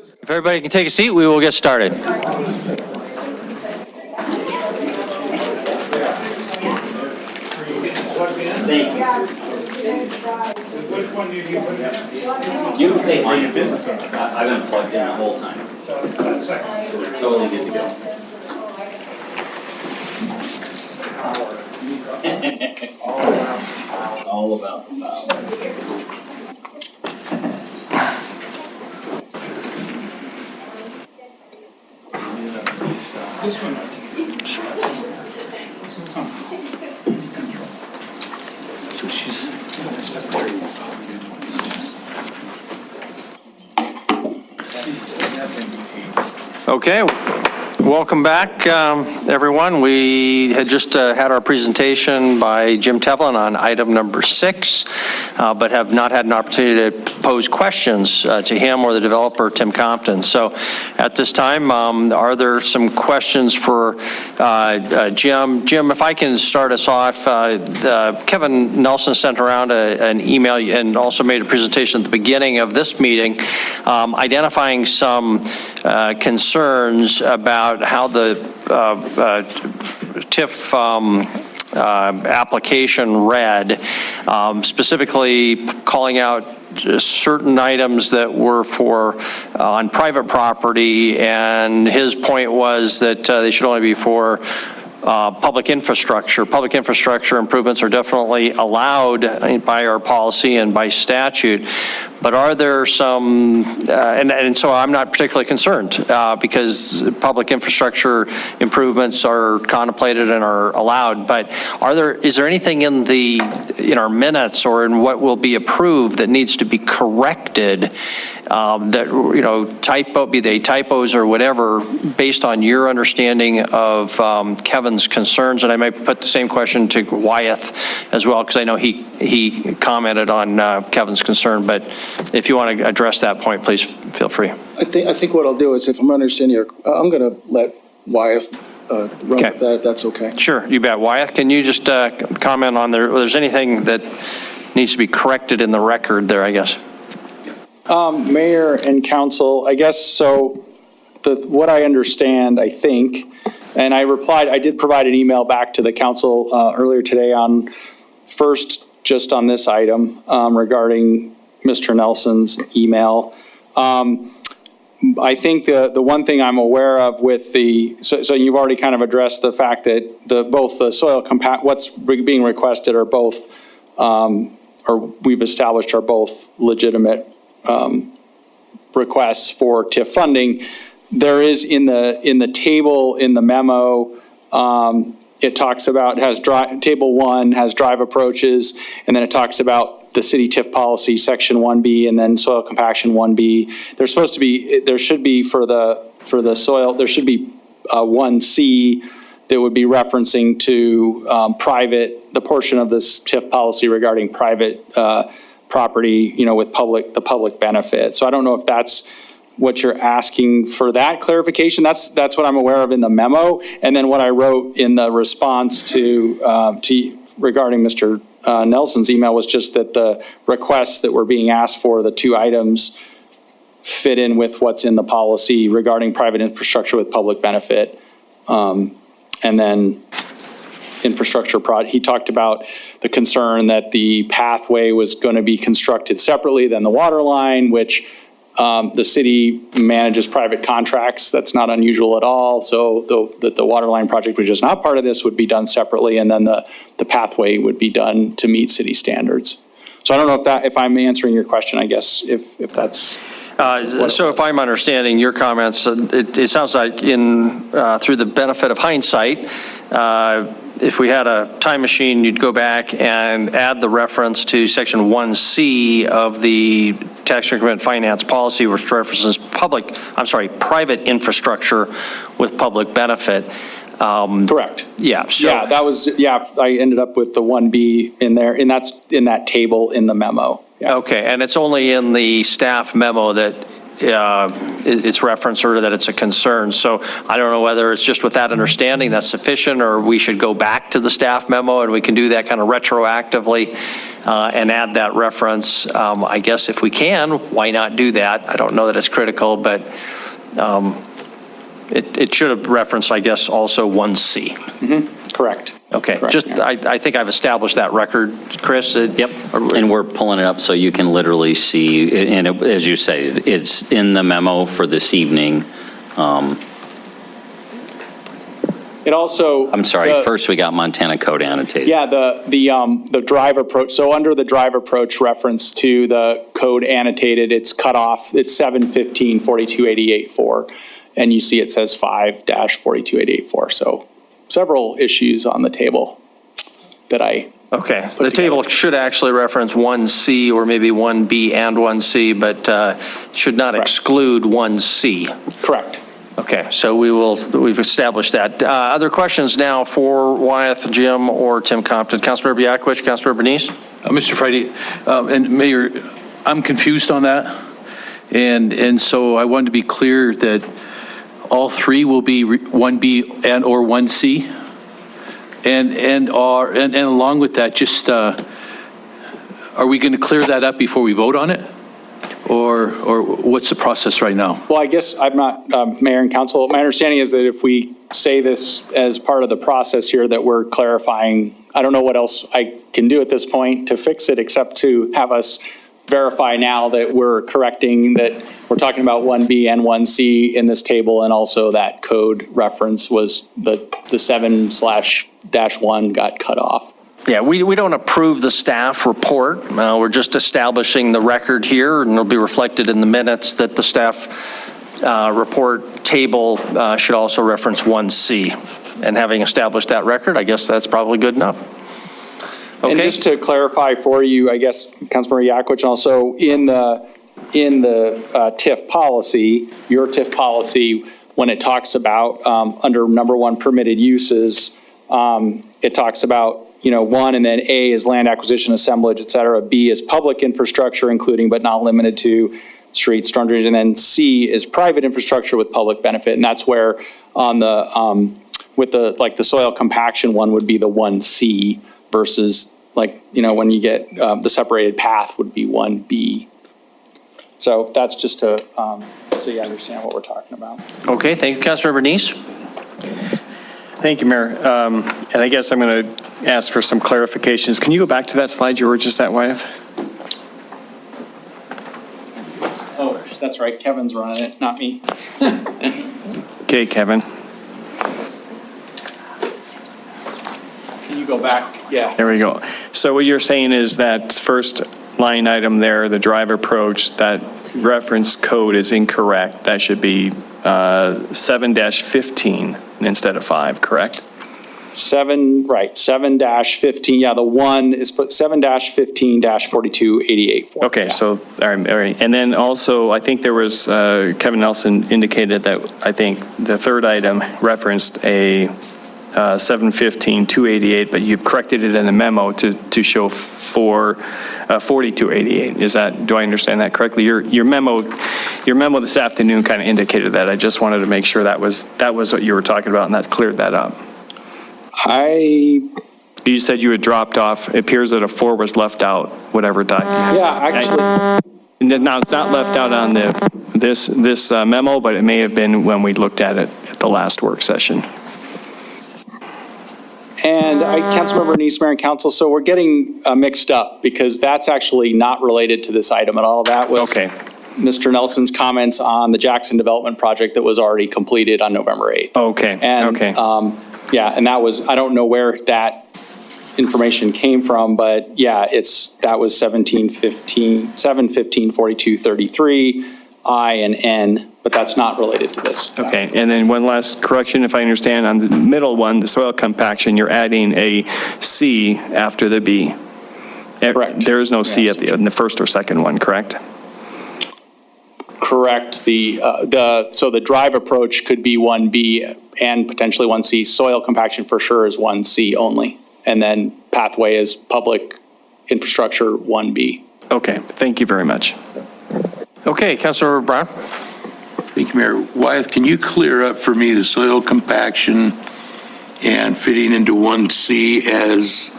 If everybody can take a seat, we will get started. Thank you. You can take mine. I've been plugged in the whole time. Totally good to go. All about the power. This one, So she's. Okay, welcome back, everyone. We had just had our presentation by Jim Tevlin on item number 6, but have not had an opportunity to pose questions to him or the developer, Tim Compton. So at this time, are there some questions for Jim? Jim, if I can start us off, Kevin Nelson sent around an email and also made a presentation at the beginning of this meeting identifying some concerns about how the TIF application read, specifically calling out certain items that were for on private property, and his point was that they should only be for public infrastructure. Public infrastructure improvements are definitely allowed by our policy and by statute, but are there some, and so I'm not particularly concerned because public infrastructure improvements are contemplated and are allowed, but is there anything in our minutes or in what will be approved that needs to be corrected that, be they typos or whatever, based on your understanding of Kevin's concerns? And I might put the same question to Wyeth as well, because I know he commented on Kevin's concern, but if you want to address that point, please feel free. I think what I'll do is, if I'm understanding I'm going to let Wyeth run with that, if that's okay. Sure, you bet. Wyeth, can you just comment on there's anything that needs to be corrected in the record there, I guess? Mayor and council, I guess, so what I understand, I think, and I did provide an email back to the council earlier today just on this item regarding Mr. Nelson's email. I think the one thing I'm aware of with so you've already kind of addressed the fact that both the soil what's being requested are both, or we've established are both legitimate requests for TIF funding. There is in the table in the memo, it talks about, table 1 has drive approaches, and then it talks about the city TIF policy, section 1B, and then soil compaction 1B. There should be for the soil, there should be 1C that would be referencing to the portion of this TIF policy regarding private property, with the public benefit. So I don't know if that's what you're asking for that clarification. That's what I'm aware of in the memo. And then what I wrote in the response to regarding Mr. Nelson's email was just that the requests that were being asked for, the 2 items, fit in with what's in the policy regarding private infrastructure with public benefit. And then infrastructure he talked about the concern that the pathway was going to be constructed separately than the water line, which the city manages private contracts. That's not unusual at all. So that the water line project, which is not part of this, would be done separately, and then the pathway would be done to meet city standards. So I don't know if I'm answering your question, I guess, if that's. So if I'm understanding your comments, it sounds like through the benefit of hindsight, if we had a time machine, you'd go back and add the reference to section 1C of the tax increment finance policy, which references private infrastructure with public benefit. Correct. Yeah. So, I ended up with the 1B in there, and that's in that table in the memo. Yeah. Okay, and it's only in the staff memo that it's referenced or that it's a concern. So I don't know whether it's just with that understanding that's sufficient, or we should go back to the staff memo and we can do that kind of retroactively and add that reference. I guess if we can, why not do that? I don't know that it's critical, but it should have referenced, I guess, also 1C. Correct. Okay, Correct, just, yeah. I think I've established that record, Chris. Yep. And we're pulling it up so you can literally see, and as you say, it's in the memo for this evening. It also. I'm sorry, first we got Montana Code annotated. Yeah, the drive approach. So under the drive approach reference to the code annotated, it's cut off. It's 715-4288-4, and you see it says 5-42884. So several issues on the table that I. Okay, the table should actually reference 1C or maybe 1B and 1C, but should not exclude 1C. Correct. Okay, so we've established that. Other questions now for Wyeth, Jim, or Tim Compton? Councilmember Yakowicz, Councilmember Bernice? Mr. Friday, and Mayor, I'm confused on that. And so I wanted to be clear that all three will be 1B and or 1C. And along with that, just are we going to clear that up before we vote on it? Or what's the process right now? Well, I guess I'm not Mayor and Council. My understanding is that if we say this as part of the process here, that we're clarifying. I don't know what else I can do at this point to fix it, except to have us verify now that we're correcting that we're talking about 1B and 1C in this table, and also that code reference was the 7/-1 got cut off. Yeah, we don't approve the staff report. We're just establishing the record here, and it'll be reflected in the minutes that the staff report table should also reference 1C. And having established that record, I guess that's probably good enough. Okay. And just to clarify for you, I guess, Councilmember Yakowicz, also in the TIF policy, your TIF policy, when it talks about under number 1 permitted uses, it talks about 1, and then A is land acquisition, assemblage, et cetera. B is public infrastructure, including but not limited to streets, storm drainage, and then C is private infrastructure with public benefit. And that's where on the, with the, like the soil compaction one would be the 1C versus when you get the separated path would be 1B. So that's just to, so you understand what we're talking about. Okay, thank you, Councilmember Bernice. Thank you, Mayor. And I guess I'm going to ask for some clarifications. Can you go back to that slide you were just at, Wyeth? Oh, that's right. Kevin's running it, not me. Okay, Kevin. Can you go back? Yeah. There we go. So what you're saying is that first line item there, the drive approach, that reference code is incorrect. That should be 7-15 instead of 5, correct? 7-15. Yeah, the 1 is put 7-15-4288. Okay, so, all right. And then also, I think there was, Kevin Nelson indicated that I think the third item referenced a 715-288, but you've corrected it in the memo to show 4288. Is that, do I understand that correctly? Your memo this afternoon kind of indicated that. I just wanted to make sure that was what you were talking about, and that cleared that up. You said you had dropped off. It appears that a 4 was left out, whatever document. Yeah, actually. Now, it's not left out on this memo, but it may have been when we looked at it at the last work session. And Councilmember Bernice, Mayor and Council, so we're getting mixed up because that's actually not related to this item at all. That was Mr. Nelson's comments on the Jackson Development Project that was already completed on November 8th. Okay. And, yeah, and that was, I don't know where that information came from, but yeah, that was 715-4233, I and N, but that's not related to this. Okay, and then one last correction, if I understand, on the middle one, the soil compaction, you're adding a C after the B. Correct. There is no C in the first or second one, correct? Correct. So the drive approach could be 1B and potentially 1C. Soil compaction for sure is 1C only. And then pathway is public infrastructure 1B. Okay, thank you very much. Okay, Councilmember Brown. Thank you, Mayor. Wyeth, can you clear up for me the soil compaction and fitting into 1C as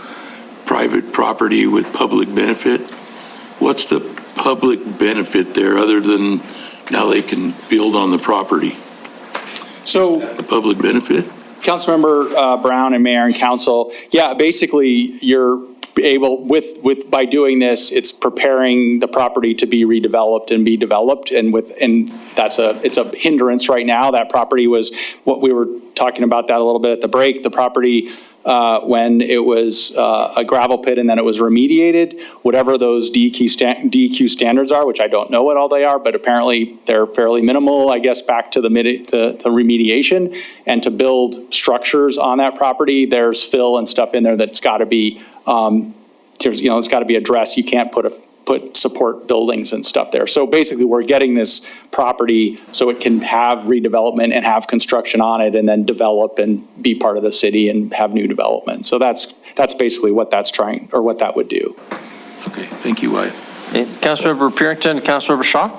private property with public benefit? What's the public benefit there other than now they can build on the property? So the public benefit? Councilmember Brown and Mayor and Council, yeah, basically you're able by doing this, it's preparing the property to be redeveloped and be developed, and it's a hindrance right now. That property was what we were talking about that a little bit at the break. The property when it was a gravel pit and then it was remediated, whatever those DEQ standards are, which I don't know what all they are, but apparently they're fairly minimal, I guess, back to the to remediation and to build structures on that property. There's fill and stuff in there that's got to be, it's got to be addressed. You can't put support buildings and stuff there. So basically we're getting this property so it can have redevelopment and have construction on it and then develop and be part of the city and have new development. So that's basically what that's trying, or what that would do. Okay, thank you, Wyatt. Councilmember Purington, Councilmember Shaw.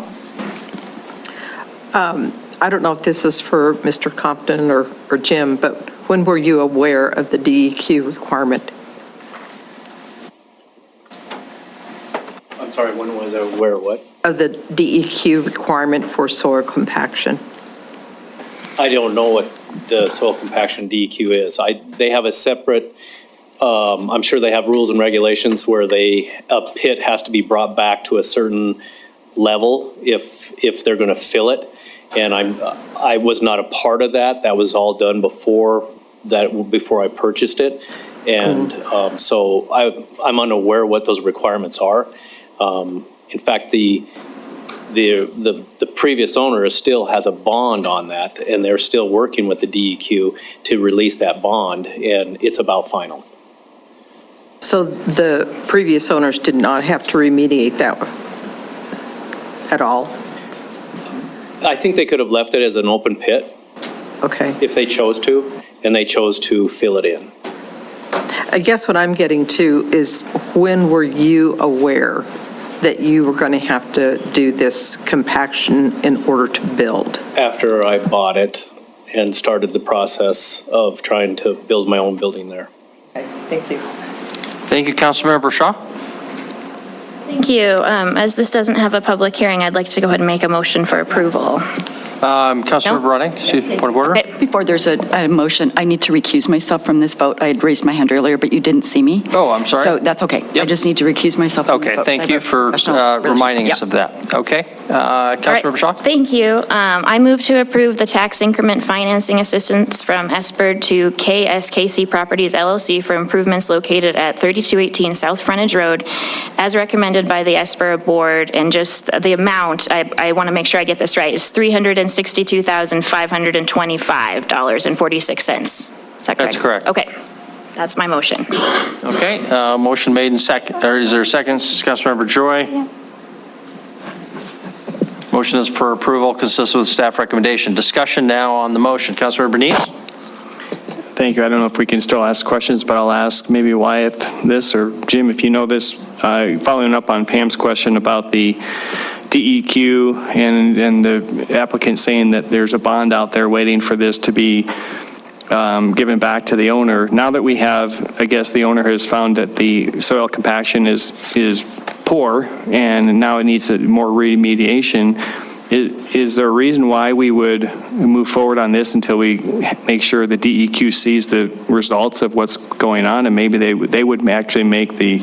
I don't know if this is for Mr. Compton or Jim, but when were you aware of the DEQ requirement? I'm sorry, when was I aware of what? Of the DEQ requirement for soil compaction. I don't know what the soil compaction DEQ is. They have a separate, I'm sure they have rules and regulations where a pit has to be brought back to a certain level if they're going to fill it. And I was not a part of that. That was all done before I purchased it. And so I'm unaware what those requirements are. In fact, the previous owner still has a bond on that, and they're still working with the DEQ to release that bond, and it's about final. So the previous owners did not have to remediate that at all? I think they could have left it as an open pit. Okay. If they chose to, and they chose to fill it in. I guess what I'm getting to is, when were you aware that you were going to have to do this compaction in order to build? After I bought it and started the process of trying to build my own building there. Okay, thank you. Thank you, Councilmember Shaw. Thank you. As this doesn't have a public hearing, I'd like to go ahead and make a motion for approval. Councilmember Running, point of order. Okay, before there's a motion, I need to recuse myself from this vote. I had raised my hand earlier, but you didn't see me. Oh, I'm sorry. So that's okay. Yep. I just need to recuse myself from this Okay, vote. thank you for reminding us of that. Okay, Councilmember Shaw. Thank you. I move to approve the tax increment financing assistance from ESPERD to KSKC Properties LLC for improvements located at 3218 South Frontage Road, as recommended by the ESPERD board. And just the amount, I want to make sure I get this right, is $362,525.46. Is that correct? That's correct. Okay, that's my motion. Okay, motion made and second, or is there a second? Councilmember Joy. Yeah. Motion is for approval, consistent with staff recommendation. Discussion now on the motion. Councilmember Bernice. Thank you. I don't know if we can still ask questions, but I'll ask maybe Wyatt this, or Jim, if you know this, following up on Pam's question about the DEQ and the applicant saying that there's a bond out there waiting for this to be given back to the owner. Now that we have, I guess the owner has found that the soil compaction is poor and now it needs more remediation. Is there a reason why we would move forward on this until we make sure the DEQ sees the results of what's going on, and maybe they would actually make the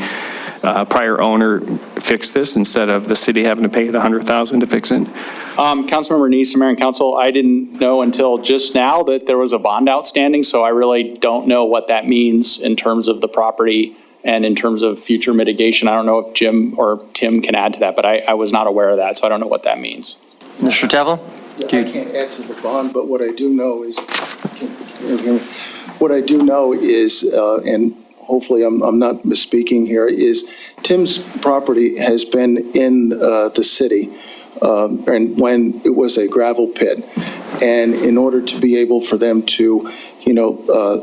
prior owner fix this instead of the city having to pay the $100,000 to fix it? Councilmember Neese, Mayor and Council, I didn't know until just now that there was a bond outstanding, so I really don't know what that means in terms of the property and in terms of future mitigation. I don't know if Jim or Tim can add to that, but I was not aware of that, so I don't know what that means. Mr. Tevlin? Yeah, I can't add to the bond, but what I do know is, what I do know is, and hopefully I'm not misspeaking here, is Tim's property has been in the city and when it was a gravel pit. And in order to be able for them to,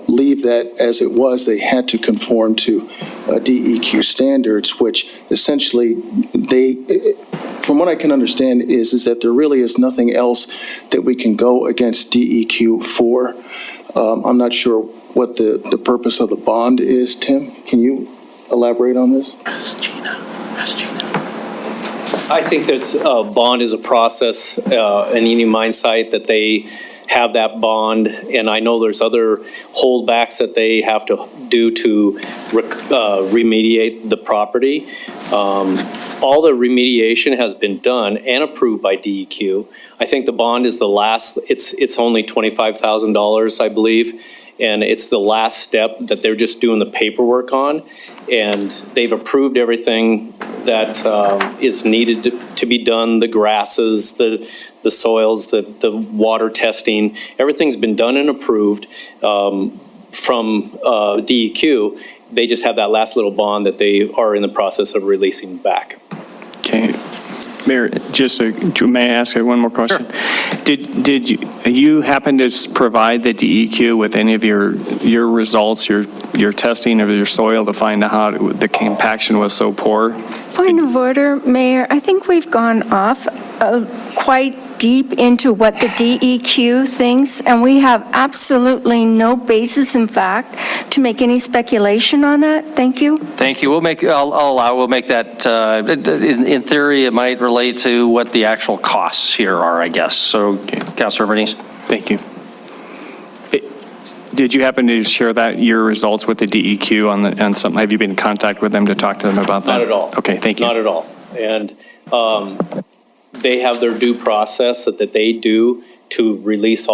leave that as it was, they had to conform to DEQ standards, which essentially from what I can understand is that there really is nothing else that we can go against DEQ for. I'm not sure what the purpose of the bond is. Tim, can you elaborate on this? Ask Gina. I think that's, bond is a process in any mine site that they have that bond, and I know there's other holdbacks that they have to do to remediate the property. All the remediation has been done and approved by DEQ. I think the bond is the last, it's only $25,000, I believe, and it's the last step that they're just doing the paperwork on, and they've approved everything that is needed to be done, the grasses, the soils, the water testing, everything's been done and approved from DEQ. They just have that last little bond that they are in the process of releasing back. Okay. Mayor, may I ask one more question? Sure. Did you happen to provide the DEQ with any of your results, your testing of your soil to find out how the compaction was so poor? Point of order, Mayor. I think we've gone off quite deep into what the DEQ thinks, and we have absolutely no basis in fact to make any speculation on that. Thank you. Thank you. We'll make that, in theory, it might relate to what the actual costs here are, I guess. So, Councilor Bernice. Thank you. Did you happen to share your results with the DEQ on something? Have you been in contact with them to talk to them about that? Not at all. Okay, thank you. Not at all. And they have their due process that they do to release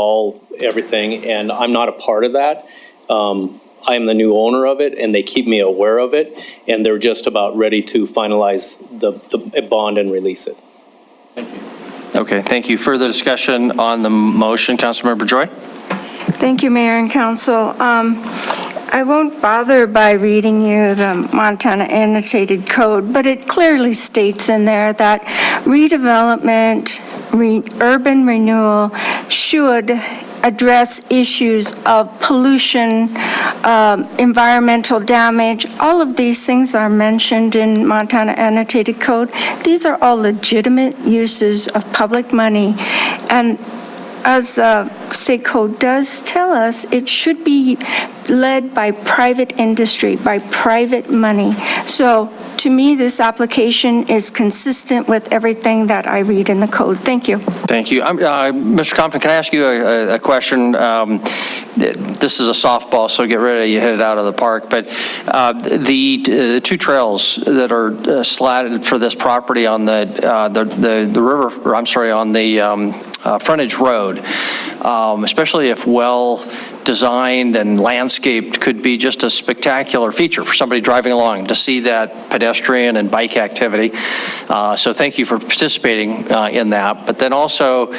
everything, and I'm not a part of that. I am the new owner of it, and they keep me aware of it, and they're just about ready to finalize the bond and release it. Thank you. Okay, thank you. Further discussion on the motion, Councilmember Joy? Thank you, Mayor and Council. I won't bother by reading you the Montana Annotated Code, but it clearly states in there that redevelopment, urban renewal should address issues of pollution, environmental damage. All of these things are mentioned in Montana Annotated Code. These are all legitimate uses of public money, and as the state code does tell us, it should be led by private industry, by private money. So to me, this application is consistent with everything that I read in the code. Thank you. Thank you. Mr. Compton, can I ask you a question? This is a softball, so get ready, you hit it out of the park. But the two trails that are slatted for this property on the river, or I'm sorry, on the frontage road, especially if well-designed and landscaped, could be just a spectacular feature for somebody driving along to see that pedestrian and bike activity. So thank you for participating in that. But then also,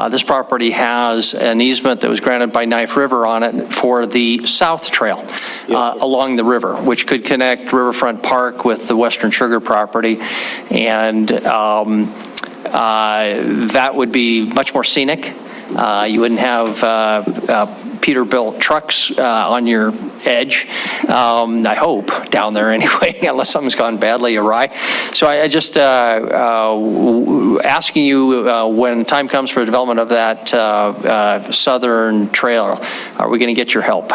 this property has an easement that was granted by Knife River on it for the South Trail along the river, which could connect Riverfront Park with the Western Sugar property. And that would be much more scenic. You wouldn't have Peterbilt trucks on your edge, I hope, down there anyway, unless something's gone badly awry. So I just asking you, when time comes for development of that southern trail, are we going to get your help?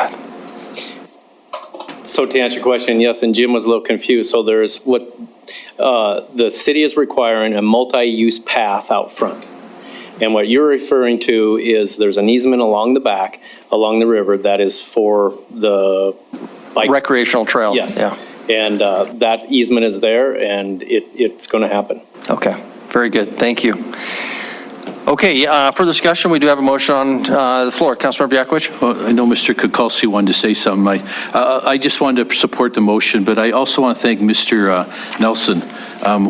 So to answer your question, yes, and Jim was a little confused. So there's what the city is requiring, a multi-use path out front. And what you're referring to is there's an easement along the back, along the river, that is for the bike. Recreational trail. Yes. Yeah. And that easement is there, and it's going to happen. Okay. Very good. Thank you. Okay, for discussion, we do have a motion on the floor. Councilmember Yakovich? Well, I know Mr. Kukulski wanted to say something. I just wanted to support the motion, but I also want to thank Mr. Nelson.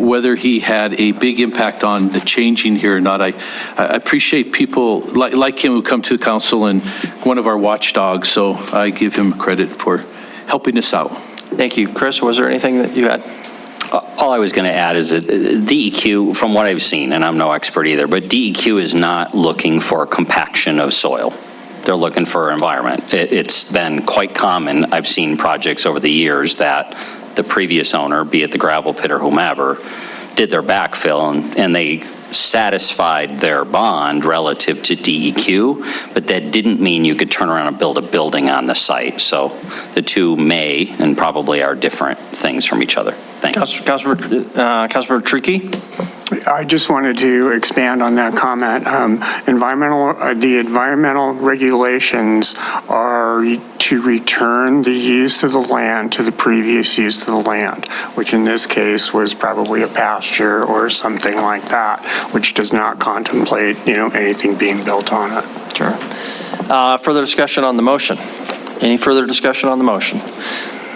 Whether he had a big impact on the changing here or not, I appreciate people like him who come to the council and one of our watchdogs, so I give him credit for helping us out. Thank you. Chris, was there anything that you had? All I was going to add is that DEQ, from what I've seen, and I'm no expert either, but DEQ is not looking for compaction of soil. They're looking for environment. It's been quite common. I've seen projects over the years that the previous owner, be it the gravel pit or whomever, did their backfill and they satisfied their bond relative to DEQ, but that didn't mean you could turn around and build a building on the site. So the two may and probably are different things from each other. Thanks. Councilmember Tricky? I just wanted to expand on that comment. The environmental regulations are to return the use of the land to the previous use of the land, which in this case was probably a pasture or something like that, which does not contemplate, anything being built on it. Sure. Further discussion on the motion? Any further discussion on the motion?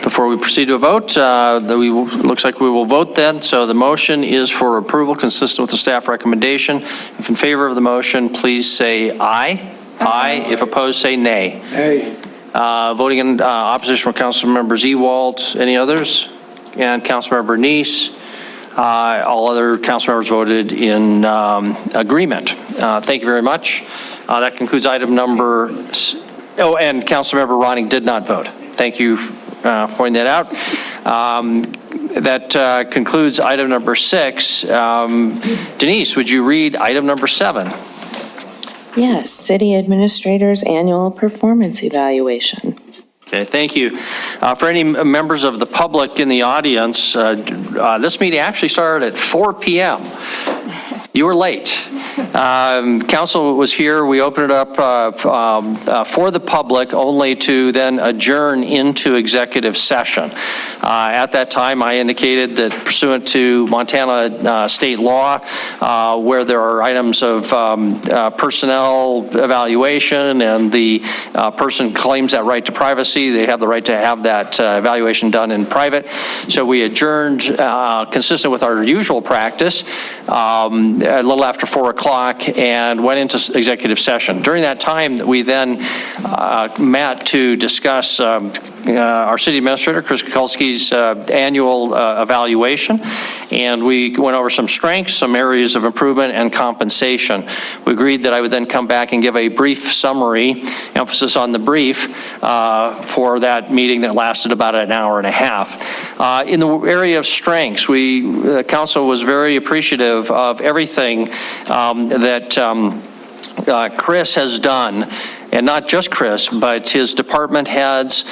Before we proceed to a vote, looks like we will vote then. So the motion is for approval consistent with the staff recommendation. If in favor of the motion, please say aye. Aye. If opposed, say nay. Nay. Voting in opposition from Council Members Ewald. Any others? And Councilmember Neese. All other council members voted in agreement. Thank you very much. That concludes item number. Oh, and Councilmember Ronning did not vote. Thank you. Pointing that out. That concludes item number 6. Denise, would you read item number 7? Yes, City Administrator's Annual Performance Evaluation. Okay, thank you. For any members of the public in the audience, this meeting actually started at 4 p.m. You were late. Council was here. We opened it up for the public only to then adjourn into executive session. At that time, I indicated that pursuant to Montana state law, where there are items of personnel evaluation and the person claims that right to privacy, they have the right to have that evaluation done in private. So we adjourned consistent with our usual practice a little after 4 o'clock and went into executive session. During that time, we then met to discuss our city administrator, Chris Kukulski's annual evaluation, and we went over some strengths, some areas of improvement, and compensation. We agreed that I would then come back and give a brief summary, emphasis on the brief, for that meeting that lasted about an hour and a half. In the area of strengths, the council was very appreciative of everything that Chris has done. And not just Chris, but his department heads,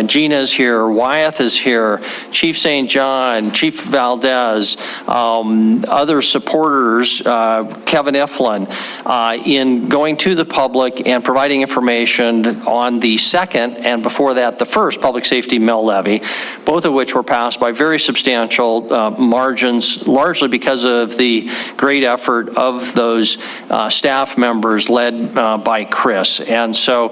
Gina's here, Wyeth is here, Chief St. John, Chief Valdez, other supporters, Kevin Iflin, in going to the public and providing information on the second, and before that, the first public safety mill levy, both of which were passed by very substantial margins, largely because of the great effort of those staff members led by Chris. And so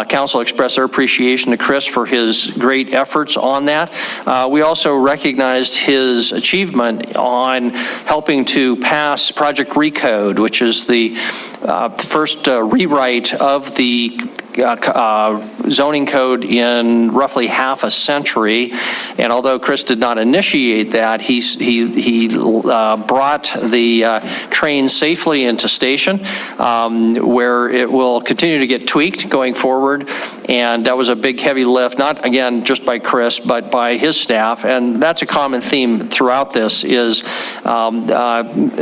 council expressed their appreciation to Chris for his great efforts on that. We also recognized his achievement on helping to pass Project Recode, which is the first rewrite of the zoning code in roughly half a century. And although Chris did not initiate that, he brought the train safely into station, where it will continue to get tweaked going forward. And that was a big heavy lift, not again just by Chris, but by his staff. And that's a common theme throughout this is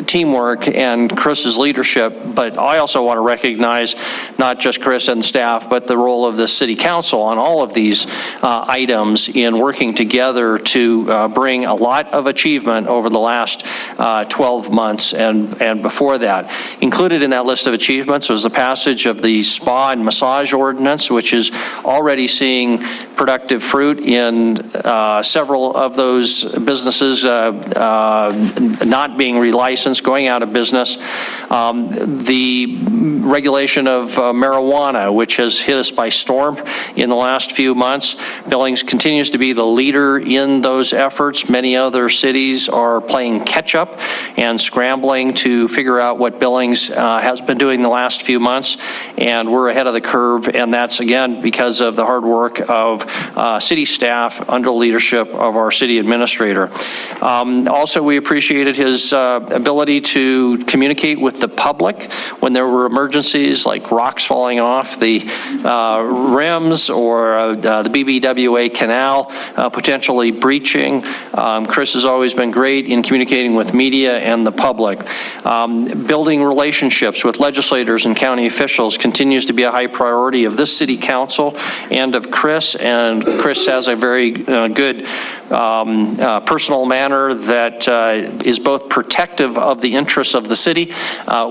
teamwork and Chris's leadership. But I also want to recognize not just Chris and staff, but the role of the city council on all of these items in working together to bring a lot of achievement over the last 12 months and before that. Included in that list of achievements was the passage of the spa and massage ordinance, which is already seeing productive fruit in several of those businesses not being relicensed, going out of business. The regulation of marijuana, which has hit us by storm in the last few months. Billings continues to be the leader in those efforts. Many other cities are playing catch up and scrambling to figure out what Billings has been doing the last few months, and we're ahead of the curve, and that's again because of the hard work of city staff under leadership of our city administrator. Also, we appreciated his ability to communicate with the public when there were emergencies like rocks falling off the rims or the BBWA canal potentially breaching. Chris has always been great in communicating with media and the public. Building relationships with legislators and county officials continues to be a high priority of this city council and of Chris, and Chris has a very good personal manner that is both protective of the interests of the city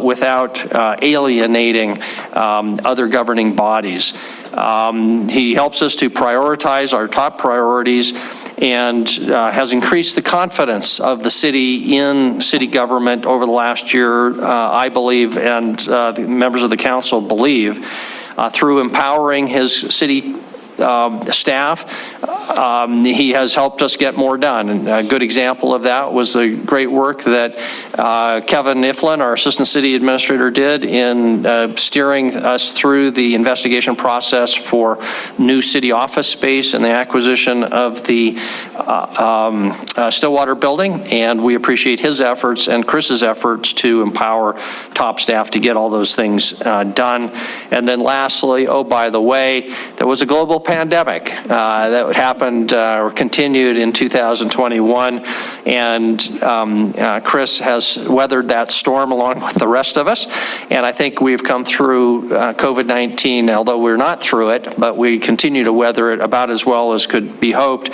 without alienating other governing bodies. He helps us to prioritize our top priorities and has increased the confidence of the city in city government over the last year, I believe, and the members of the council believe, through empowering his city staff. He has helped us get more done. And a good example of that was the great work that Kevin Iflin, our Assistant City Administrator, did in steering us through the investigation process for new city office space and the acquisition of the Stillwater building. And we appreciate his efforts and Chris's efforts to empower top staff to get all those things done. And then lastly, oh, by the way, there was a global pandemic that happened or continued in 2021, and Chris has weathered that storm along with the rest of us, and I think we've come through COVID-19, although we're not through it, but we continue to weather it about as well as could be hoped.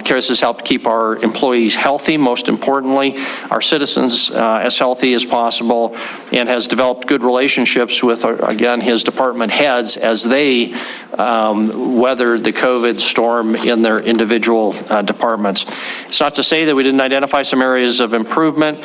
Chris has helped keep our employees healthy, most importantly, our citizens as healthy as possible, and has developed good relationships with, again, his department heads as they weathered the COVID storm in their individual departments. It's not to say that we didn't identify some areas of improvement.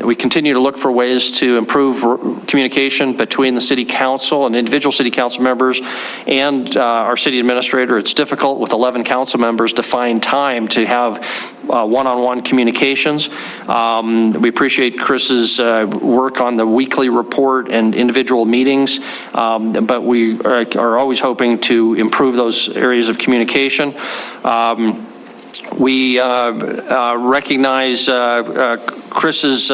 We continue to look for ways to improve communication between the city council and individual city council members and our city administrator. It's difficult with 11 council members to find time to have one-on-one communications. We appreciate Chris's work on the weekly report and individual meetings, but we are always hoping to improve those areas of communication. We recognize Chris's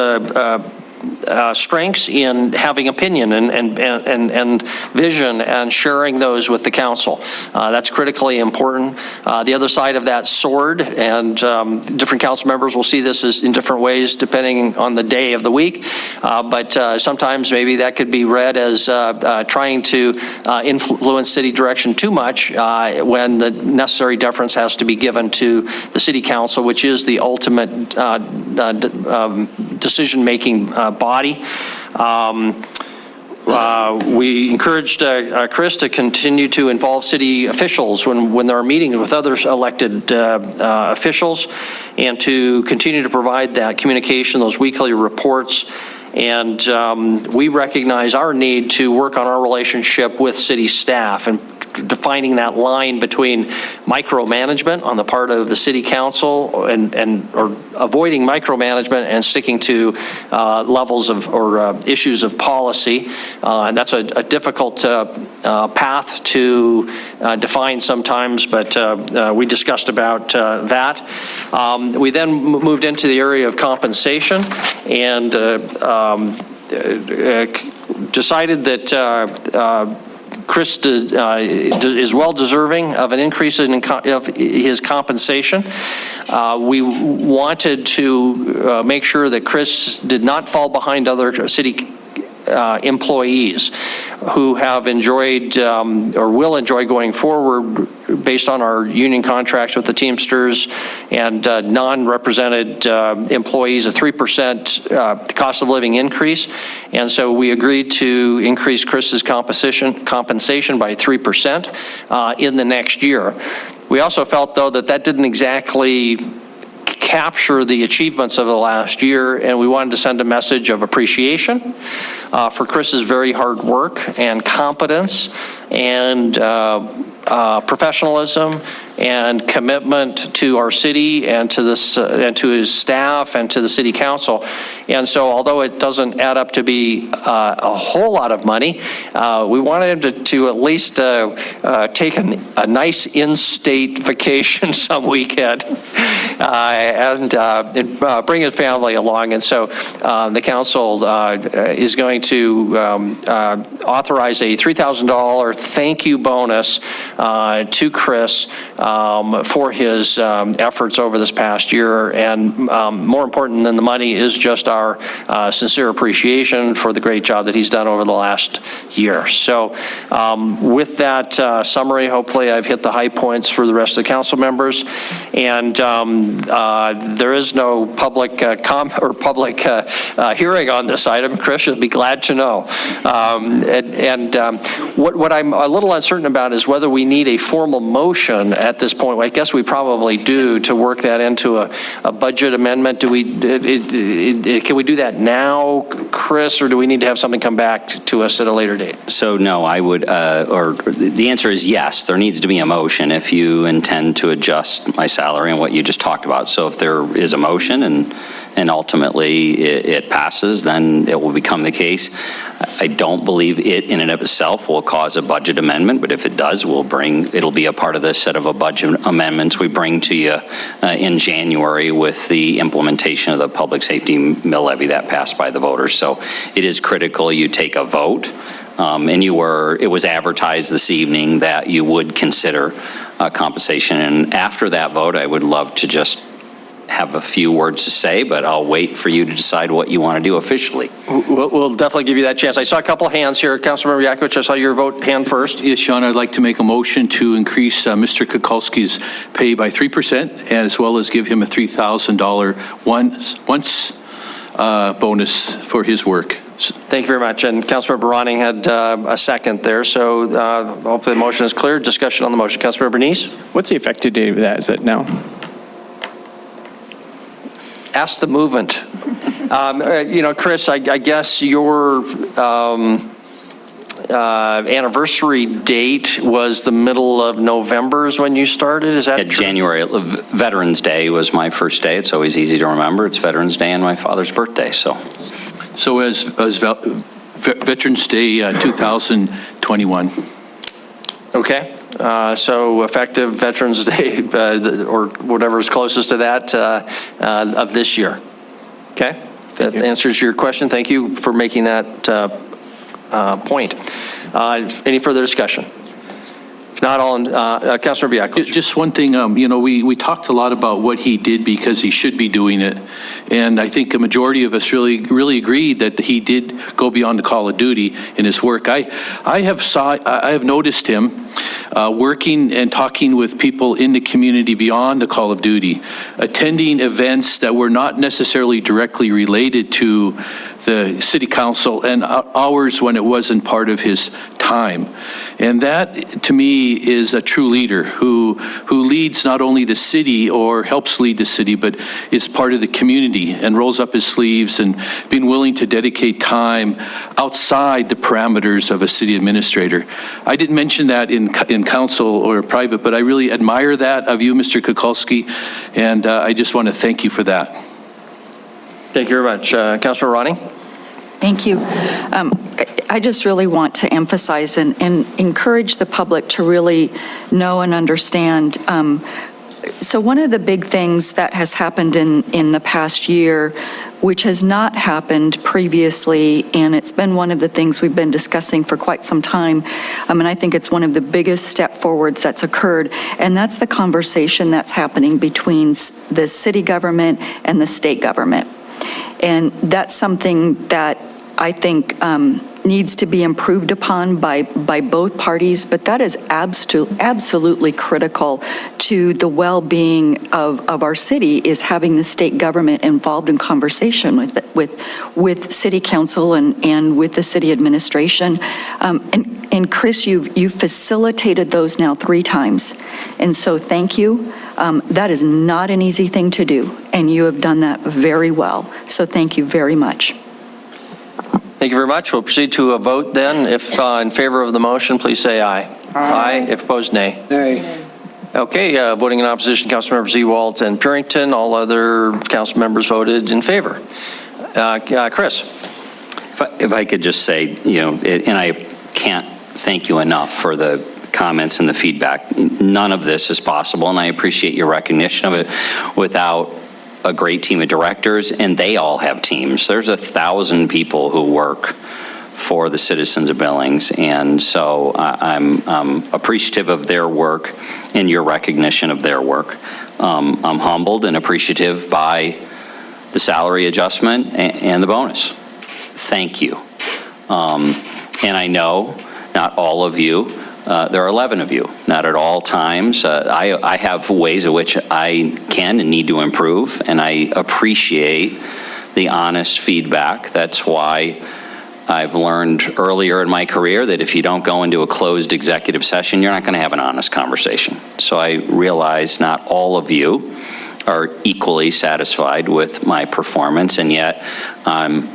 strengths in having opinion and vision and sharing those with the council. That's critically important. The other side of that sword, and different council members will see this as in different ways depending on the day of the week, but sometimes maybe that could be read as trying to influence city direction too much when the necessary deference has to be given to the city council, which is the ultimate decision-making body. We encouraged Chris to continue to involve city officials when there are meetings with other elected officials, and to continue to provide that communication, those weekly reports. And we recognize our need to work on our relationship with city staff and defining that line between micromanagement on the part of the city council or avoiding micromanagement and sticking to levels of or issues of policy. And that's a difficult path to define sometimes, but we discussed about that. We then moved into the area of compensation and decided that Chris is well deserving of an increase in his compensation. We wanted to make sure that Chris did not fall behind other city employees who have enjoyed or will enjoy going forward based on our union contracts with the Teamsters and non-represented employees, a 3% cost of living increase. And so we agreed to increase Chris's compensation by 3% in the next year. We also felt, though, that didn't exactly capture the achievements of the last year, and we wanted to send a message of appreciation for Chris's very hard work and competence and professionalism and commitment to our city and to this and to his staff and to the city council. And so, although it doesn't add up to be a whole lot of money, we wanted him to at least take a nice in-state vacation some weekend. and bring his family along. And so the council is going to authorize a $3,000 thank you bonus to Chris for his efforts over this past year. And more important than the money is just our sincere appreciation for the great job that he's done over the last year. So with that summary, hopefully I've hit the high points for the rest of the council members. And there is no public hearing on this item. Chris, you'll be glad to know. What I'm a little uncertain about is whether we need a formal motion at this point. I guess we probably do to work that into a budget amendment. Can we do that now, Chris, or do we need to have something come back to us at a later date? So no, I would, or the answer is yes, there needs to be a motion if you intend to adjust my salary and what you just talked about. So if there is a motion and ultimately it passes, then it will become the case. I don't believe it in and of itself will cause a budget amendment, but if it does, it'll be a part of the set of a budget amendments we bring to you in January with the implementation of the public safety mill levy that passed by the voters. So it is critical you take a vote. And it was advertised this evening that you would consider compensation. And after that vote, I would love to just have a few words to say, but I'll wait for you to decide what you want to do officially. We'll definitely give you that chance. I saw a couple of hands here. Councilmember Yakovich, I saw your hand first. Yes, Sean, I'd like to make a motion to increase Mr. Kukulski's pay by 3%, as well as give him a $3,000 once bonus for his work. Thank you very much. And Councilmember Ronning had a second there, so hopefully the motion is clear. Discussion on the motion. Councilmember Bernice? What's the effective date of that? Is it now? Ask the movement. Chris, I guess your anniversary date was the middle of November is when you started, is that true? January. Veterans Day was my first day. It's always easy to remember. It's Veterans Day and my father's birthday, so. So as Veterans Day 2021. Okay. So effective Veterans Day or whatever is closest to that of this year. Okay. That answers your question. Thank you for making that point. Any further discussion? If not, all in, Councilor Biacco. Just one thing, we talked a lot about what he did because he should be doing it. And I think a majority of us really agreed that he did go beyond the call of duty in his work. I have noticed him working and talking with people in the community beyond the call of duty, attending events that were not necessarily directly related to the city council and hours when it wasn't part of his time. And that, to me, is a true leader who leads not only the city or helps lead the city, but is part of the community and rolls up his sleeves and being willing to dedicate time outside the parameters of a city administrator. I didn't mention that in council or private, but I really admire that of you, Mr. Kukulski, and I just want to thank you for that. Thank you very much. Councilor Ronning? Thank you. I just really want to emphasize and encourage the public to really know and understand. So one of the big things that has happened in the past year, which has not happened previously, and it's been one of the things we've been discussing for quite some time, and I think it's one of the biggest step forwards that's occurred, and that's the conversation that's happening between the city government and the state government. And that's something that I think needs to be improved upon by both parties, but that is absolutely critical to the well-being of our city, is having the state government involved in conversation with city council and with the city administration. And Chris, you've facilitated those now 3 times. And so thank you. That is not an easy thing to do, and you have done that very well. So thank you very much. Thank you very much. We'll proceed to a vote then. If in favor of the motion, please say aye. Aye. If opposed, nay. Nay. Okay, voting in opposition, Councilmembers Ewald and Purington. All other council members voted in favor. Chris? If I could just say, and I can't thank you enough for the comments and the feedback. None of this is possible, and I appreciate your recognition of it, without a great team of directors, and they all have teams. There's 1,000 people who work for the citizens of Billings, and so I'm appreciative of their work and your recognition of their work. I'm humbled and appreciative by the salary adjustment and the bonus. Thank you. And I know not all of you, there are 11 of you, not at all times. I have ways in which I can and need to improve, and I appreciate the honest feedback. That's why I've learned earlier in my career that if you don't go into a closed executive session, you're not going to have an honest conversation. So I realize not all of you are equally satisfied with my performance, and yet I'm,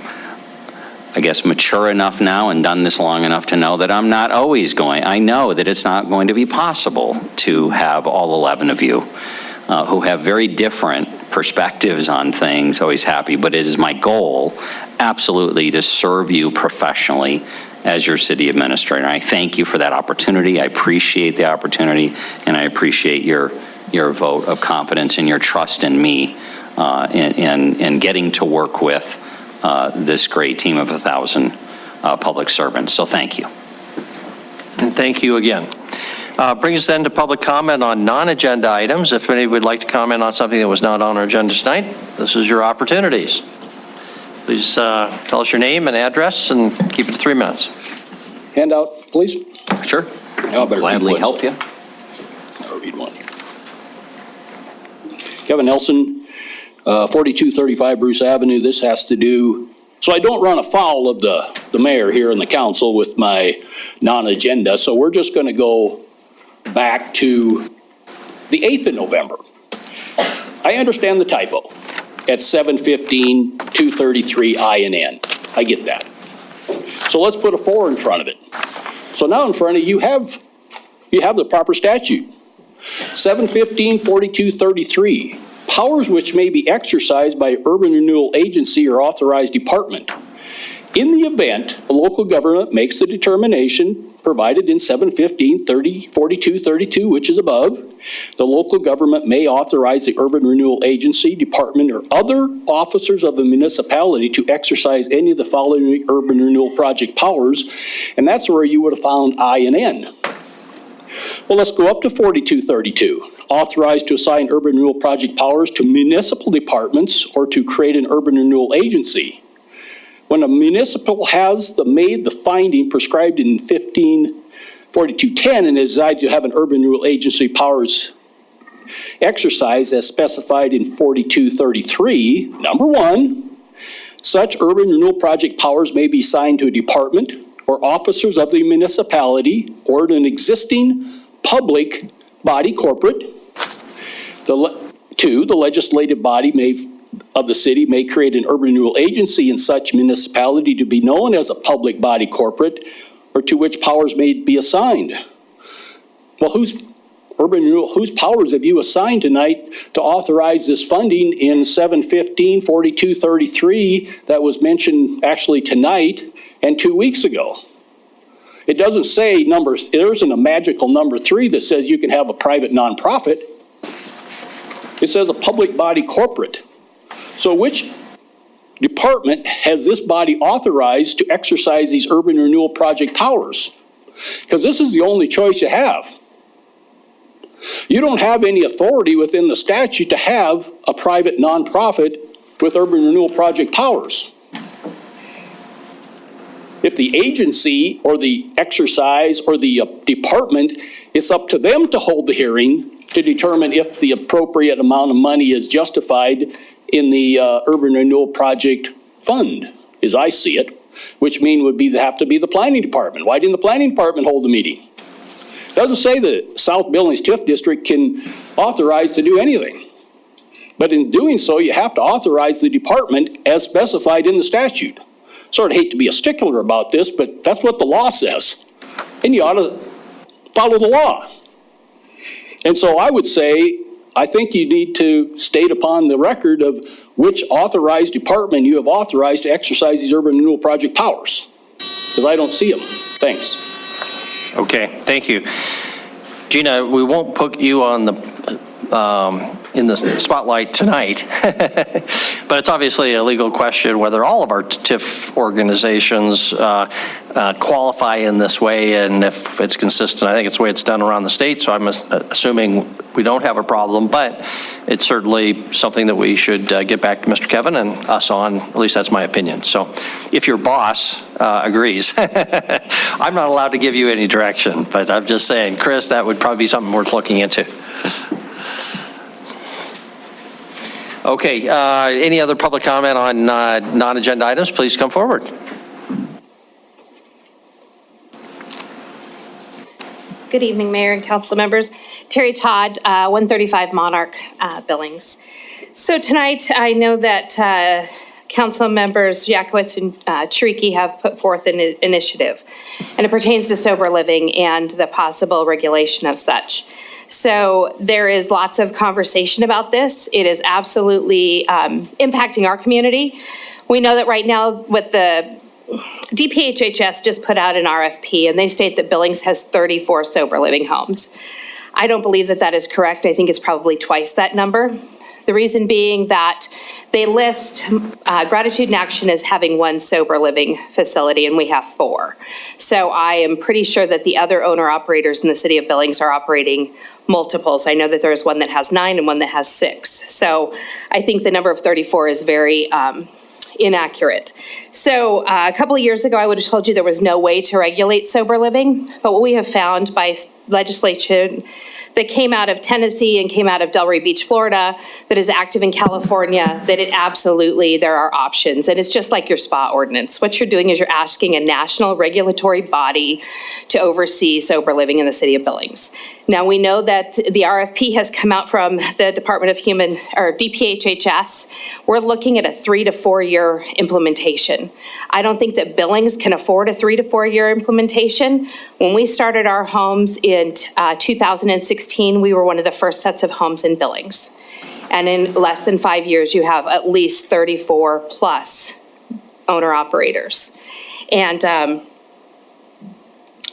I guess, mature enough now and done this long enough to know that I'm not always going. I know that it's not going to be possible to have all 11 of you who have very different perspectives on things always happy, but it is my goal absolutely to serve you professionally as your city administrator. And I thank you for that opportunity. I appreciate the opportunity, and I appreciate your vote of confidence and your trust in me in getting to work with this great team of 1,000 public servants. So thank you. And thank you again. Brings us then to public comment on non-agenda items. If anybody would like to comment on something that was not on our agenda tonight, this is your opportunities. Please tell us your name and address and keep it to 3 minutes. Handout, please. Sure. I'll gladly help you. I'll read one. Kevin Nelson, 4235 Bruce Avenue. This has to do, so I don't run afoul of the mayor here in the council with my non-agenda, so we're just going to go back to the 8th of November. I understand the typo at 7:15, 233 I and N. I get that. So let's put a 4 in front of it. So now in front of you have the proper statute. 7:15, 4233. Powers which may be exercised by urban renewal agency or authorized department. In the event a local government makes the determination provided in 7:15, 4232, which is above, the local government may authorize the urban renewal agency, department, or other officers of the municipality to exercise any of the following urban renewal project powers, and that's where you would have found I and N. Well, let's go up to 4232. Authorized to assign urban renewal project powers to municipal departments or to create an urban renewal agency. When a municipal has made the finding prescribed in 4210 and is decided to have an urban renewal agency powers exercise as specified in 4233, number 1, such urban renewal project powers may be assigned to a department or officers of the municipality or to an existing public body corporate. 2, the legislative body of the city may create an urban renewal agency in such municipality to be known as a public body corporate or to which powers may be assigned. Well, whose powers have you assigned tonight to authorize this funding in 7:15, 4233 that was mentioned actually tonight and 2 weeks ago? It doesn't say there isn't a magical number 3 that says you can have a private nonprofit. It says a public body corporate. So which department has this body authorized to exercise these urban renewal project powers? Because this is the only choice you have. You don't have any authority within the statute to have a private nonprofit with urban renewal project powers. If the agency or the exercise or the department, it's up to them to hold the hearing to determine if the appropriate amount of money is justified in the urban renewal project fund, as I see it, which would have to be the planning department. Why didn't the planning department hold the meeting? It doesn't say that South Billings TIF district can authorize to do anything. But in doing so, you have to authorize the department as specified in the statute. Sort of hate to be a stickler about this, but that's what the law says. And you ought to follow the law. And so I would say, I think you need to state upon the record of which authorized department you have authorized to exercise these urban renewal project powers. Because I don't see them. Thanks. Okay, thank you. Gina, we won't put you on the, in the spotlight tonight, but it's obviously a legal question whether all of our TIF organizations qualify in this way, and if it's consistent. I think it's the way it's done around the state, so I'm assuming we don't have a problem, but it's certainly something that we should get back to Mr. Kevin and us on. At least that's my opinion. So if your boss agrees, I'm not allowed to give you any direction, but I'm just saying, Chris, that would probably be something worth looking into. Okay, any other public comment on non-agenda items? Please come forward. Good evening, Mayor and council members. Terry Todd, 135 Monarch, Billings. So tonight, I know that council members Yakowicz and Chiriki have put forth an initiative, and it pertains to sober living and the possible regulation of such. So there is lots of conversation about this. It is absolutely impacting our community. We know that right now what the DPHHS just put out an RFP, and they state that Billings has 34 sober living homes. I don't believe that that is correct. I think it's probably twice that number. The reason being that they list Gratitude in Action as having one sober living facility, and we have 4. So I am pretty sure that the other owner-operators in the city of Billings are operating multiples. I know that there's one that has 9 and one that has 6. So I think the number of 34 is very inaccurate. So a couple of years ago, I would have told you there was no way to regulate sober living, but what we have found by legislation that came out of Tennessee and came out of Delray Beach, Florida, that is active in California, that it absolutely, there are options. And it's just like your spa ordinance. What you're doing is you're asking a national regulatory body to oversee sober living in the city of Billings. Now, we know that the RFP has come out from the Department of Human, or DPHHS. We're looking at a 3 to 4 year implementation. I don't think that Billings can afford a 3 to 4 year implementation. When we started our homes in 2016, we were one of the first sets of homes in Billings. And in less than 5 years, you have at least 34 plus owner operators. And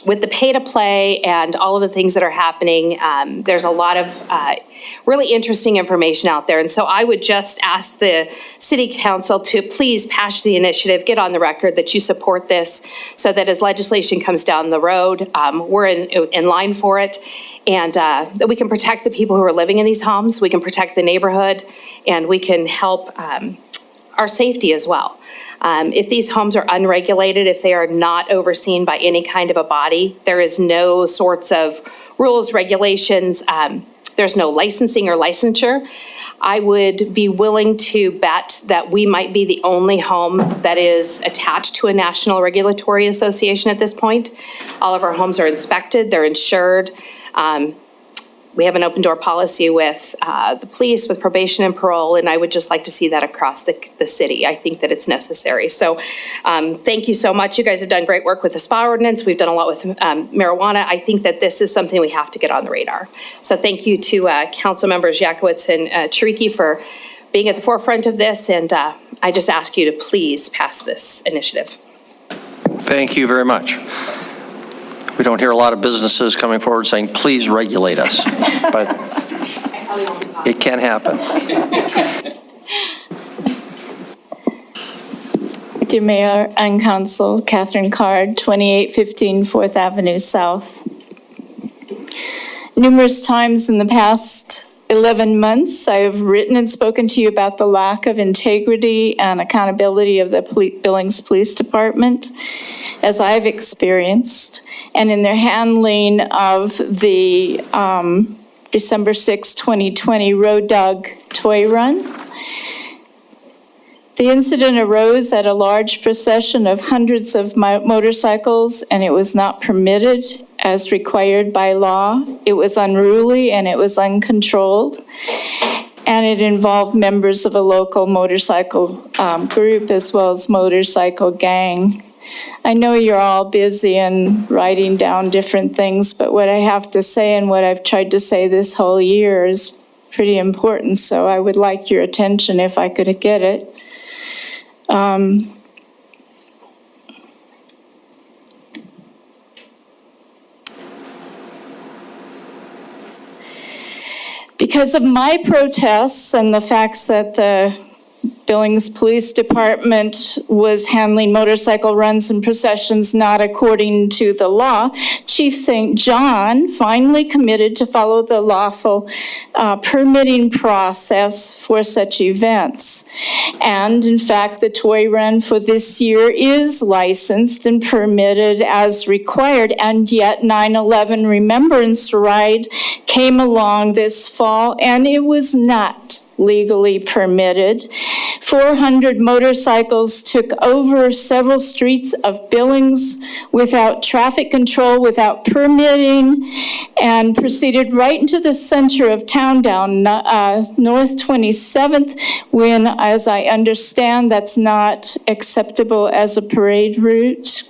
with the pay to play and all of the things that are happening, there's a lot of really interesting information out there. And so I would just ask the city council to please pass the initiative, get on the record that you support this, so that as legislation comes down the road, we're in line for it, and that we can protect the people who are living in these homes, we can protect the neighborhood, and we can help our safety as well. If these homes are unregulated, if they are not overseen by any kind of a body, there is no sorts of rules, regulations, there's no licensing or licensure, I would be willing to bet that we might be the only home that is attached to a national regulatory association at this point. All of our homes are inspected, they're insured. We have an open door policy with the police, with probation and parole, and I would just like to see that across the city. I think that it's necessary. So thank you so much. You guys have done great work with the spa ordinance. We've done a lot with marijuana. I think that this is something we have to get on the radar. So thank you to council members Yakowicz and Chiriki for being at the forefront of this, and I just ask you to please pass this initiative. Thank you very much. We don't hear a lot of businesses coming forward saying, please regulate us, but it can happen. Dear Mayor and Council, Catherine Card, 2815 4th Avenue South. Numerous times in the past 11 months, I have written and spoken to you about the lack of integrity and accountability of the Billings Police Department, as I've experienced, and in their handling of the December 6, 2020 Road Dog Toy Run. The incident arose at a large procession of hundreds of motorcycles, and it was not permitted as required by law. It was unruly and it was uncontrolled, and it involved members of a local motorcycle group as well as motorcycle gang. I know you're all busy and writing down different things, but what I have to say and what I've tried to say this whole year is pretty important, so I would like your attention if I could get it. Because of my protests and the facts that the Billings Police Department was handling motorcycle runs and processions not according to the law, Chief St. John finally committed to follow the lawful permitting process for such events. And in fact, the toy run for this year is licensed and permitted as required, and yet 9/11 Remembrance Ride came along this fall and it was not legally permitted. 400 motorcycles took over several streets of Billings without traffic control, without permitting, and proceeded right into the center of town down North 27th, when, as I understand, that's not acceptable as a parade route.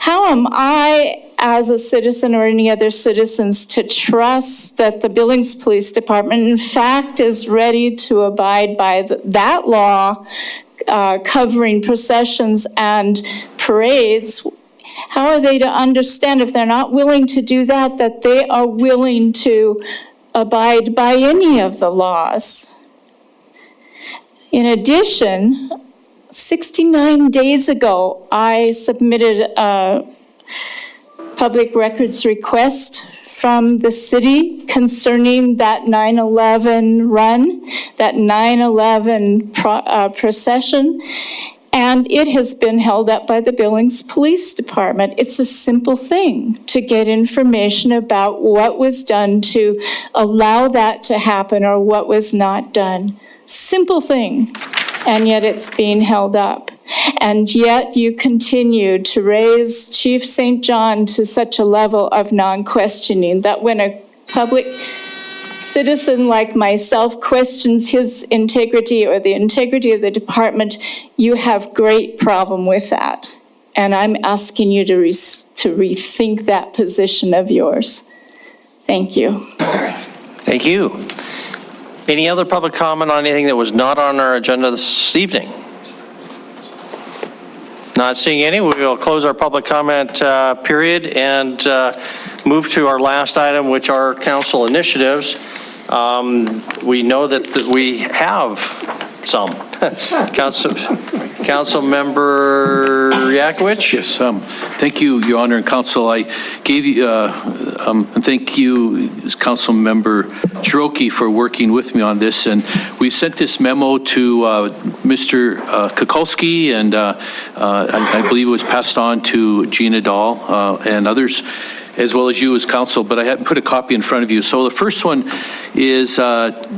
How am I, as a citizen or any other citizens, to trust that the Billings Police Department, in fact, is ready to abide by that law covering processions and parades? How are they to understand, if they're not willing to do that, that they are willing to abide by any of the laws? In addition, 69 days ago, I submitted a public records request from the city concerning that 9/11 run, that 9/11 procession, and it has been held up by the Billings Police Department. It's a simple thing to get information about what was done to allow that to happen or what was not done. Simple thing. And yet it's being held up. And yet you continue to raise Chief St. John to such a level of non-questioning that when a public citizen like myself questions his integrity or the integrity of the department, you have great problem with that. And I'm asking you to rethink that position of yours. Thank you. Thank you. Any other public comment on anything that was not on our agenda this evening? Not seeing any, we will close our public comment period and move to our last item, which are council initiatives. We know that we have some. Council Member Yakowicz? Yes, thank you, Your Honor and Council. I gave you, and thank you, Council Member Cherokee, for working with me on this. And we sent this memo to Mr. Kukulski, and I believe it was passed on to Gina Dahl and others, as well as you as council, but I hadn't put a copy in front of you. So the first one is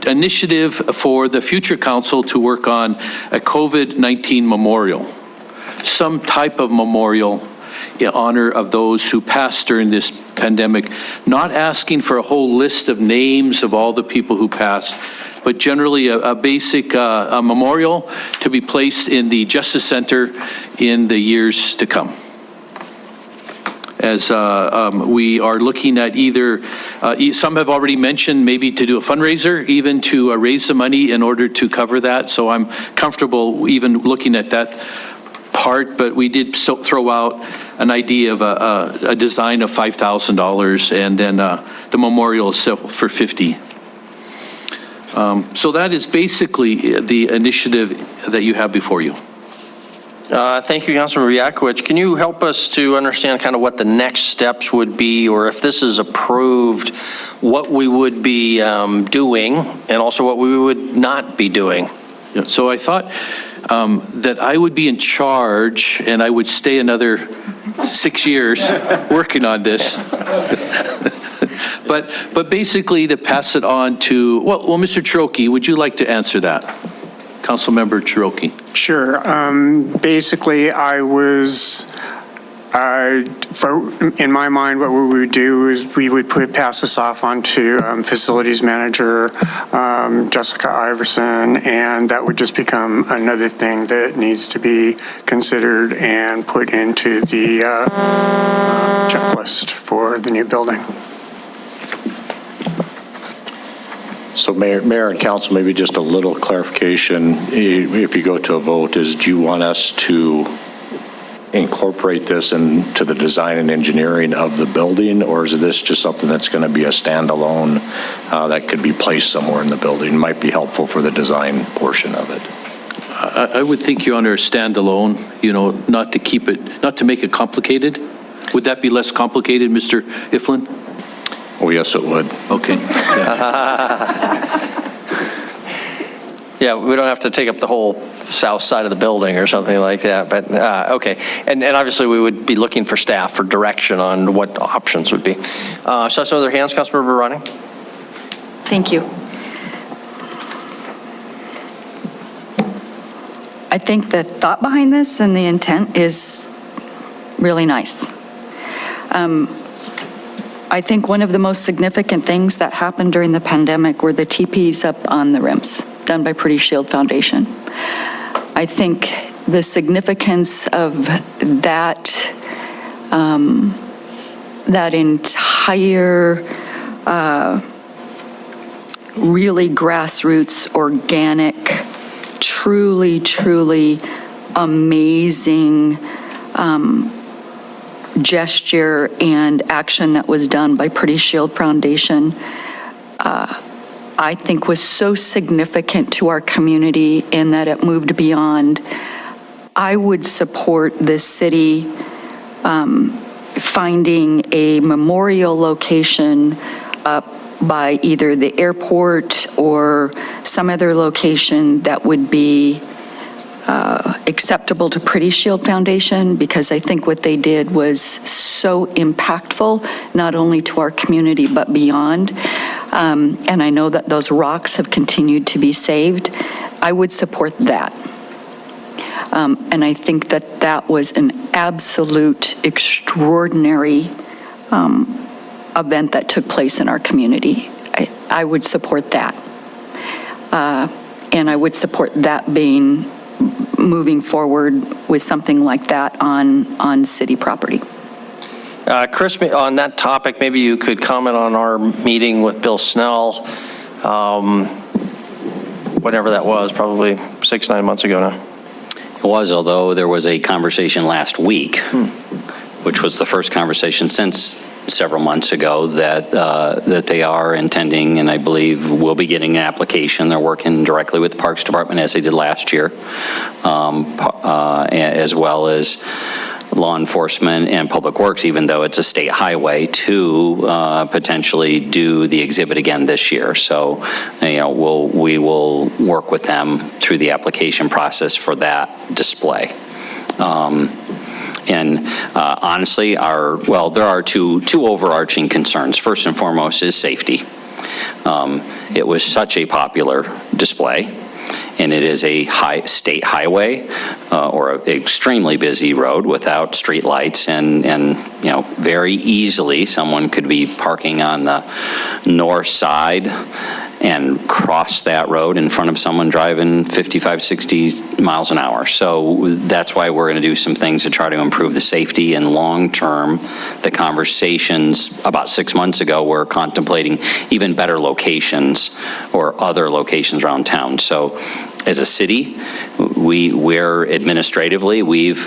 initiative for the future council to work on a COVID-19 memorial, some type of memorial in honor of those who passed during this pandemic, not asking for a whole list of names of all the people who passed, but generally a basic a memorial to be placed in the Justice Center in the years to come. As we are looking at either, some have already mentioned maybe to do a fundraiser, even to raise the money in order to cover that. So I'm comfortable even looking at that part, but we did throw out an idea of a design of $5,000 and then the memorial itself for $50,000. So that is basically the initiative that you have before you. Thank you, Councilmember Yakowicz. Can you help us to understand kind of what the next steps would be, or if this is approved, what we would be doing, and also what we would not be doing? Yeah, so I thought that I would be in charge and I would stay another 6 years working on this. But basically to pass it on to, well, Mr. Cherokee, would you like to answer that? Councilmember Cherokee. Sure. Basically, in my mind, what we would do is we would pass this off onto facilities manager Jessica Iverson, and that would just become another thing that needs to be considered and put into the checklist for the new building. So Mayor and Council, maybe just a little clarification, if you go to a vote, is do you want us to incorporate this into the design and engineering of the building, or is this just something that's going to be a standalone that could be placed somewhere in the building? Might be helpful for the design portion of it. I would think you're under a standalone, not to make it complicated. Would that be less complicated, Mr. Iflin? Oh, yes, it would. Okay. Yeah, we don't have to take up the whole south side of the building or something like that, but, okay. And obviously, we would be looking for staff for direction on what options would be. So some other hands, Councilmember Running? Thank you. I think the thought behind this and the intent is really nice. I think one of the most significant things that happened during the pandemic were the teepees up on the rims, done by Pretty Shield Foundation. I think the significance of that, that entire really grassroots, organic, truly amazing gesture and action that was done by Pretty Shield Foundation, I think was so significant to our community in that it moved beyond. I would support this city finding a memorial location up by either the airport or some other location that would be acceptable to Pretty Shield Foundation, because I think what they did was so impactful, not only to our community, but beyond. And I know that those rocks have continued to be saved. I would support that. And I think that that was an absolute extraordinary event that took place in our community. I would support that. And I would support that being moving forward with something like that on city property. Chris, on that topic, maybe you could comment on our meeting with Bill Snell, whatever that was, probably 6-9 months ago now. It was, although there was a conversation last week, which was the first conversation since several months ago, that they are intending, and I believe will be getting an application. They're working directly with the Parks Department as they did last year, as well as law enforcement and public works, even though it's a state highway, to potentially do the exhibit again this year. So, we will work with them through the application process for that display. And honestly, there are two overarching concerns. First and foremost is safety. It was such a popular display, and it is a state highway or an extremely busy road without street lights, and very easily someone could be parking on the north side and cross that road in front of someone driving 55, 60 miles an hour. So that's why we're going to do some things to try to improve the safety, and long-term, the conversations about 6 months ago were contemplating even better locations or other locations around town. So as a city, we're administratively, we've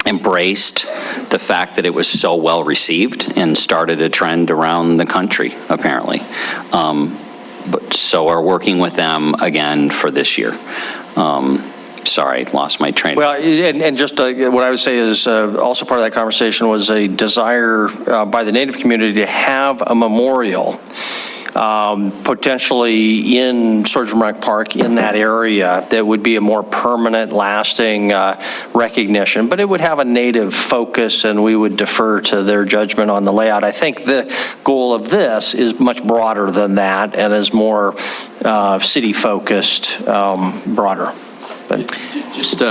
embraced the fact that it was so well received and started a trend around the country, apparently. But so are working with them again for this year. Sorry, lost my train. Well, and just what I would say is also part of that conversation was a desire by the Native community to have a memorial potentially in Surgeon Rock Park in that area that would be a more permanent, lasting recognition, but it would have a Native focus, and we would defer to their judgment on the layout. I think the goal of this is much broader than that and is more city-focused, broader. But just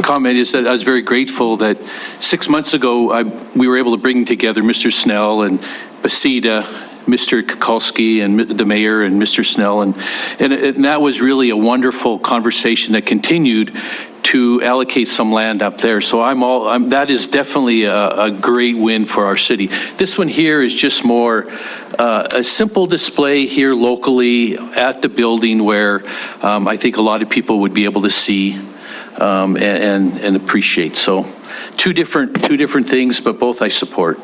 comment is that I was very grateful that 6 months ago we were able to bring together Mr. Snell and Basita, Mr. Kukulski and the mayor and Mr. Snell, and that was really a wonderful conversation that continued to allocate some land up there. So that is definitely a great win for our city. This one here is just more a simple display here locally at the building where I think a lot of people would be able to see and appreciate. So two different things, but both I support.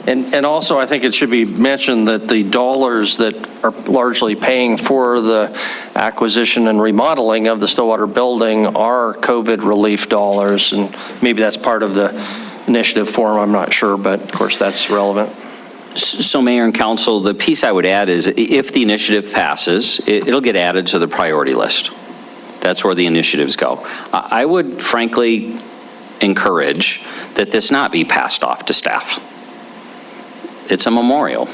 And also, I think it should be mentioned that the dollars that are largely paying for the acquisition and remodeling of the Stillwater building are COVID relief dollars, and maybe that's part of the initiative form, I'm not sure, but of course that's relevant. So Mayor and Council, the piece I would add is if the initiative passes, it'll get added to the priority list. That's where the initiatives go. I would frankly encourage that this not be passed off to staff. It's a memorial.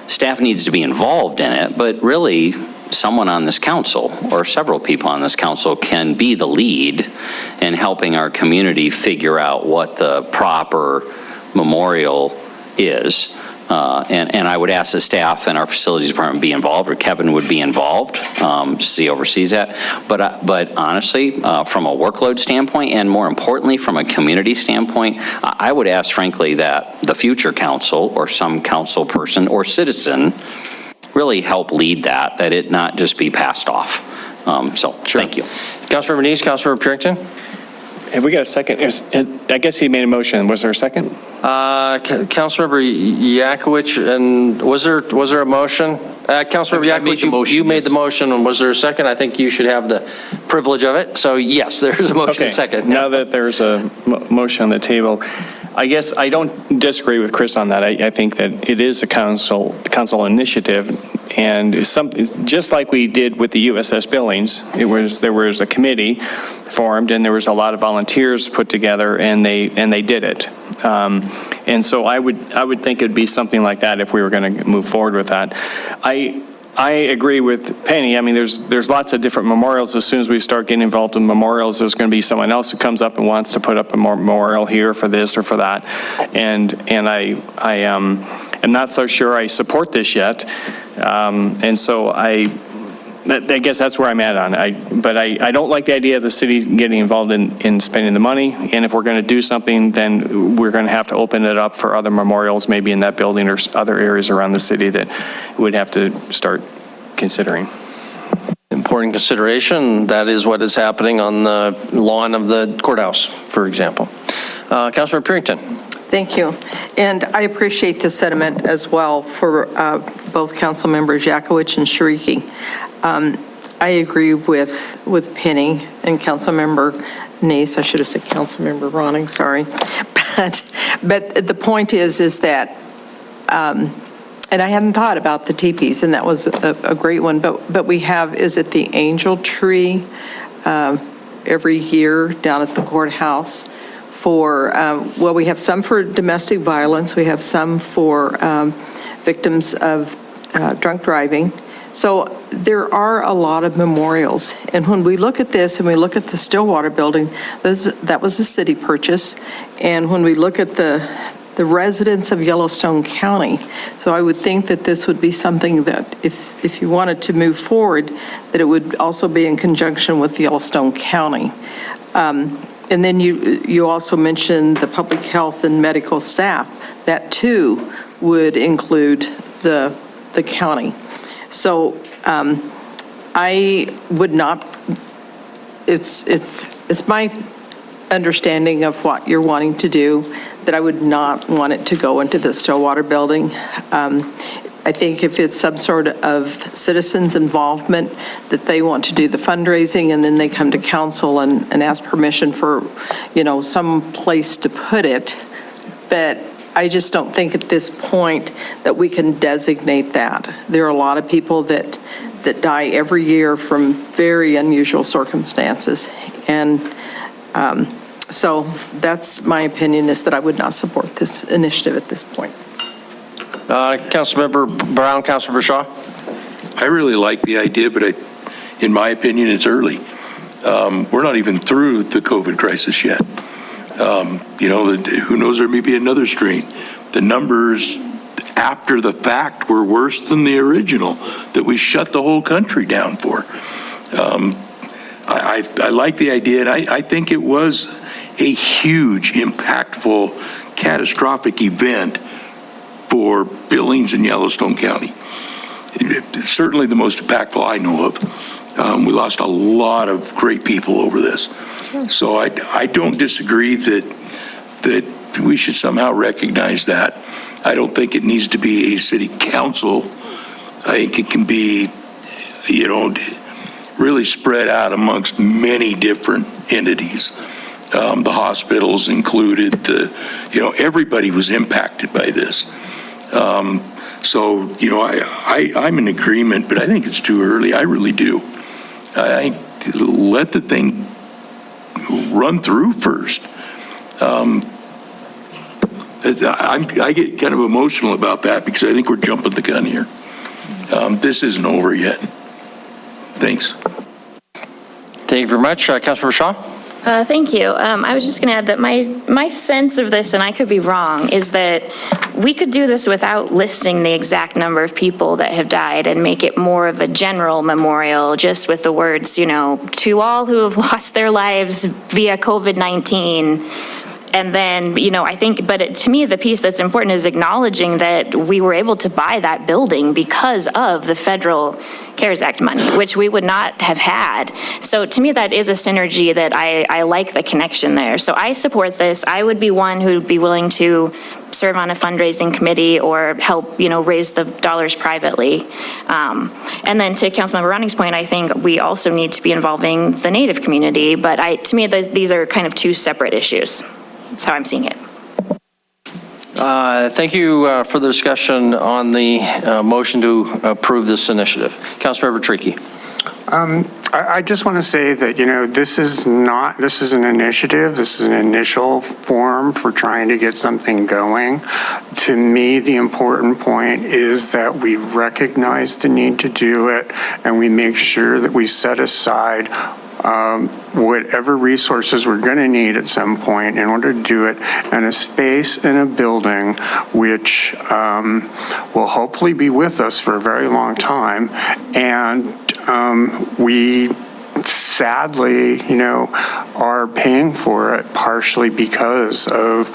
Staff needs to be involved in it, but really someone on this council or several people on this council can be the lead in helping our community figure out what the proper memorial is. And I would ask the staff and our facilities department be involved, or Kevin would be involved, since he oversees that. But honestly, from a workload standpoint, and more importantly, from a community standpoint, I would ask frankly that the future council or some council person or citizen really help lead that it not just be passed off. Thank you. Councilmember Neese, Councilmember Purington? Have we got a second? I guess he made a motion. Was there a second? Councilmember Yakowicz, and was there a motion? Councilmember Yakowicz, you made the motion, and was there a second? I think you should have the privilege of it. So yes, there's a motion, Okay. second. Now that there's a motion on the table, I guess I don't disagree with Chris on that. I think that it is a council initiative, and just like we did with the USS Billings, there was a committee formed, and there was a lot of volunteers put together, and they did it. And so I would think it'd be something like that if we were going to move forward with that. I agree with Penny. I mean, there's lots of different memorials. As soon as we start getting involved in memorials, there's going to be someone else who comes up and wants to put up a memorial here for this or for that. And I am not so sure I support this yet. And so I guess that's where I'm at on it. But I don't like the idea of the city getting involved in spending the money. And if we're going to do something, then we're going to have to open it up for other memorials, maybe in that building or other areas around the city that we'd have to start considering. Important consideration. That is what is happening on the lawn of the courthouse, for example. Councilmember Purington. Thank you. And I appreciate the sentiment as well for both council members Yakowicz and Shariki. I agree with Penny and Councilmember Neese. I should have said Councilmember Ronning, sorry. But the point is that, and I hadn't thought about the teepees, and that was a great one, but we have, is it the angel tree every year down at the courthouse for, well, we have some for domestic violence, we have some for victims of drunk driving. So there are a lot of memorials. And when we look at this and we look at the Stillwater building, that was a city purchase. And when we look at the residents of Yellowstone County, so I would think that this would be something that if you wanted to move forward, that it would also be in conjunction with Yellowstone County. And then you also mentioned the public health and medical staff. That too would include the county. So I would not, it's my understanding of what you're wanting to do, that I would not want it to go into the Stillwater building. I think if it's some sort of citizens' involvement, that they want to do the fundraising and then they come to council and ask permission for, some place to put it. But I just don't think at this point that we can designate that. There are a lot of people that die every year from very unusual circumstances. And so that's my opinion, is that I would not support this initiative at this point. Councilmember Brown, Councilmember Shaw. I really like the idea, but in my opinion, it's early. We're not even through the COVID crisis yet. Who knows, there may be another strain. The numbers after the fact were worse than the original that we shut the whole country down for. I like the idea, and I think it was a huge, impactful, catastrophic event for Billings and Yellowstone County. Certainly the most impactful I know of. We lost a lot of great people over this. So I don't disagree that that we should somehow recognize that. I don't think it needs to be a city council. I think it can be, really spread out amongst many different entities. The hospitals included, everybody was impacted by this. So, I'm in agreement, but I think it's too early. I really do. I let the thing run through first. I get kind of emotional about that because I think we're jumping the gun here. This isn't over yet. Thanks. Thank you very much. Councilmember Shaw? Thank you. I was just going to add that my sense of this, and I could be wrong, is that we could do this without listing the exact number of people that have died and make it more of a general memorial, just with the words, to all who have lost their lives via COVID-19. And then, I think, but to me, the piece that's important is acknowledging that we were able to buy that building because of the federal CARES Act money, which we would not have had. So to me, that is a synergy that I like the connection there. So I support this. I would be one who would be willing to serve on a fundraising committee or help, raise the dollars privately. And then to Councilmember Rowning's point, I think we also need to be involving the Native community. But to me, these are kind of two separate issues. That's how I'm seeing it. Thank you for the discussion on the motion to approve this initiative. Councilmember Tricky. I just want to say that, this is an initiative. This is an initial form for trying to get something going. To me, the important point is that we recognize the need to do it and we make sure that we set aside whatever resources we're going to need at some point in order to do it, and a space in a building which will hopefully be with us for a very long time. And we sadly, are paying for it partially because of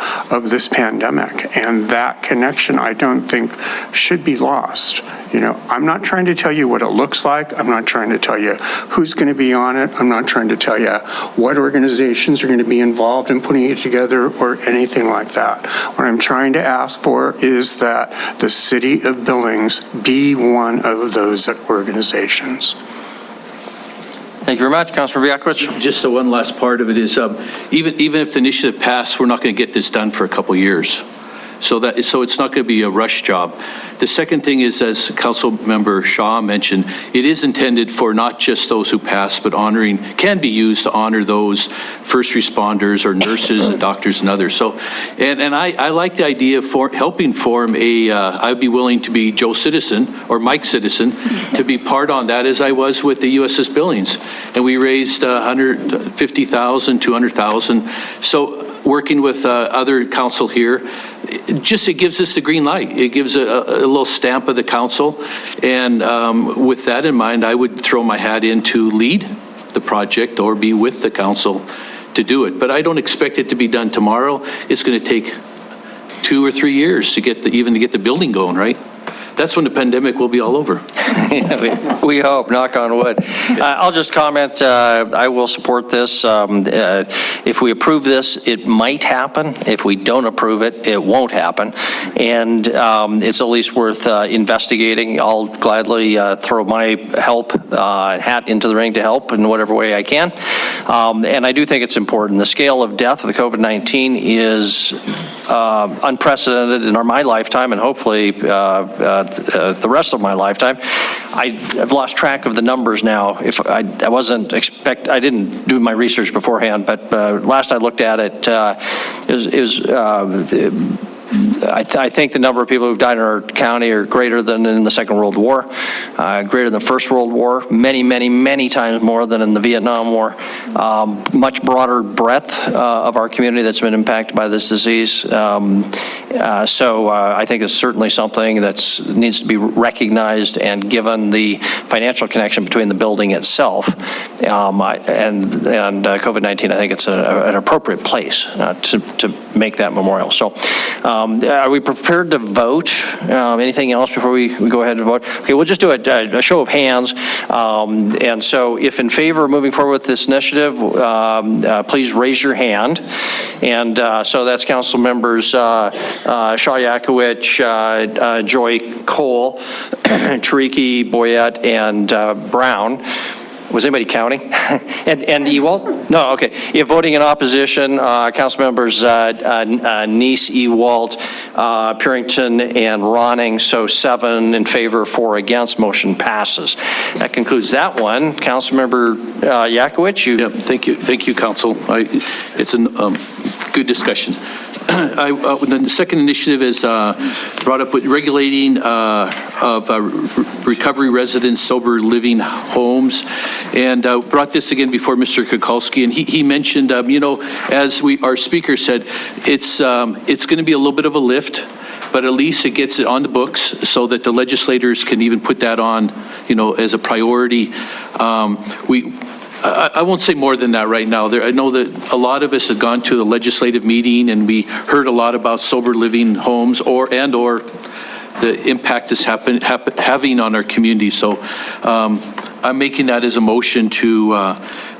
this pandemic. And that connection, I don't think, should be lost. I'm not trying to tell you what it looks like. I'm not trying to tell you who's going to be on it. I'm not trying to tell you what organizations are going to be involved in putting it together or anything like that. What I'm trying to ask for is that the city of Billings be one of those organizations. Thank you very much. Councilor Biakovich. Just the one last part of it is, even if the initiative passed, we're not going to get this done for a couple years. So it's not going to be a rush job. The second thing is, as Councilmember Shaw mentioned, it is intended for not just those who pass, but can be used to honor those first responders or nurses and doctors and others. So, and I like the idea of helping form I'd be willing to be Joe Citizen or Mike Citizen to be part on that, as I was with the USS Billings. And we raised $150,000, $200,000. So working with other council here, it gives us the green light. It gives a little stamp of the council. And with that in mind, I would throw my hat in to lead the project or be with the council to do it. But I don't expect it to be done tomorrow. It's going to take 2 or 3 years to even to get the building going, right? That's when the pandemic will be all over. We hope, knock on wood. I'll just comment, I will support this. If we approve this, it might happen. If we don't approve it, it won't happen. And it's at least worth investigating. I'll gladly throw my hat into the ring to help in whatever way I can. And I do think it's important. The scale of death of the COVID-19 is unprecedented in my lifetime, and hopefully the rest of my lifetime. I've lost track of the numbers now. If I didn't do my research beforehand, but last I looked at it, I think the number of people who've died in our county are greater than in the Second World War, greater than the First World War, many, many, many times more than in the Vietnam War. Much broader breadth of our community that's been impacted by this disease. So I think it's certainly something that needs to be recognized, and given the financial connection between the building itself and COVID-19, I think it's an appropriate place to make that memorial. So Are we prepared to vote? Anything else before we go ahead and vote? Okay, we'll just do a show of hands. And so if in favor of moving forward with this initiative, please raise your hand. And so that's Council Members Shaw Yakowicz, Joy Cole, Tariki, Boyette, and Brown. Was anybody counting? and Ewald? No, okay. If voting in opposition, Council Members Neese, Ewald, Purington, and Ronning, so 7 in favor, 4 against, motion passes. That concludes that one. Council Member Yakowicz, you. Yeah, thank you, Council. It's a good discussion. The second initiative is brought up with regulating of recovery residents, sober living homes, and brought this again before Mr. Kukulski, and he mentioned, as our speaker said, it's going to be a little bit of a lift, but at least it gets it on the books so that the legislators can even put that on, as a priority. I won't say more than that right now. I know that a lot of us have gone to the legislative meeting and we heard a lot about sober living homes or the impact it's having on our community. So I'm making that as a motion to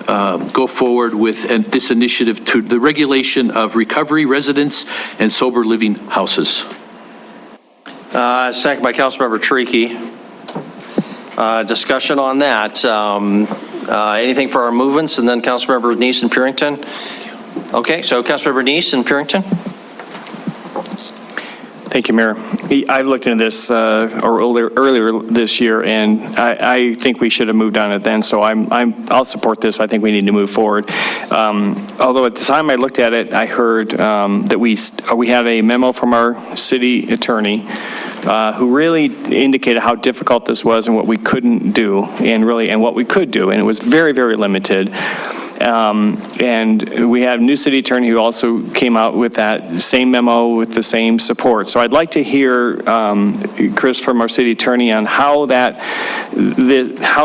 go forward with this initiative to the regulation of recovery residents and sober living houses. Second by Councilmember Tariki. Discussion on that. Anything for our movements, and then Councilmember Neese and Purington. Okay, so Councilmember Neese and Purington. Thank you, Mayor. I looked into this earlier this year, and I think we should have moved on it then. So I'll support this. I think we need to move forward. Although at the time I looked at it, I heard that we had a memo from our city attorney who really indicated how difficult this was and what we couldn't do, and what we could do, and it was very, very limited. And we have a new city attorney who also came out with that same memo with the same support. So I'd like to hear, Chris, from our city attorney on how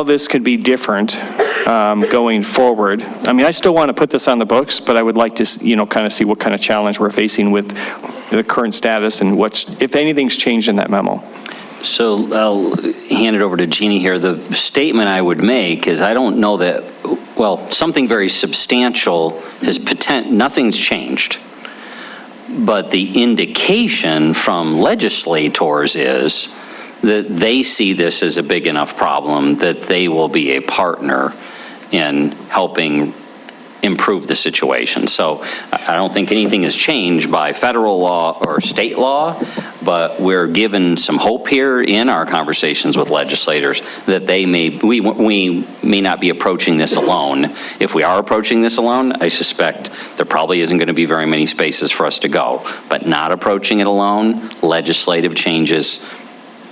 this could be different going forward. I mean, I still want to put this on the books, but I would like to, kind of see what kind of challenge we're facing with the current status and if anything's changed in that memo. So I'll hand it over to Jeannie here. The statement I would make is I don't know that, something very substantial nothing's changed. But the indication from legislators is that they see this as a big enough problem that they will be a partner in helping improve the situation. So I don't think anything has changed by federal law or state law, but we're given some hope here in our conversations with legislators that we may not be approaching this alone. If we are approaching this alone, I suspect there probably isn't going to be very many spaces for us to go. But not approaching it alone, legislative changes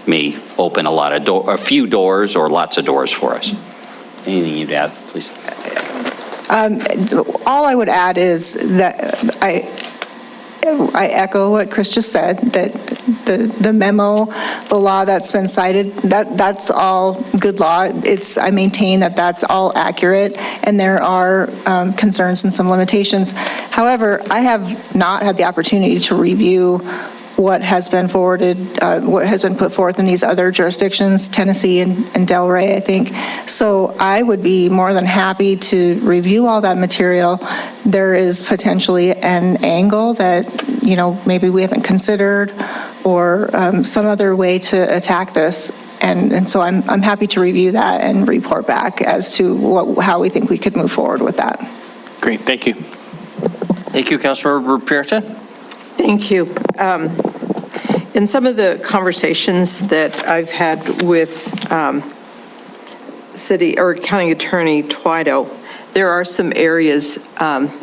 may open a few doors or lots of doors for us. Anything you'd add, please? All I would add is that I echo what Chris just said, that the memo, the law that's been cited, that's all good law. I maintain that that's all accurate, and there are concerns and some limitations. However, I have not had the opportunity to review what has been forwarded, what has been put forth in these other jurisdictions, Tennessee and Delray, I think. So I would be more than happy to review all that material. There is potentially an angle that, maybe we haven't considered, or some other way to attack this. And so I'm happy to review that and report back as to how we think we could move forward with that. Great, thank you. Thank you, Councilmember Purington. Thank you. In some of the conversations that I've had with City or County Attorney Twido, there are some areas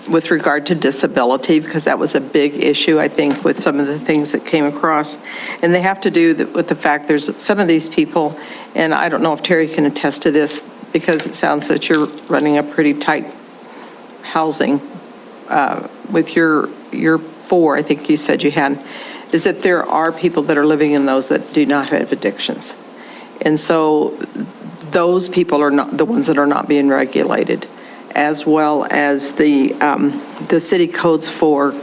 with regard to disability, because that was a big issue, I think, with some of the things that came across. And they have to do with the fact there's some of these people, and I don't know if Terry can attest to this, because it sounds that you're running a pretty tight housing with your 4, I think you said you had, is that there are people that are living in those that do not have addictions. And so those people are not the ones that are not being regulated, as well as the city codes for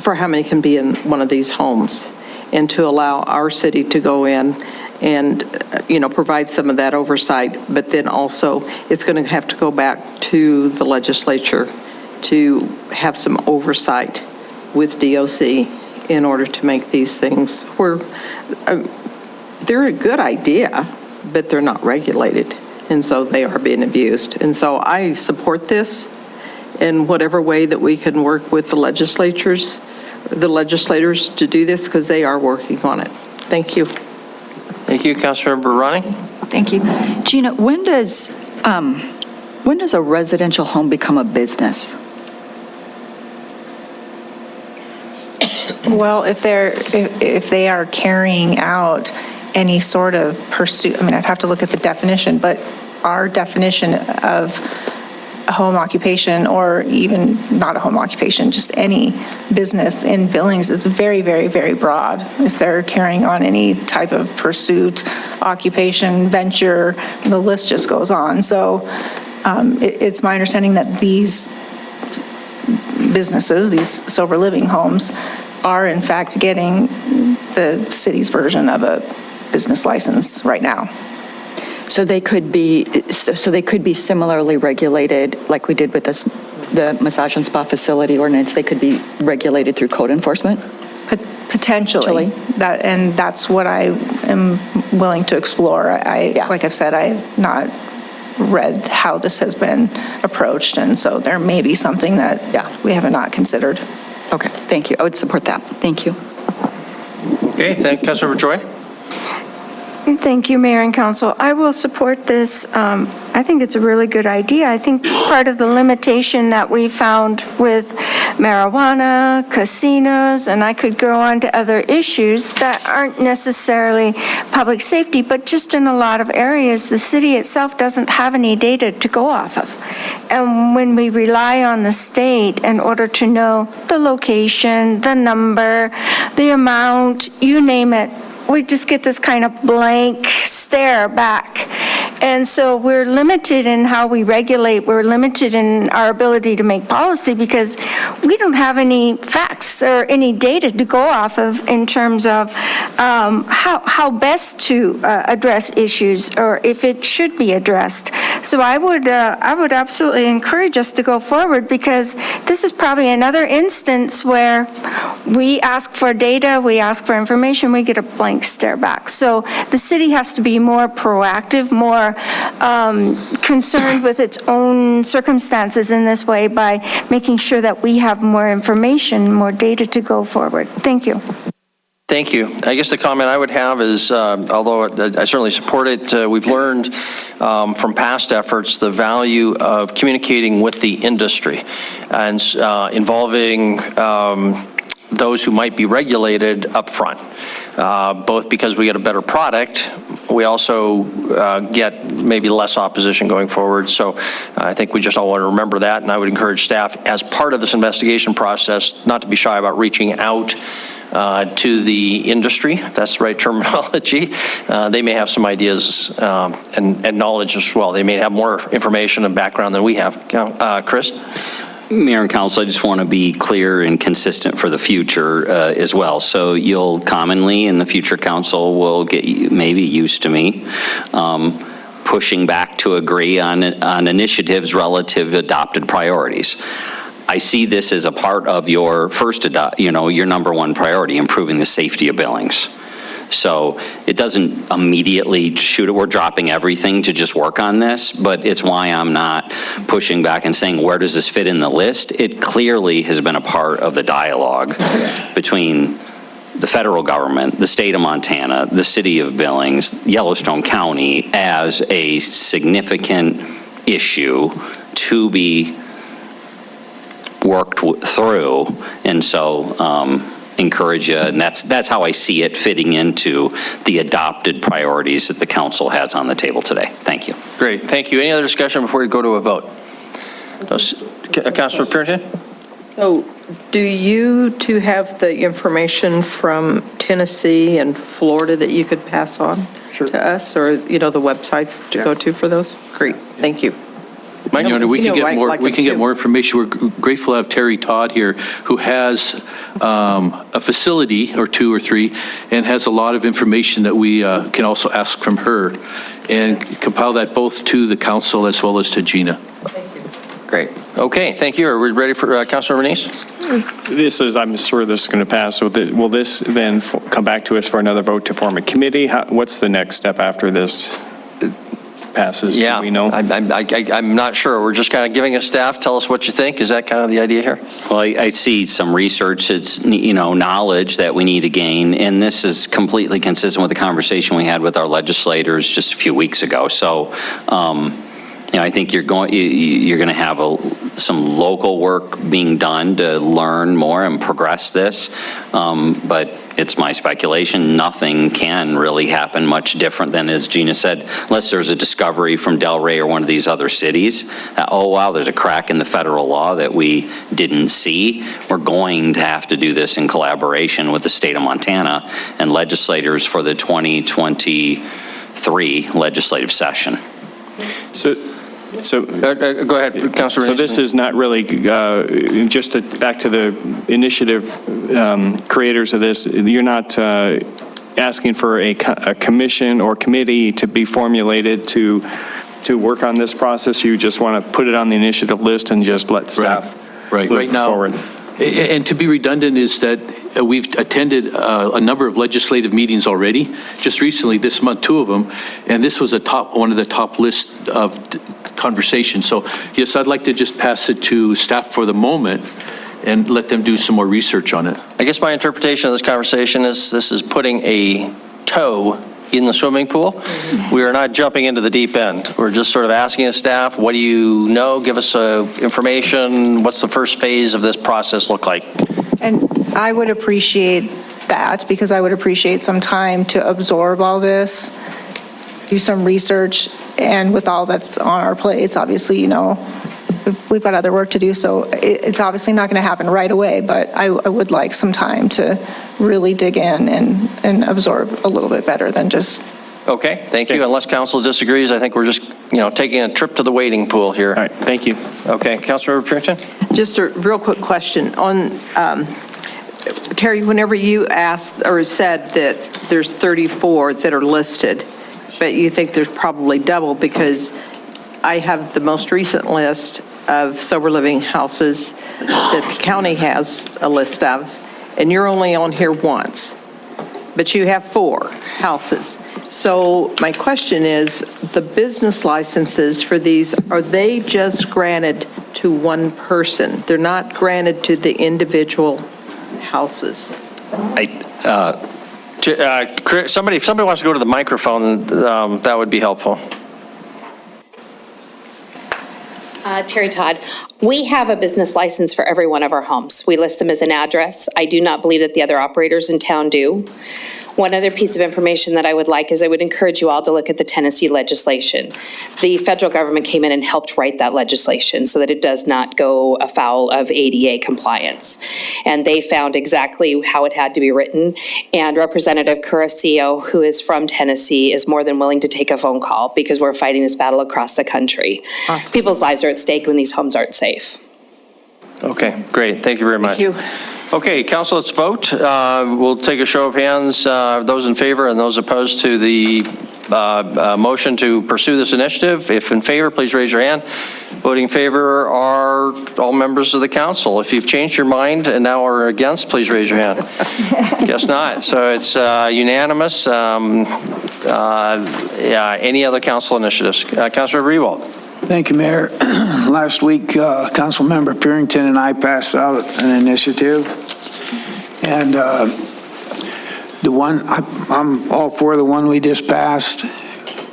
for how many can be in one of these homes, and to allow our city to go in and, provide some of that oversight. But then also, it's going to have to go back to the legislature to have some oversight with DOC in order to make these things where they're a good idea, but they're not regulated, and so they are being abused. And so I support this in whatever way that we can work with the legislators to do this, because they are working on it. Thank you. Thank you, Councilmember Ronning. Thank you. Gina, when does a residential home become a business? Well, if they are carrying out any sort of pursuit, I mean, I'd have to look at the definition, but our definition of a home occupation, or even not a home occupation, just any business in Billings, is very, very, very broad. If they're carrying on any type of pursuit, occupation, venture, the list just goes on. So it's my understanding that these businesses, these sober living homes, are in fact getting the city's version of a business license right now. So they could be similarly regulated, like we did with the massage and spa facility ordinance. They could be regulated through code enforcement? Potentially. That's what I am willing to explore. Like I've said, I've not read how this has been approached, and so there may be something that we have not considered. Okay, thank you. I would support that. Thank you. Okay, thank you, Councilmember Joy. Thank you, Mayor and Council. I will support this. I think it's a really good idea. I think part of the limitation that we found with marijuana, casinos, and I could go on to other issues that aren't necessarily public safety, but just in a lot of areas, the city itself doesn't have any data to go off of. And when we rely on the state in order to know the location, the number, the amount, you name it, we just get this kind of blank stare back. And so we're limited in how we regulate, we're limited in our ability to make policy because we don't have any facts or any data to go off of in terms of how best to address issues or if it should be addressed. So I would absolutely encourage us to go forward, because this is probably another instance where we ask for data, we ask for information, we get a blank stare back. So the city has to be more proactive, more concerned with its own circumstances in this way by making sure that we have more information, more data to go forward. Thank you. Thank you. I guess the comment I would have is, although I certainly support it, we've learned from past efforts the value of communicating with the industry and involving those who might be regulated up front, both because we get a better product, we also get maybe less opposition going forward. So I think we just all want to remember that, and I would encourage staff as part of this investigation process not to be shy about reaching out to the industry, if that's the right terminology. They may have some ideas and knowledge as well. They may have more information and background than we have. Chris? Mayor and Council, I just want to be clear and consistent for the future as well. So you'll commonly in the future, Council will get maybe used to me pushing back to agree on initiatives relative to adopted priorities. I see this as a part of your first, your number one priority, improving the safety of Billings. So it doesn't immediately shoot it, we're dropping everything to just work on this, but it's why I'm not pushing back and saying, where does this fit in the list? It clearly has been a part of the dialogue between the federal government, the state of Montana, the city of Billings, Yellowstone County as a significant issue to be worked through. And so, encourage you, and that's how I see it fitting into the adopted priorities that the council has on the table today. Thank you. Great, thank you. Any other discussion before we go to a vote? Councilor Purinton? So do you two have the information from Tennessee and Florida that you could pass on to us, or the websites to go to for those? Great, thank you. Your Honor, we can get more, like we them can get too. more information. We're grateful to have Terry Todd here, who has a facility or two or three, and has a lot of information that we can also ask from her, and compile that both to the council as well as to Gina. Great. Okay, thank you. Are we ready for Councilor Renese? I'm sure this is going to pass. So will this then come back to us for another vote to form a committee? What's the next step after this passes? Yeah, Do we know? I'm not sure. We're just kind of giving us staff, tell us what you think. Is that kind of the idea here? Well, I see some research, it's, knowledge that we need to gain, and this is completely consistent with the conversation we had with our legislators just a few weeks ago. So, I think you're going to have some local work being done to learn more and progress this, but it's my speculation, nothing can really happen much different than, as Gina said, unless there's a discovery from Delray or one of these other cities. Oh, wow, there's a crack in the federal law that we didn't see. We're going to have to do this in collaboration with the state of Montana and legislators for the 2023 legislative session. So go ahead, Councilor. So this is not really, just back to the initiative creators of this, you're not asking for a commission or committee to be formulated to work on this process? You just want to put it on the initiative list and just let staff Right. move Right now, forward? And to be redundant is that we've attended a number of legislative meetings already, just recently, this month, 2 of them, and this was one of the top list of conversations. So yes, I'd like to just pass it to staff for the moment and let them do some more research on it. I guess my interpretation of this conversation is this is putting a toe in the swimming pool. We are not jumping into the deep end. We're just sort of asking the staff, what do you know? Give us information. What's the first phase of this process look like? And I would appreciate that, because I would appreciate some time to absorb all this, do some research, and with all that's on our plates, obviously, we've got other work to do, so it's obviously not going to happen right away, but I would like some time to really dig in and absorb a little bit better than just... Okay, thank you. Unless council disagrees, I think we're just, taking a trip to the wading pool here. All right, thank you. Okay, Councilor Purington? Just a real quick question. On, Terry, whenever you asked or said that there's 34 that are listed, but you think there's probably double, because I have the most recent list of sober living houses that the county has a list of, and you're only on here once, but you have 4 houses. So my question is, the business licenses for these, are they just granted to one person? They're not granted to the individual houses? If somebody wants to go to the microphone, that would be helpful. Terry Todd. We have a business license for every one of our homes. We list them as an address. I do not believe that the other operators in town do. One other piece of information that I would like is I would encourage you all to look at the Tennessee legislation. The federal government came in and helped write that legislation so that it does not go afoul of ADA compliance. And they found exactly how it had to be written. And Representative Curacillo, who is from Tennessee, is more than willing to take a phone call, because we're fighting this battle across the country. Awesome. People's lives are at stake when these homes aren't safe. Okay, great. Thank you very much. Thank you. Okay, council, let's vote. We'll take a show of hands, those in favor and those opposed to the motion to pursue this initiative. If in favor, please raise your hand. Voting in favor are all members of the council. If you've changed your mind and now are against, please raise your hand. Guess not. So it's unanimous. Any other council initiatives? Councilor Rewald. Thank you, Mayor. Last week, Councilmember Purington and I passed out an initiative, and I'm all for the one we just passed,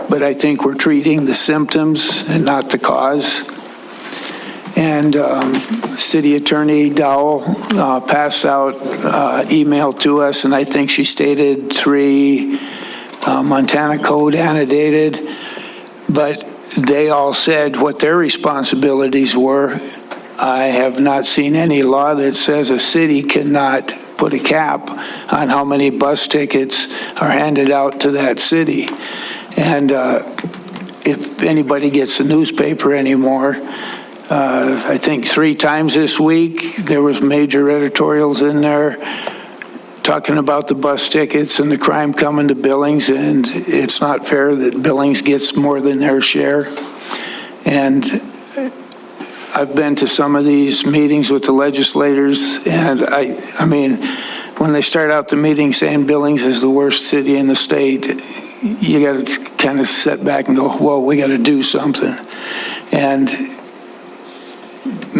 but I think we're treating the symptoms and not the cause. And City Attorney Dowell passed out email to us, and I think she stated 3 Montana Code annotated, but they all said what their responsibilities were. I have not seen any law that says a city cannot put a cap on how many bus tickets are handed out to that city. And if anybody gets a newspaper anymore. I think 3 times this week, there was major editorials in there talking about the bus tickets and the crime coming to Billings, and it's not fair that Billings gets more than their share. And I've been to some of these meetings with the legislators, and I mean, when they start out the meeting saying Billings is the worst city in the state, you got to kind of sit back and go, whoa, we got to do something. And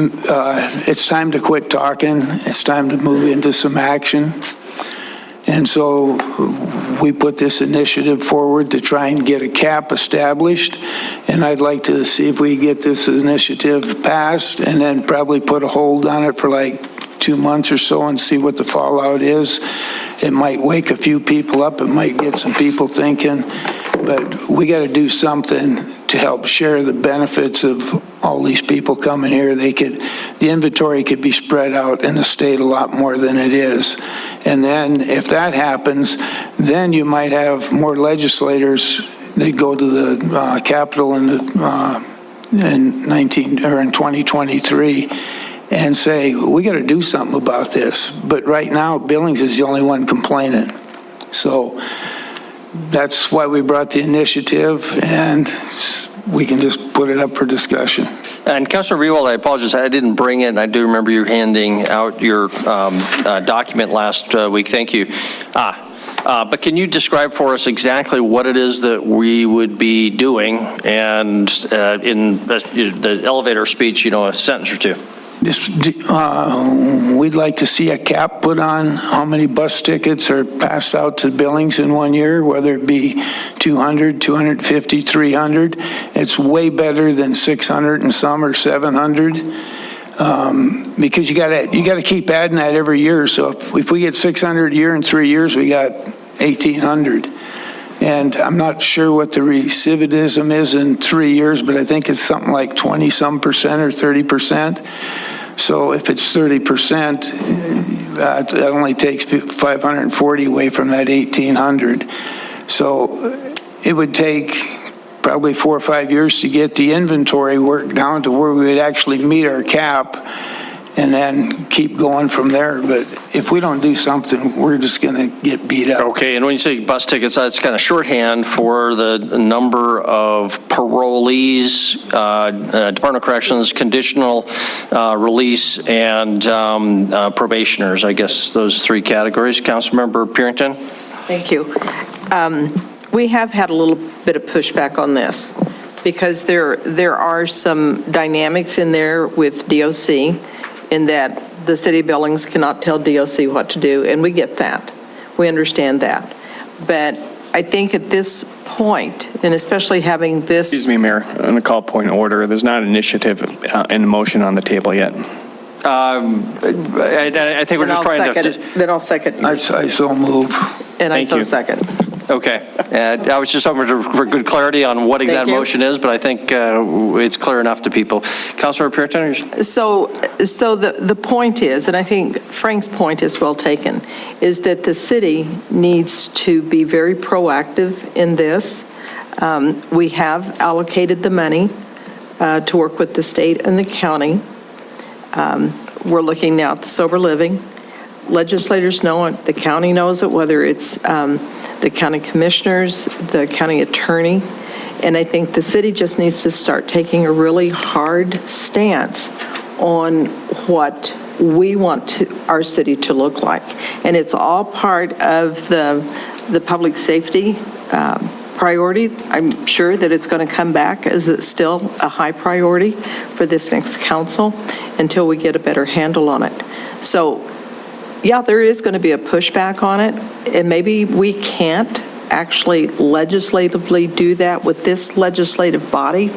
it's time to quit talking. It's time to move into some action. And so we put this initiative forward to try and get a cap established. And I'd like to see if we get this initiative passed and then probably put a hold on it for like 2 months or so and see what the fallout is. It might wake a few people up. It might get some people thinking. But we got to do something to help share the benefits of all these people coming here. The inventory could be spread out in the state a lot more than it is. And then if that happens, then you might have more legislators that go to the Capitol in 2023 and say, we got to do something about this. But right now, Billings is the only one complaining. So that's why we brought the initiative, and we can just put it up for discussion. And Councilor Rewald, I apologize, I didn't bring it, and I do remember you handing out your document last week. Thank you. But can you describe for us exactly what it is that we would be doing, and in the elevator speech, a sentence or two? We'd like to see a cap put on how many bus tickets are passed out to Billings in 1 year, whether it be 200, 250, 300. It's way better than 600 and some or 700. Because you got to keep adding that every year. So if we get 600 a year in 3 years, we got 1,800. And I'm not sure what the recidivism is in 3 years, but I think it's something like 20-some percent or 30%. So if it's 30%, that only takes 540 away from that 1,800. So it would take probably 4 or 5 years to get the inventory worked down to where we would actually meet our cap and then keep going from there. But if we don't do something, we're just going to get beat up. Okay, and when you say bus tickets, that's kind of shorthand for the number of parolees, Department of Corrections, conditional release, and probationers. I guess those 3 categories. Councilmember Purington? Thank you. We have had a little bit of pushback on this because there are some dynamics in there with DOC in that the city of Billings cannot tell DOC what to do, and we get that. We understand that. But I think at this point, and especially having this... Excuse me, Mayor, on a call point of order, there's not an initiative and motion on the table yet. I think we're just trying to... Then I'll second. I so move. And I so second. Okay. I was just hoping for good clarity on what that motion is, but I think it's clear enough to people. Councilor Purington? So the point is, and I think Frank's point is well taken, is that the city needs to be very proactive in this. We have allocated the money to work with the state and the county. We're looking now at the sober living. Legislators know it, the county knows it, whether it's the county commissioners, the county attorney, and I think the city just needs to start taking a really hard stance on what we want our city to look like. And it's all part of the public safety priority. I'm sure that it's going to come back as it's still a high priority for this next council until we get a better handle on it. So yeah, there is going to be a pushback on it, and maybe we can't actually legislatively do that with this legislative body,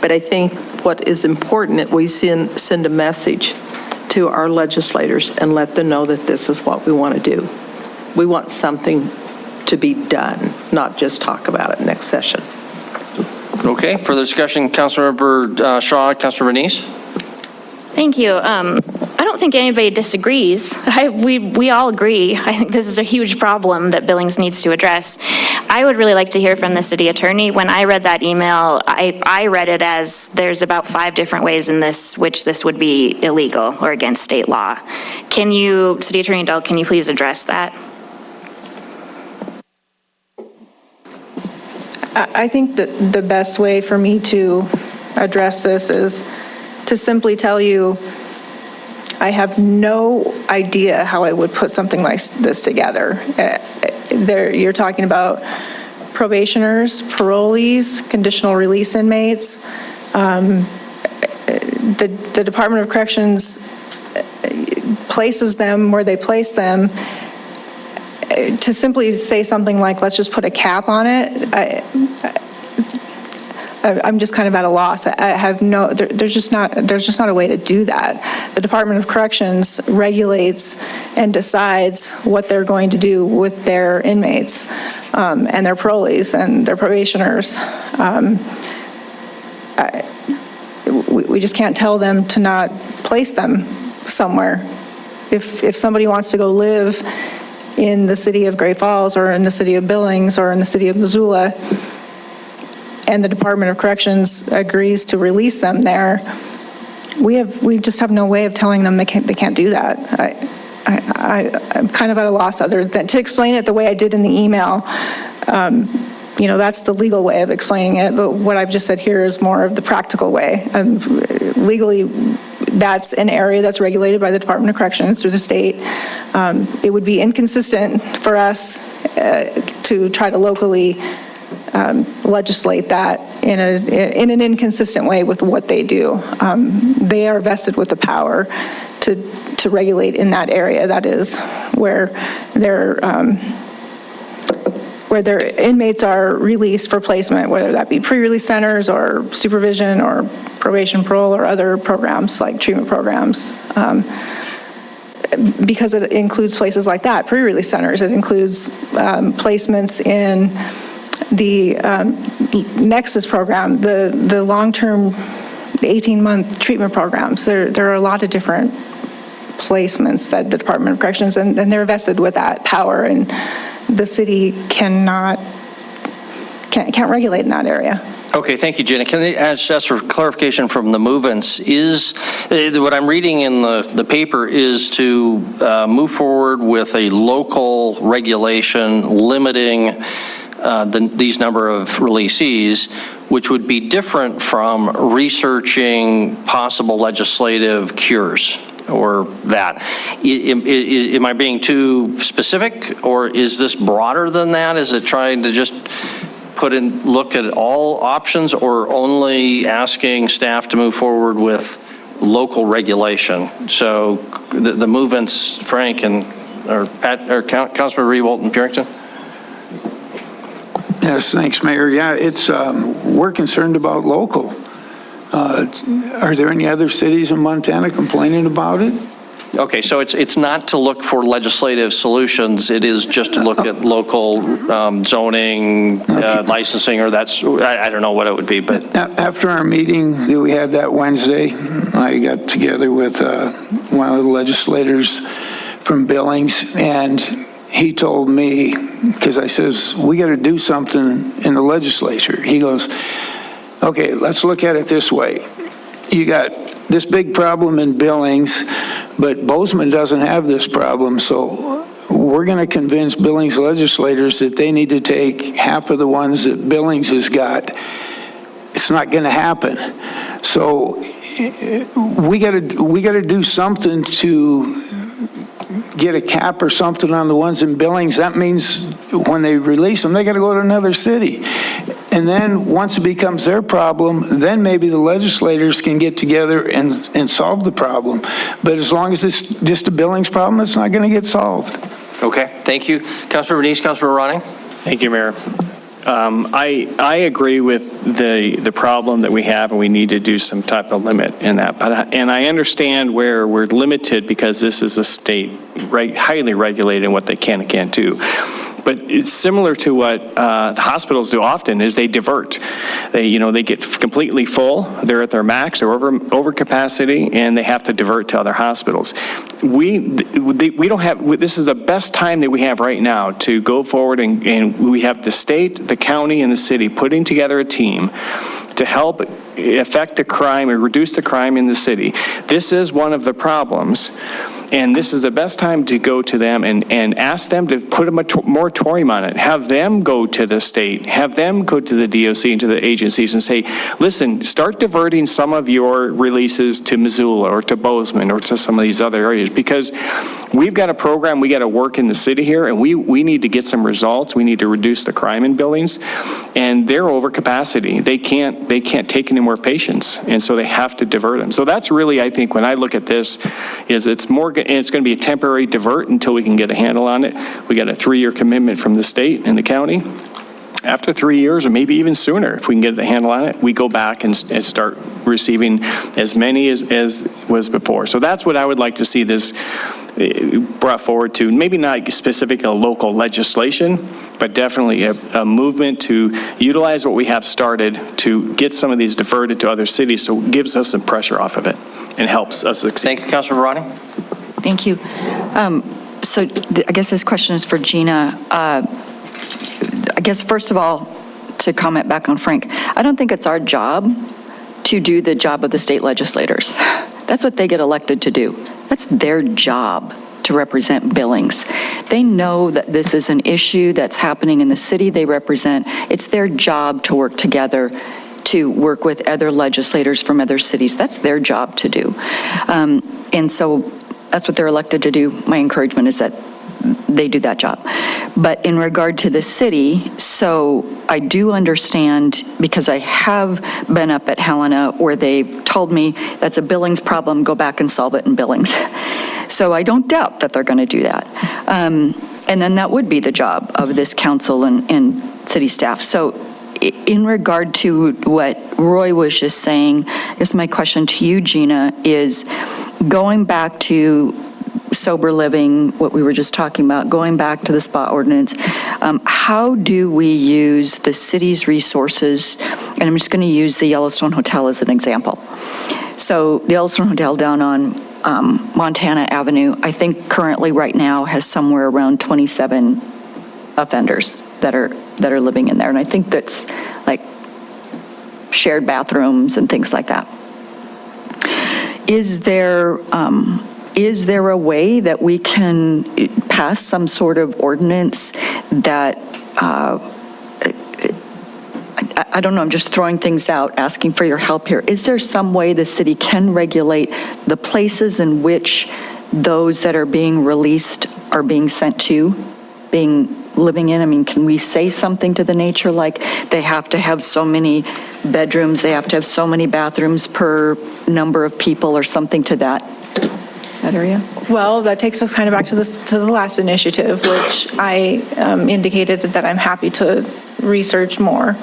but I think what is important that we send a message to our legislators and let them know that this is what we want to do. We want something to be done, not just talk about it next session. Okay, further discussion, Councilmember Shaw, Councilmember Bernice? Thank you. I don't think anybody disagrees. We all agree. I think this is a huge problem that Billings needs to address. I would really like to hear from the city attorney. When I read that email, I read it as there's about 5 different ways in which this would be illegal or against state law. Can you, City Attorney Dahl, can you please address that? I think that the best way for me to address this is to simply tell you, I have no idea how I would put something like this together. You're talking about probationers, parolees, conditional release inmates. The Department of Corrections places them where they place them. To simply say something like, let's just put a cap on it, I'm just kind of at a loss. I have there's just not a way to do that. The Department of Corrections regulates and decides what they're going to do with their inmates and their parolees and their probationers. We just can't tell them to not place them somewhere. If somebody wants to go live in the city of Great Falls or in the city of Billings or in the city of Missoula, and the Department of Corrections agrees to release them there, we just have no way of telling them they can't do that. I'm kind of at a loss other than to explain it the way I did in the email. That's the legal way of explaining it, but what I've just said here is more of the practical way. Legally, that's an area that's regulated by the Department of Corrections through the state. It would be inconsistent for us to try to locally legislate that in an inconsistent way with what they do. They are vested with the power to regulate in that area. That is where their inmates are released for placement, whether that be pre-release centers or supervision or probation, parole, or other programs like treatment programs. Because it includes places like that, pre-release centers. It includes placements in the Nexus program, the long-term 18-month treatment programs. There are a lot of different placements that the Department of Corrections, and they're vested with that power, and the city can't regulate in that area. Okay, thank you, Jenny. Can I ask for clarification from the movements? Is what I'm reading in the paper is to move forward with a local regulation limiting these number of releasees, which would be different from researching possible legislative cures or that. Am I being too specific, or is this broader than that? Is it trying to just look at all options, or only asking staff to move forward with local regulation? So the movements, Frank or Councilman Rewalt and Purington? Yes, thanks, Mayor. Yeah, we're concerned about local. Are there any other cities in Montana complaining about it? Okay, so it's not to look for legislative solutions. It is just to look at local zoning, licensing, or I don't know what it would be, but. After our meeting that we had that Wednesday, I got together with one of the legislators from Billings, and he told me, because I says, we got to do something in the legislature. He goes, okay, let's look at it this way. You got this big problem in Billings, but Bozeman doesn't have this problem, so we're going to convince Billings legislators that they need to take half of the ones that Billings has got. It's not going to happen. So we got to do something to get a cap or something on the ones in Billings. That means when they release them, they got to go to another city. And then once it becomes their problem, then maybe the legislators can get together and solve the problem. But as long as it's just a Billings problem, it's not going to get solved. Okay, thank you. Councilor Bernice, Councilor Ronning? Thank you, Mayor. I agree with the problem that we have, and we need to do some type of limit in that. And I understand where we're limited because this is a state highly regulated in what they can and can't do. But it's similar to what the hospitals do often is they divert. They get completely full, they're at their max or over capacity, and they have to divert to other hospitals. We don't have, this is the best time that we have right now to go forward, and we have the state, the county, and the city putting together a team to help affect the crime or reduce the crime in the city. This is one of the problems. And this is the best time to go to them and ask them to put a moratorium on it. Have them go to the state, have them go to the DOC and to the agencies and say, listen, start diverting some of your releases to Missoula or to Bozeman or to some of these other areas, because we've got a program, we got to work in the city here, and we need to get some results. We need to reduce the crime in Billings, and they're over capacity. They can't take any more patients, and so they have to divert them. So that's really, I think, when I look at this, is it's going to be a temporary divert until we can get a handle on it. We got a 3-year commitment from the state and the county. After 3 years, or maybe even sooner, if we can get a handle on it, we go back and start receiving as many as was before. So that's what I would like to see this brought forward to. Maybe not specific local legislation, but definitely a movement to utilize what we have started to get some of these diverted to other cities, so it gives us some pressure off of it and helps us succeed. Thank you, Councilor Rodney. Thank you. So I guess this question is for Gina. I guess, first of all, to comment back on Frank, I don't think it's our job to do the job of the state legislators. That's what they get elected to do. That's their job, to represent Billings. They know that this is an issue that's happening in the city they represent. It's their job to work together, to work with other legislators from other cities. That's their job to do. And so that's what they're elected to do. My encouragement is that they do that job. But in regard to the city, so I do understand, because I have been up at Helena where they've told me that's a Billings problem, go back and solve it in Billings. So I don't doubt that they're going to do that. And then that would be the job of this council and city staff. So in regard to what Roy was just saying, I guess my question to you, Gina, is going back to sober living, what we were just talking about, going back to the SPA ordinance, how do we use the city's resources? And I'm just going to use the Yellowstone Hotel as an example. So the Yellowstone Hotel down on Montana Avenue, I think currently right now has somewhere around 27 offenders that are living in there. And I think that's like shared bathrooms and things like that. Is there a way that we can pass some sort of ordinance that, I don't know, I'm just throwing things out, asking for your help here. Is there some way the city can regulate the places in which those that are being released are being sent to, living in? I mean, can we say something to the nature like they have to have so many bedrooms, they have to have so many bathrooms per number of people, or something to that area? Well, that takes us kind of back to the last initiative, which I indicated that I'm happy to research more.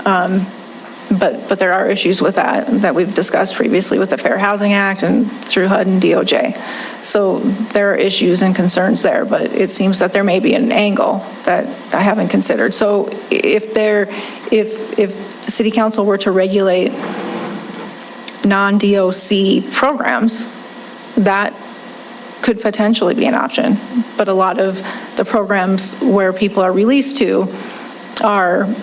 But there are issues with that we've discussed previously with the Fair Housing Act and through HUD and DOJ. So there are issues and concerns there, but it seems that there may be an angle that I haven't considered. So if the City Council were to regulate non-DOC programs, that could potentially be an option. But a lot of the programs where people are released to are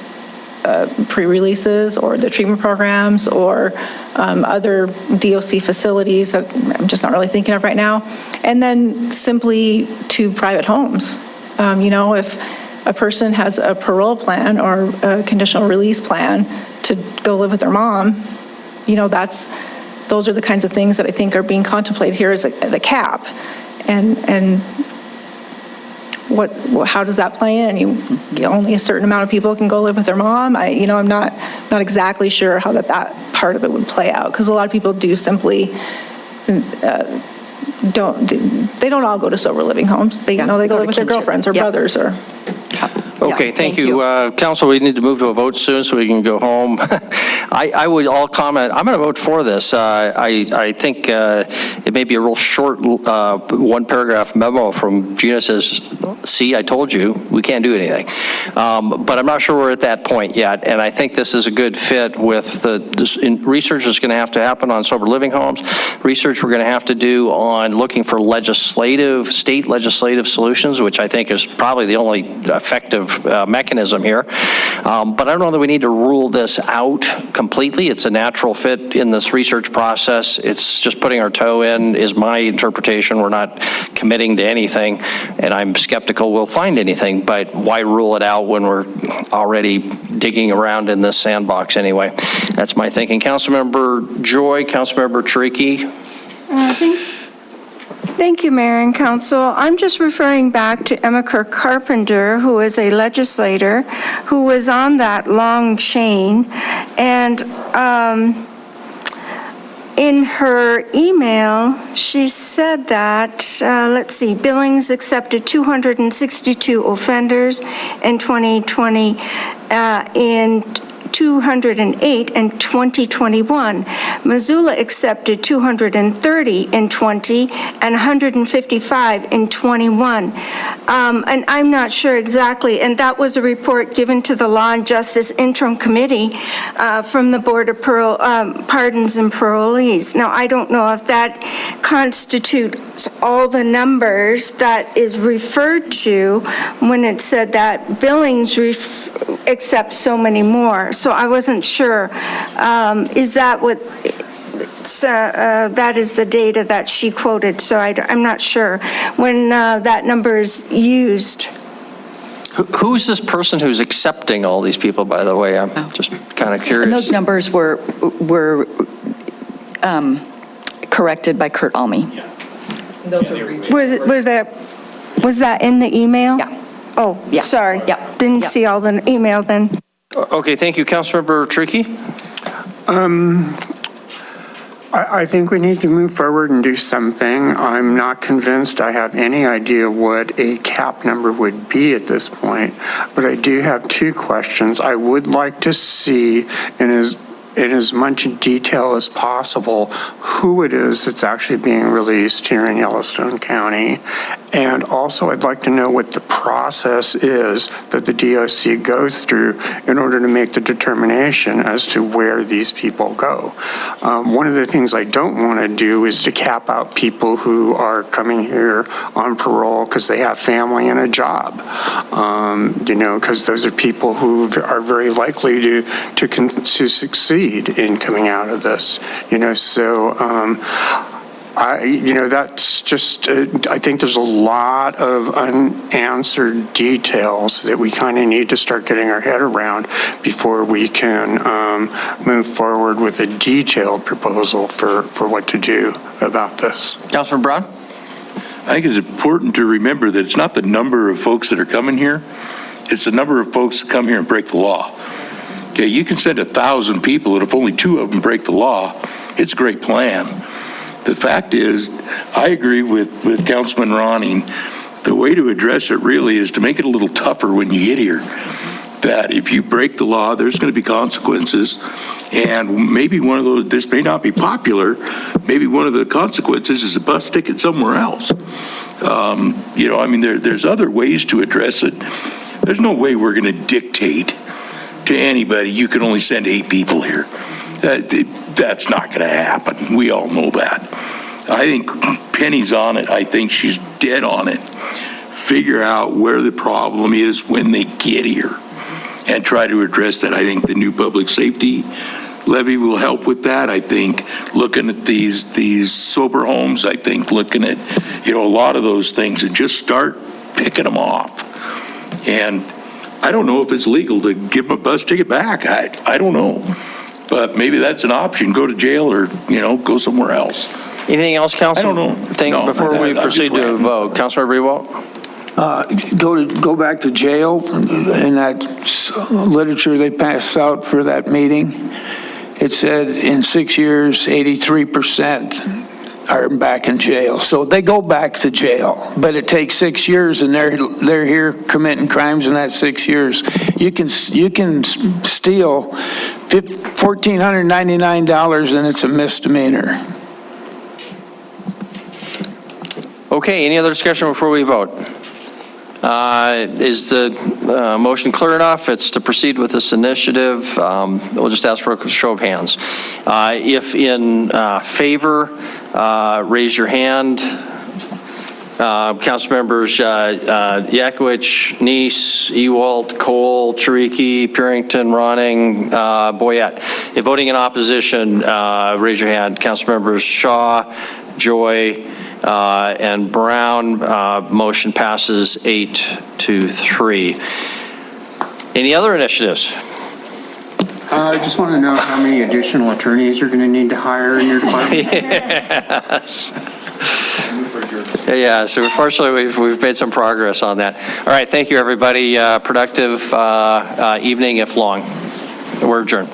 pre-releases or the treatment programs or other DOC facilities that I'm just not really thinking of right now. And then simply to private homes. If a person has a parole plan or a conditional release plan to go live with their mom, those are the kinds of things that I think are being contemplated here as the cap. And how does that play in? Only a certain amount of people can go live with their mom. I'm not exactly sure how that part of it would play out, because a lot of people do simply don't all go to sober living homes. They go live with their girlfriends or brothers or. Okay, thank you. Council, we need to move to a vote soon so we can go home. I would all comment, I'm going to vote for this. I think it may be a real short one-paragraph memo from Gina says, see, I told you, we can't do anything. But I'm not sure we're at that point yet, and I think this is a good fit with research that's going to have to happen on sober living homes, research we're going to have to do on looking for state legislative solutions, which I think is probably the only effective mechanism here. But I don't know that we need to rule this out completely. It's a natural fit in this research process. It's just putting our toe in, is my interpretation. We're not committing to anything, and I'm skeptical we'll find anything, but why rule it out when we're already digging around in this sandbox anyway? That's my thinking. Councilmember Joy, Councilmember Trichy. Thank you, Mayor and Council. I'm just referring back to Emma Kirk Carpenter, who is a legislator, who was on that long chain, and in her email, she said that, let's see, Billings accepted 262 offenders in 2020, in 208 in 2021. Missoula accepted 230 in 20 and 155 in 21. And I'm not sure exactly, and that was a report given to the Law and Justice Interim Committee from the Board of Pardons and Parolees. Now, I don't know if that constitutes all the numbers that is referred to when it said that Billings accepts so many more. So I wasn't sure. Is that what, that is the data that she quoted, so I'm not sure when that number is used. Who's this person who's accepting all these people, by the way? I'm just kind of curious. And those numbers were corrected by Kurt Almy. Was that in the email? Yeah. Oh, yeah. Sorry. Yeah. Didn't see all the email then. Okay, thank you. Councilmember Trichy? I think we need to move forward and do something. I'm not convinced I have any idea what a cap number would be at this point, but I do have two questions. I would like to see in as much detail as possible who it is that's actually being released here in Yellowstone County. And also I'd like to know what the process is that the DOC goes through in order to make the determination as to where these people go. One of the things I don't want to do is to cap out people who are coming here on parole because they have family and a job. Because those are people who are very likely to succeed in coming out of this, so that's just, I think there's a lot of unanswered details that we kind of need to start getting our head around before we can move forward with a detailed proposal for what to do about this. Councilor Brown? I think it's important to remember that it's not the number of folks that are coming here, it's the number of folks that come here and break the law. Okay, you can send 1,000 people, and if only 2 of them break the law, it's a great plan. The fact is, I agree with Councilman Ronning, the way to address it really is to make it a little tougher when you get here. That if you break the law, there's going to be consequences, and maybe one of those, this may not be popular, maybe one of the consequences is a bus ticket somewhere else. There's other ways to address it. There's no way we're going to dictate to anybody, you can only send 8 people here. That's not going to happen. We all know that. I think Penny's on it. I think she's dead on it. Figure out where the problem is when they get here and try to address that. I think the new public safety levy will help with that. I think looking at these sober homes, I think looking at, a lot of those things and just start picking them off. And I don't know if it's legal to give them a bus ticket back. I don't know. But maybe that's an option. Go to jail or, go somewhere else. Anything else, Council? I don't know. Before we proceed to a vote, Councilor Rewalt? Go back to jail. In that literature they passed out for that meeting, it said in 6 years, 83% are back in jail. So they go back to jail, but it takes 6 years, and they're here committing crimes in that 6 years. You can steal $1,499, and it's a misdemeanor. Okay, any other discussion before we vote? Is the motion clear enough? It's to proceed with this initiative. We'll just ask for a show of hands. If in favor, raise your hand. Council members Yakowicz, Neese, Ewalt, Cole, Chiriki, Purington, Ronning, Boyette. If voting in opposition, raise your hand. Council members Shaw, Joy, and Brown. Motion passes 8-3. Any other initiatives? I just want to know how many additional attorneys you're going to need to hire in your department. Yes. Yeah, so fortunately, we've made some progress on that. All right, thank you, everybody. Productive evening, if long. We're adjourned.